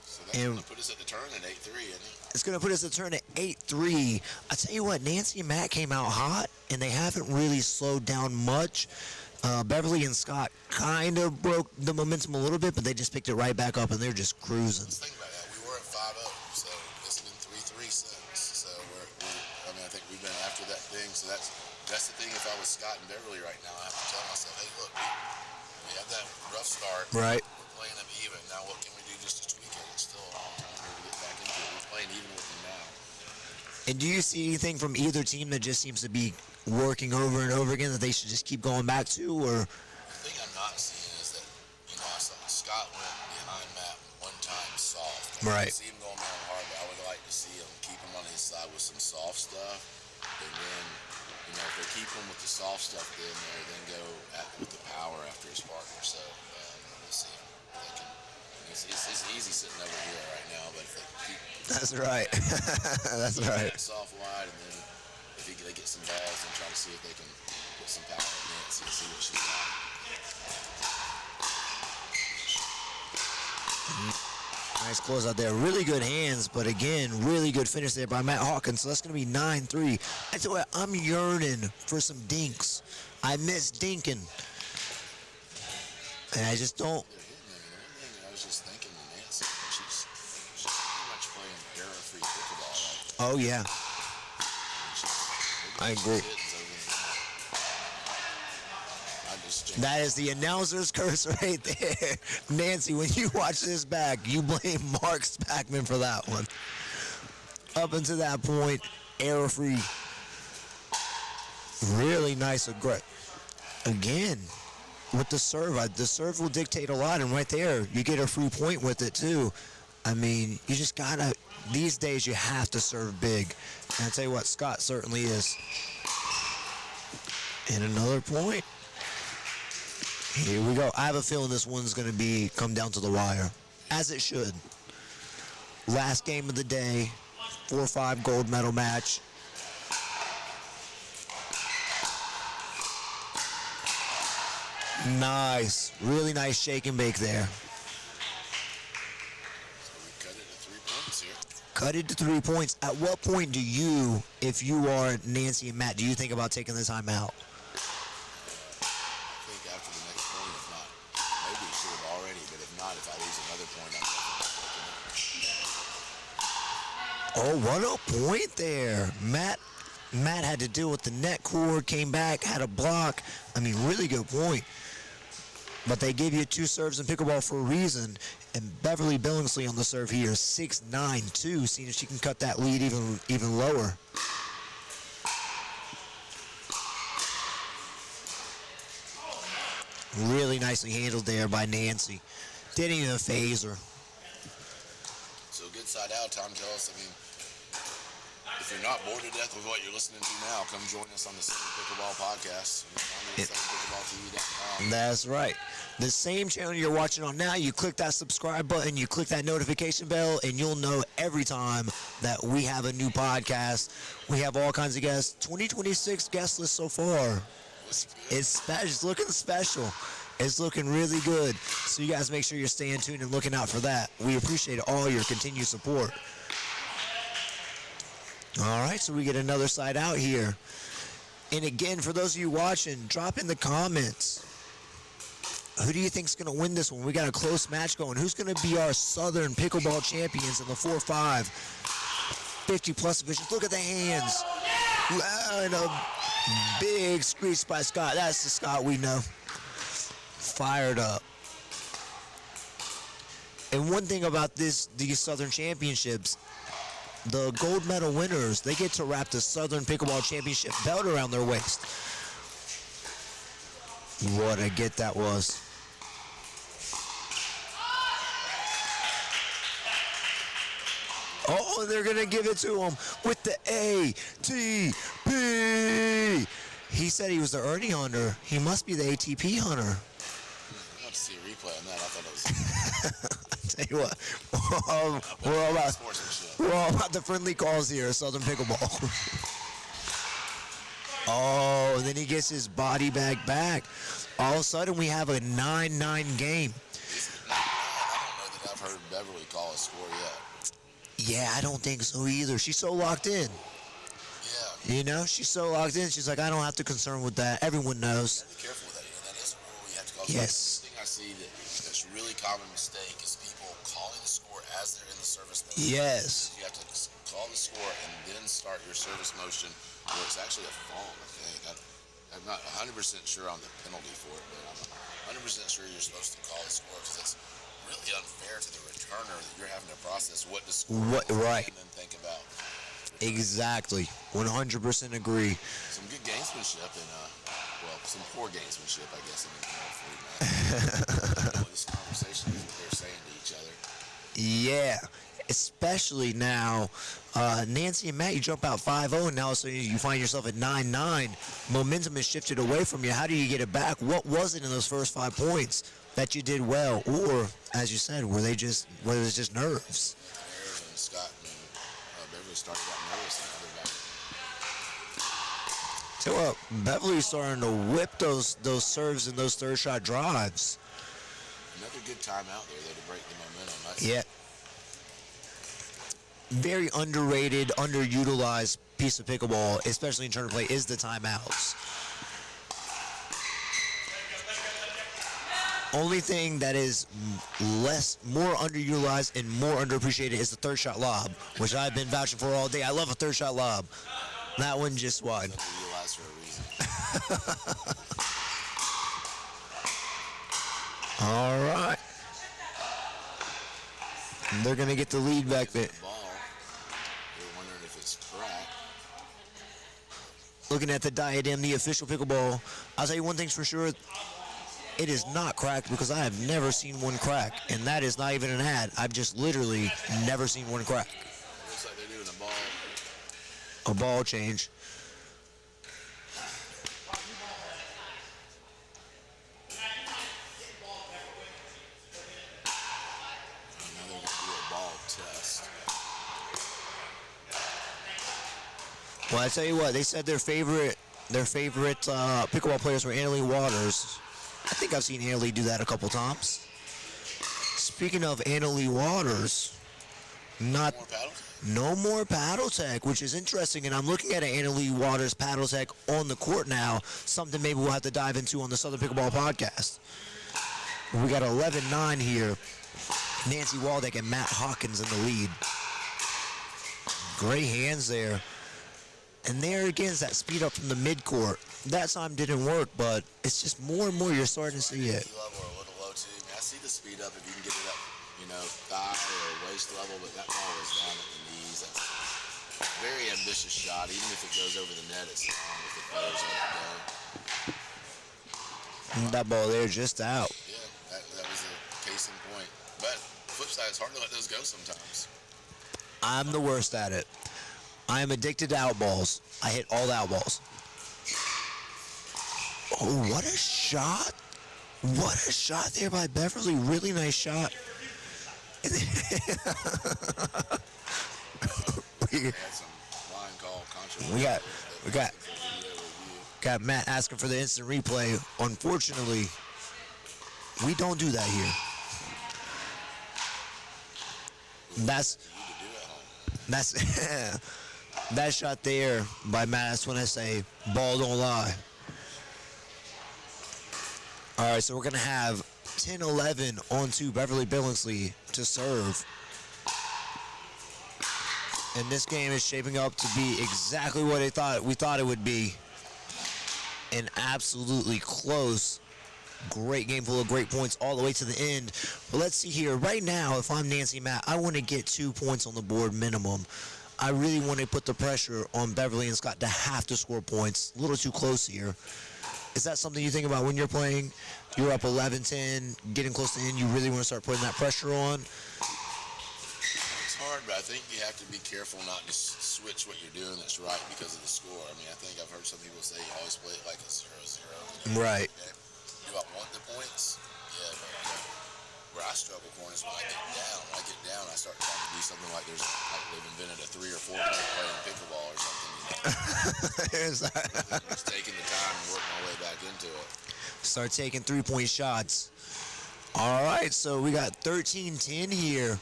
So that's going to put us at the turn at 8-3, isn't it? It's going to put us at the turn at 8-3. I tell you what, Nancy and Matt came out hot, and they haven't really slowed down much. Beverly and Scott kind of broke the momentum a little bit, but they just picked it right back up, and they're just cruising. Let's think about that. We were at 5-0, so it's been 3-3 since. So I think we've been after that thing. So that's the thing. If I was Scott and Beverly right now, I have to tell myself, hey, look, we had that rough start. Right. We're playing them even. Now what can we do just to tweak it? It's still a long time here to get back into it. We're playing even with them now. And do you see anything from either team that just seems to be working over and over again that they should just keep going back to, or? The thing I'm not seeing is that, I saw Scott went behind Matt one time soft. Right. I see him going down hard, but I would like to see him keep him on his side with some soft stuff. And then, if they keep him with the soft stuff then go with the power after his partner. So, we'll see if they can. It's easy sitting over here right now, but if they keep... That's right. That's right. Soft wide, and then if they get some balls and try to see if they can put some power in Nancy and see what she's got. Nice close out there. Really good hands, but again, really good finish there by Matt Hawkins. So that's going to be 9-3. I tell you what, I'm yearning for some dinks. I miss dinking. And I just don't. I was just thinking, Nancy, she's pretty much playing error-free pickleball. Oh, yeah. I agree. That is the announcer's curse right there. Nancy, when you watch this back, you blame Mark Spackman for that one. Up until that point, error-free. Really nice. Again, with the serve will dictate a lot, and right there, you get a free point with it, too. I mean, you just gotta, these days, you have to serve big. And I tell you what, Scott certainly is. And another point. Here we go. I have a feeling this one's going to come down to the wire, as it should. Last game of the day, 4-5 gold medal match. Nice. Really nice shake and bake there. So we cut it to 3 points here. cut it to 3 points. At what point do you, if you are Nancy and Matt, do you think about taking the timeout? I think after the next point, if not, maybe we should have already, but if not, if I lose another point, I'm definitely taking it. Oh, what a point there. Matt had to deal with the net cord, came back, had a block. I mean, really good point. But they gave you 2 serves in pickleball for a reason. And Beverly Billingsley on the serve here, 6-9-2, seeing if she can cut that lead even lower. Really nicely handled there by Nancy. Didn't even phase her. So good side out, Tom, tell us, I mean, if you're not bored to death with what you're listening to now, come join us on the Southern Pickleball podcast. SouthernPickleballTV.com. That's right. The same channel you're watching on now, you click that subscribe button, you click that notification bell, and you'll know every time that we have a new podcast. We have all kinds of guests. 2026 guest list so far. It's special. It's looking special. It's looking really good. So you guys make sure you're staying tuned and looking out for that. We appreciate all your continued support. All right, so we get another side out here. And again, for those of you watching, drop in the comments. Who do you think's going to win this one? We got a close match going. Who's going to be our Southern Pickleball champions in the 4-5, 50-plus divisions? Look at the hands. And a big screech by Scott. That's the Scott we know. Fired up. And one thing about these Southern Championships, the gold medal winners, they get to wrap the Southern Pickleball Championship belt around their waist. What a get that was. Oh, they're going to give it to him with the ATP. He said he was the Ernie hunter. He must be the ATP hunter. I'd love to see a replay on that. I thought it was... I'll tell you what, we're all about the friendly calls here, Southern Pickleball. Oh, and then he gets his body bag back. All of a sudden, we have a 9-9 game. I don't know that I've heard Beverly call a score yet. Yeah, I don't think so either. She's so locked in. Yeah. You know, she's so locked in. She's like, I don't have to concern with that. Everyone knows. You have to be careful with that. You know, that is a rule. You have to call. Yes. The thing I see that's a really common mistake is people calling the score as they're in the service motion. Yes. You have to call the score and then start your service motion, where it's actually a fault, I think. I'm not 100% sure on the penalty for it, but I'm 100% sure you're supposed to call the score, because it's really unfair to the returner that you're having to process what the score is right. and then think about. Exactly. 100% agree. Some good gamesmanship and, well, some poor gamesmanship, I guess, in the format. You know, this conversation is what they're saying to each other. Yeah. Especially now, Nancy and Matt, you jump out 5-0, and now so you find yourself at 9-9. Momentum has shifted away from you. How do you get it back? What was it in those first 5 points that you did well? Or, as you said, were it just nerves? Nerves, and Scott and Beverly started out nervous, and now they're back. Tell you what, Beverly's starting to whip those serves and those third shot drives. Another good timeout there, though, to break the momentum. Yeah. Very underrated, underutilized piece of pickleball, especially in tournament play, is the timeouts. Only thing that is more underutilized and more underappreciated is the third shot lob, which I've been vouching for all day. I love a third shot lob. That one just won. Underutilized for a reason. All right. And they're going to get the lead back there. They're wondering if it's cracked. Looking at the diadem, the official pickleball, I'll tell you one thing's for sure. It is not cracked, because I have never seen one crack. And that is not even an ad. I've just literally never seen one crack. Looks like they're doing A ball change. Well, I tell you what, they said their favorite pickleball players were Annalie Waters. I think I've seen Annalie do that a couple times. Speaking of Annalie Waters, not... More paddles? No more paddle tech, which is interesting, and I'm looking at an Anna Lee Waters paddle tech on the court now, something maybe we'll have to dive into on the Southern Pickleball podcast. We got 11-9 here. Nancy Waldeck and Matt Hawkins in the lead. Great hands there. And there again is that speed up from the midcourt. That time didn't work, but it's just more and more you're starting to see it. Level or a little low too. I see the speed up if you can get it up, thigh or waist level, but that ball was down at the knees. That's a very ambitious shot. Even if it goes over the net, it's long if the players let it go. And that ball there just out. Yeah, that was a case in point. But flip side, it's hard to let those go sometimes. I'm the worst at it. I am addicted to out balls. I hit all the out balls. Oh, what a shot. What a shot there by Beverly. Really nice shot. We had some line call controversy. We got Matt asking for the instant replay. Unfortunately, we don't do that here. That's that shot there by Matt. That's when I say ball don't lie. All right, so we're gonna have 10-11 onto Beverly Billingsley to serve. And this game is shaping up to be exactly what we thought it would be. An absolutely close, great game full of great points all the way to the end. But let's see here. Right now, if I'm Nancy Matt, I want to get 2 points on the board minimum. I really want to put the pressure on Beverly and Scott to have to score points. A little too close here. Is that something you think about when you're playing? You're up 11-10, getting close to the end. You really want to start putting that pressure on? It's hard, but I think you have to be careful not to switch what you're doing that's right because of the score. I mean, I think I've heard some people say you always play it like a 0-0. Right. Do I want the points? Yeah, but where I struggle corner is when I get down. When I get down, I start trying to do something like they've invented a 3 or 4 point play in pickleball or something. Just taking the time and working my way back into it. Start taking 3-point shots. All right, so we got 13-10 here.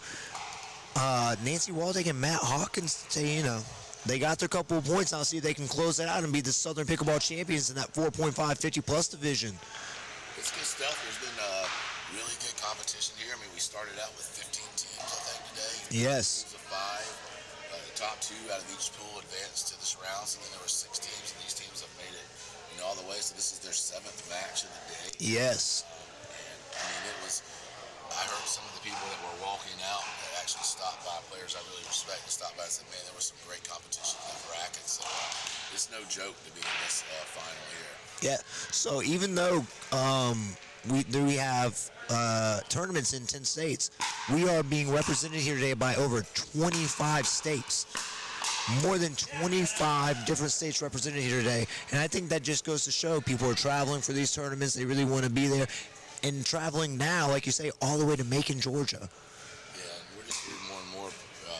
Nancy Waldeck and Matt Hawkins, they got their couple of points. Now see if they can close that out and be the Southern Pickleball champions in that 4.5 50+ division. It's good stuff. There's been really good competition here. I mean, we started out with 15 teams, I think, today. Yes. Pools of 5. The top 2 out of each pool advanced to this round, so then there were 6 teams, and these teams have made it, all the way. So this is their 7th match of the day. Yes. And I mean, I heard some of the people that were walking out that actually stopped by, players I really respect, and stopped by and said, man, there was some great competition in the brackets. So it's no joke to be in this final here. Yeah. So even though we have tournaments in 10 states, we are being represented here today by over 25 states. More than 25 different states represented here today. And I think that just goes to show people are traveling for these tournaments. They really want to be there. And traveling now, like you say, all the way to Macon, Georgia. Yeah, and we're just hearing more and more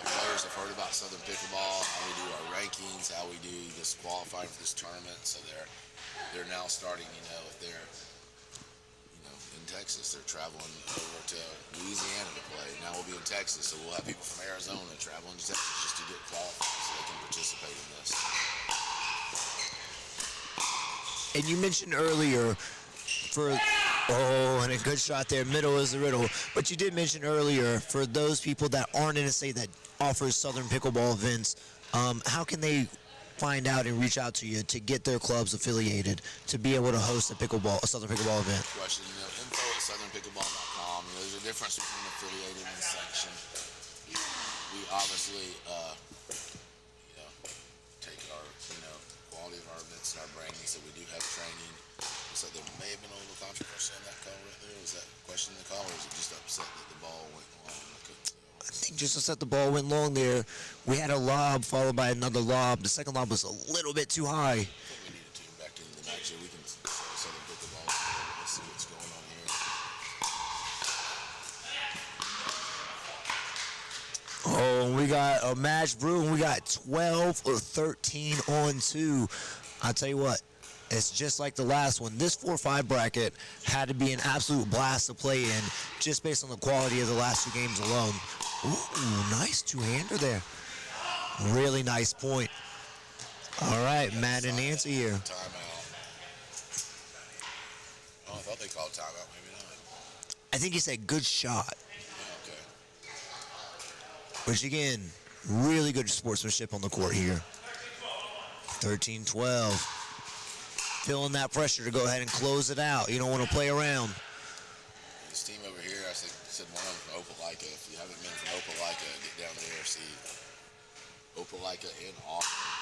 players have heard about Southern Pickleball, how we do our rankings, how we do this qualifying for this tournament. So they're now starting, if they're in Texas, they're traveling over to Louisiana to play. Now we'll be in Texas, so we'll have people from Arizona traveling to Texas just to get qualified so they can participate in this. And you mentioned earlier and a good shot there, middle is the riddle. But you did mention earlier, for those people that aren't in a state that offers Southern Pickleball events, how can they find out and reach out to you to get their clubs affiliated to be able to host a Southern Pickleball event? Question, info@southernpickleball.com. There's a difference between affiliated and sanctioned. We obviously, take our, quality of our events and our branding, so we do have training. So there may have been a little controversy on that call right there. Was that question in the call, or was it just upset that the ball went long? I think just upset the ball went long there. We had a lob followed by another lob. The second lob was a little bit too high. I think we need to tune back into the match. We can Southern Pickleball. Let's see what's going on here. Oh, we got a match brewing. We got 12 or 13 on 2. I'll tell you what. It's just like the last one. This 4-5 bracket had to be an absolute blast to play in just based on the quality of the last 2 games alone. Ooh, nice two-hander there. Really nice point. All right, Matt and Nancy here. Timeout. Oh, I thought they called timeout. Maybe not. I think he said good shot. Yeah, okay. Which, again, really good sportsmanship on the court here. 13-12. Feeling that pressure to go ahead and close it out. You don't want to play around. This team over here, I said one of them from Opelika. If you haven't been from Opelika, get down there and see Opelika and Austin.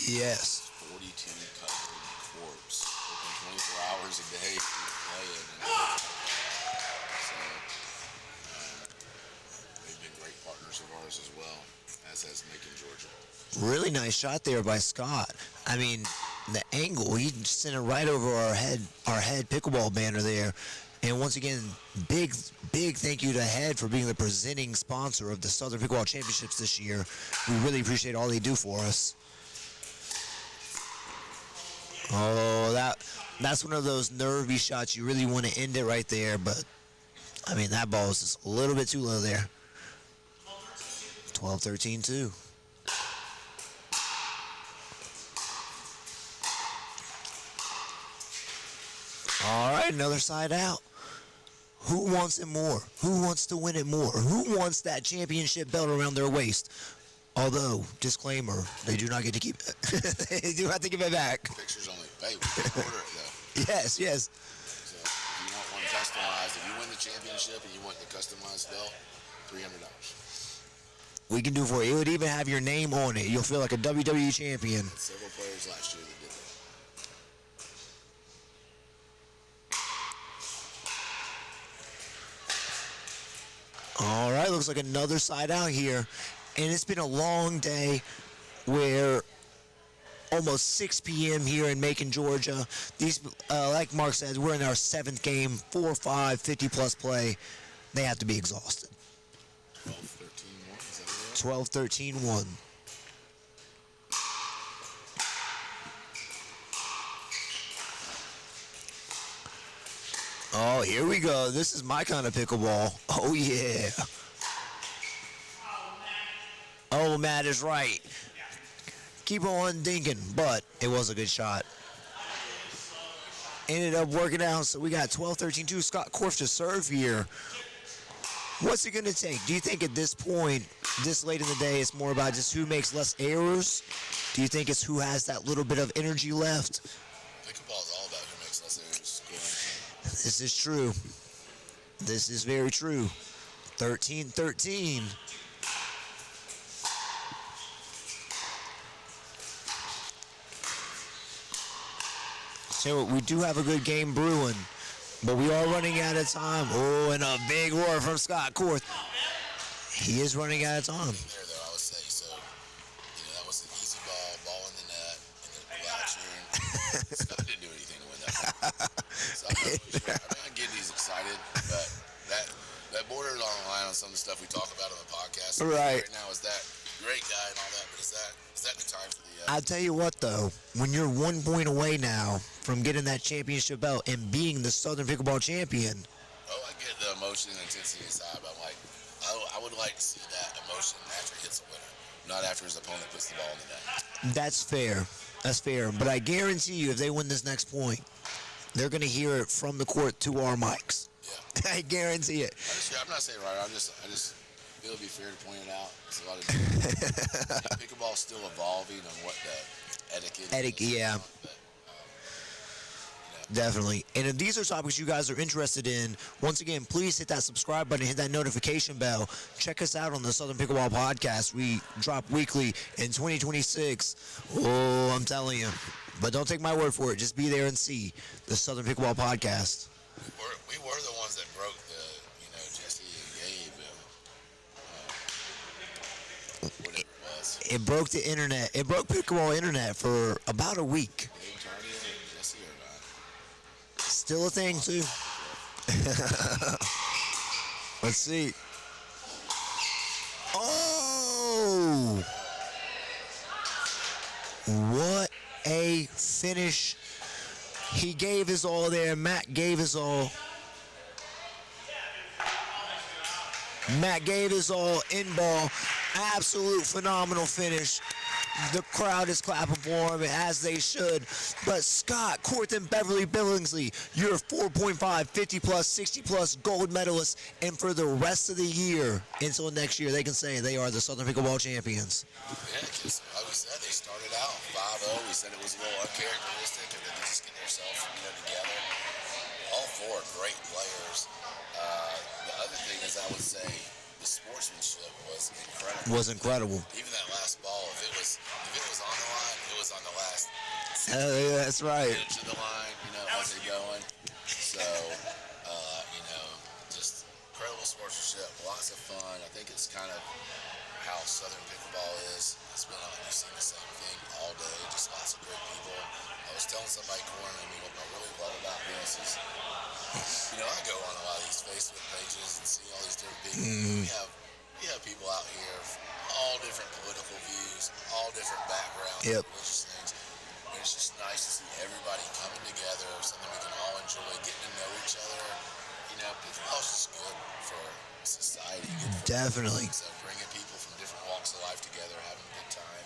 Yes. 42 covered courts. Open 24 hours a day playing. So, they've been great partners of ours as well, as has Macon, Georgia. Really nice shot there by Scott. I mean, the angle, he sent it right over our head pickleball banner there. And once again, big thank you to HEAD for being the presenting sponsor of the Southern Pickleball Championships this year. We really appreciate all they do for us. Oh, that's one of those nervy shots. You really want to end it right there, but I mean, that ball is just a little bit too low there. 12-13 too. All right, another side out. Who wants it more? Who wants to win it more? Who wants that championship belt around their waist? Although, disclaimer, they do not get to keep it. They do have to give it back. Pictures only. Hey, we can order it though. Yes. So if you want one customized, if you win the championship and you want the customized belt, $300. We can do it for you. It would even have your name on it. You'll feel like a WWE champion. Several players last year that did that. All right, looks like another side out here. And it's been a long day where almost 6 p.m. here in Macon, Georgia. These, like Mark said, we're in our 7th game, 4-5, 50-plus play. They have to be exhausted. 12-13-1, is that right? 12-13-1. Oh, here we go. This is my kind of pickleball. Oh, yeah. Oh, Matt is right. Keep on dinking, but it was a good shot. Ended up working out, so we got 12-13-2. Scott Korf to serve here. What's it going to take? Do you think at this point, this late in the day, it's more about just who makes less errors? Do you think it's who has that little bit of energy left? Pickleball is all about who makes less errors scoring. This is true. This is very true. 13-13. So we do have a good game brewing, but we are running out of time. Oh, and a big roar from Scott Korf. He is running out of time. There, though, I would say. So, that was an easy ball in the net, and then Blatcher. Scott didn't do anything to win that. So I'm not really sure. I mean, I get he's excited, but that borders on the line on some of the stuff we talk about on the podcast. Right. Right now, is that great guy and all that, but is that the time for the... I'll tell you what, though. When you're 1 point away now from getting that championship belt and being the Southern Pickleball champion... Oh, I get the emotion and intensity inside, but I'm like, I would like to see that emotion after he hits a winner, not after his opponent puts the ball in the net. That's fair. That's fair. But I guarantee you, if they win this next point, they're going to hear it from the court to our mics. Yeah. I guarantee it. I'm not saying right. I just feel it'd be fair to point it out. It's a lot of pickleball's still evolving on what the etiquette is. Yeah. But, Definitely. And if these are topics you guys are interested in, once again, please hit that subscribe button, hit that notification bell. Check us out on the Southern Pickleball Podcast. We drop weekly in 2026. Oh, I'm telling you. But don't take my word for it. Just be there and see the Southern Pickleball Podcast. we were the ones that broke the, Jesse and Gabe, whatever it was. It broke the internet. It broke pickleball internet for about a week. Gabe Tardy and Jesse or not? Still a thing, too. Let's see. Oh! What a finish. He gave his all there. Matt gave his all. Matt gave his all in ball. Absolute phenomenal finish. The crowd is clapping for him, as they should. But Scott, Corthan, Beverly, Billingsley, you're 4.5, 50+, 60+ gold medalists. And for the rest of the year, until next year, they can say they are the Southern Pickleball Champions. Yeah, because like we said, they started out 5-0. We said it was a little uncharacteristic, and then they just get themselves together. All four great players. The other thing is, I would say, the sportsmanship was incredible. Even that last ball, if it was on the line, it was on the last. Yeah, that's right. Edge of the line, as they're going. So, just incredible sportsmanship, lots of fun. I think it's kind of how Southern Pickleball is. It's been you've seen the same thing all day, just lots of great people. I was telling somebody, Corin, what I really love about this is, I go on a lot of these Facebook pages and see all these different people. We have people out here from all different political views, all different backgrounds, religious things. And it's just nice to see everybody coming together, something we can all enjoy, getting to know each other. Pickleball's just good for society. Definitely. So bringing people from different walks of life together, having a good time.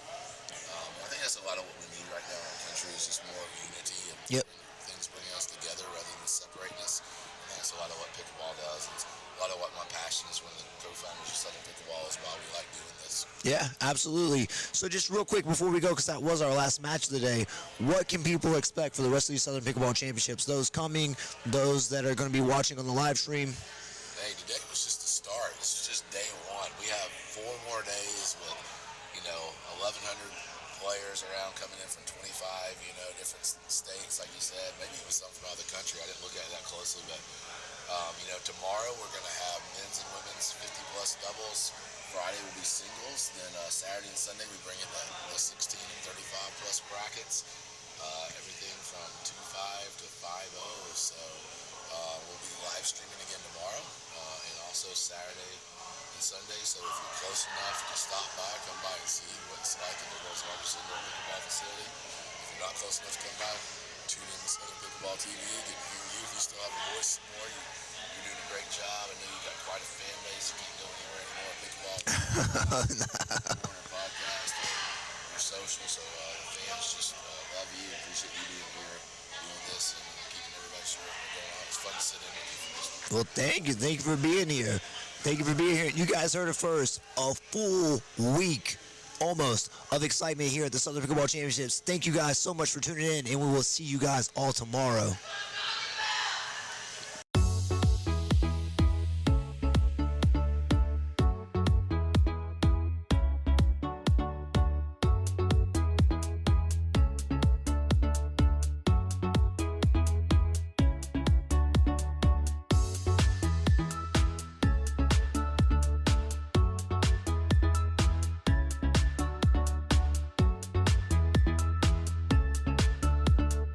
I think that's a lot of what we need right now in our country is just more unity and things bringing us together rather than separating us. And that's a lot of what pickleball does. It's a lot of what my passion is. One of the co-founders of Southern Pickleball is why we like doing this. Yeah, absolutely. So just real quick before we go, because that was our last match of the day, what can people expect for the rest of these Southern Pickleball Championships? Those coming, those that are going to be watching on the live stream? Hey, today was just the start. This is just day one. We have 4 more days with, 1,100 players around coming in from 25, different states, like you said, maybe even some from out of the country. I didn't look at it that closely, but, tomorrow we're going to have men's and women's 50+ doubles. Friday will be singles. Then Saturday and Sunday we bring in the 16 and 35+ brackets. Everything from 2-5 to 5-0. So we'll be live streaming again tomorrow and also Saturday and Sunday. So if you're close enough to stop by, come by and see what it's like at the world's largest indoor pickleball facility. If you're not close enough to come by, tune in to Southern Pickleball TV. Get to hear you if you still have a voice more. You're doing a great job. I know you've got quite a fan base. You can't go anywhere anymore at pickleball. Or podcast or your social. So fans just love you. Appreciate you being here, doing this, and keeping everybody sure what's going on. It's fun to sit in with you for this one. Well, thank you. Thank you for being here. Thank you for being here. You guys heard it first. A full week almost of excitement here at the Southern Pickleball Championships. Thank you guys so much for tuning in, and we will see you guys all tomorrow.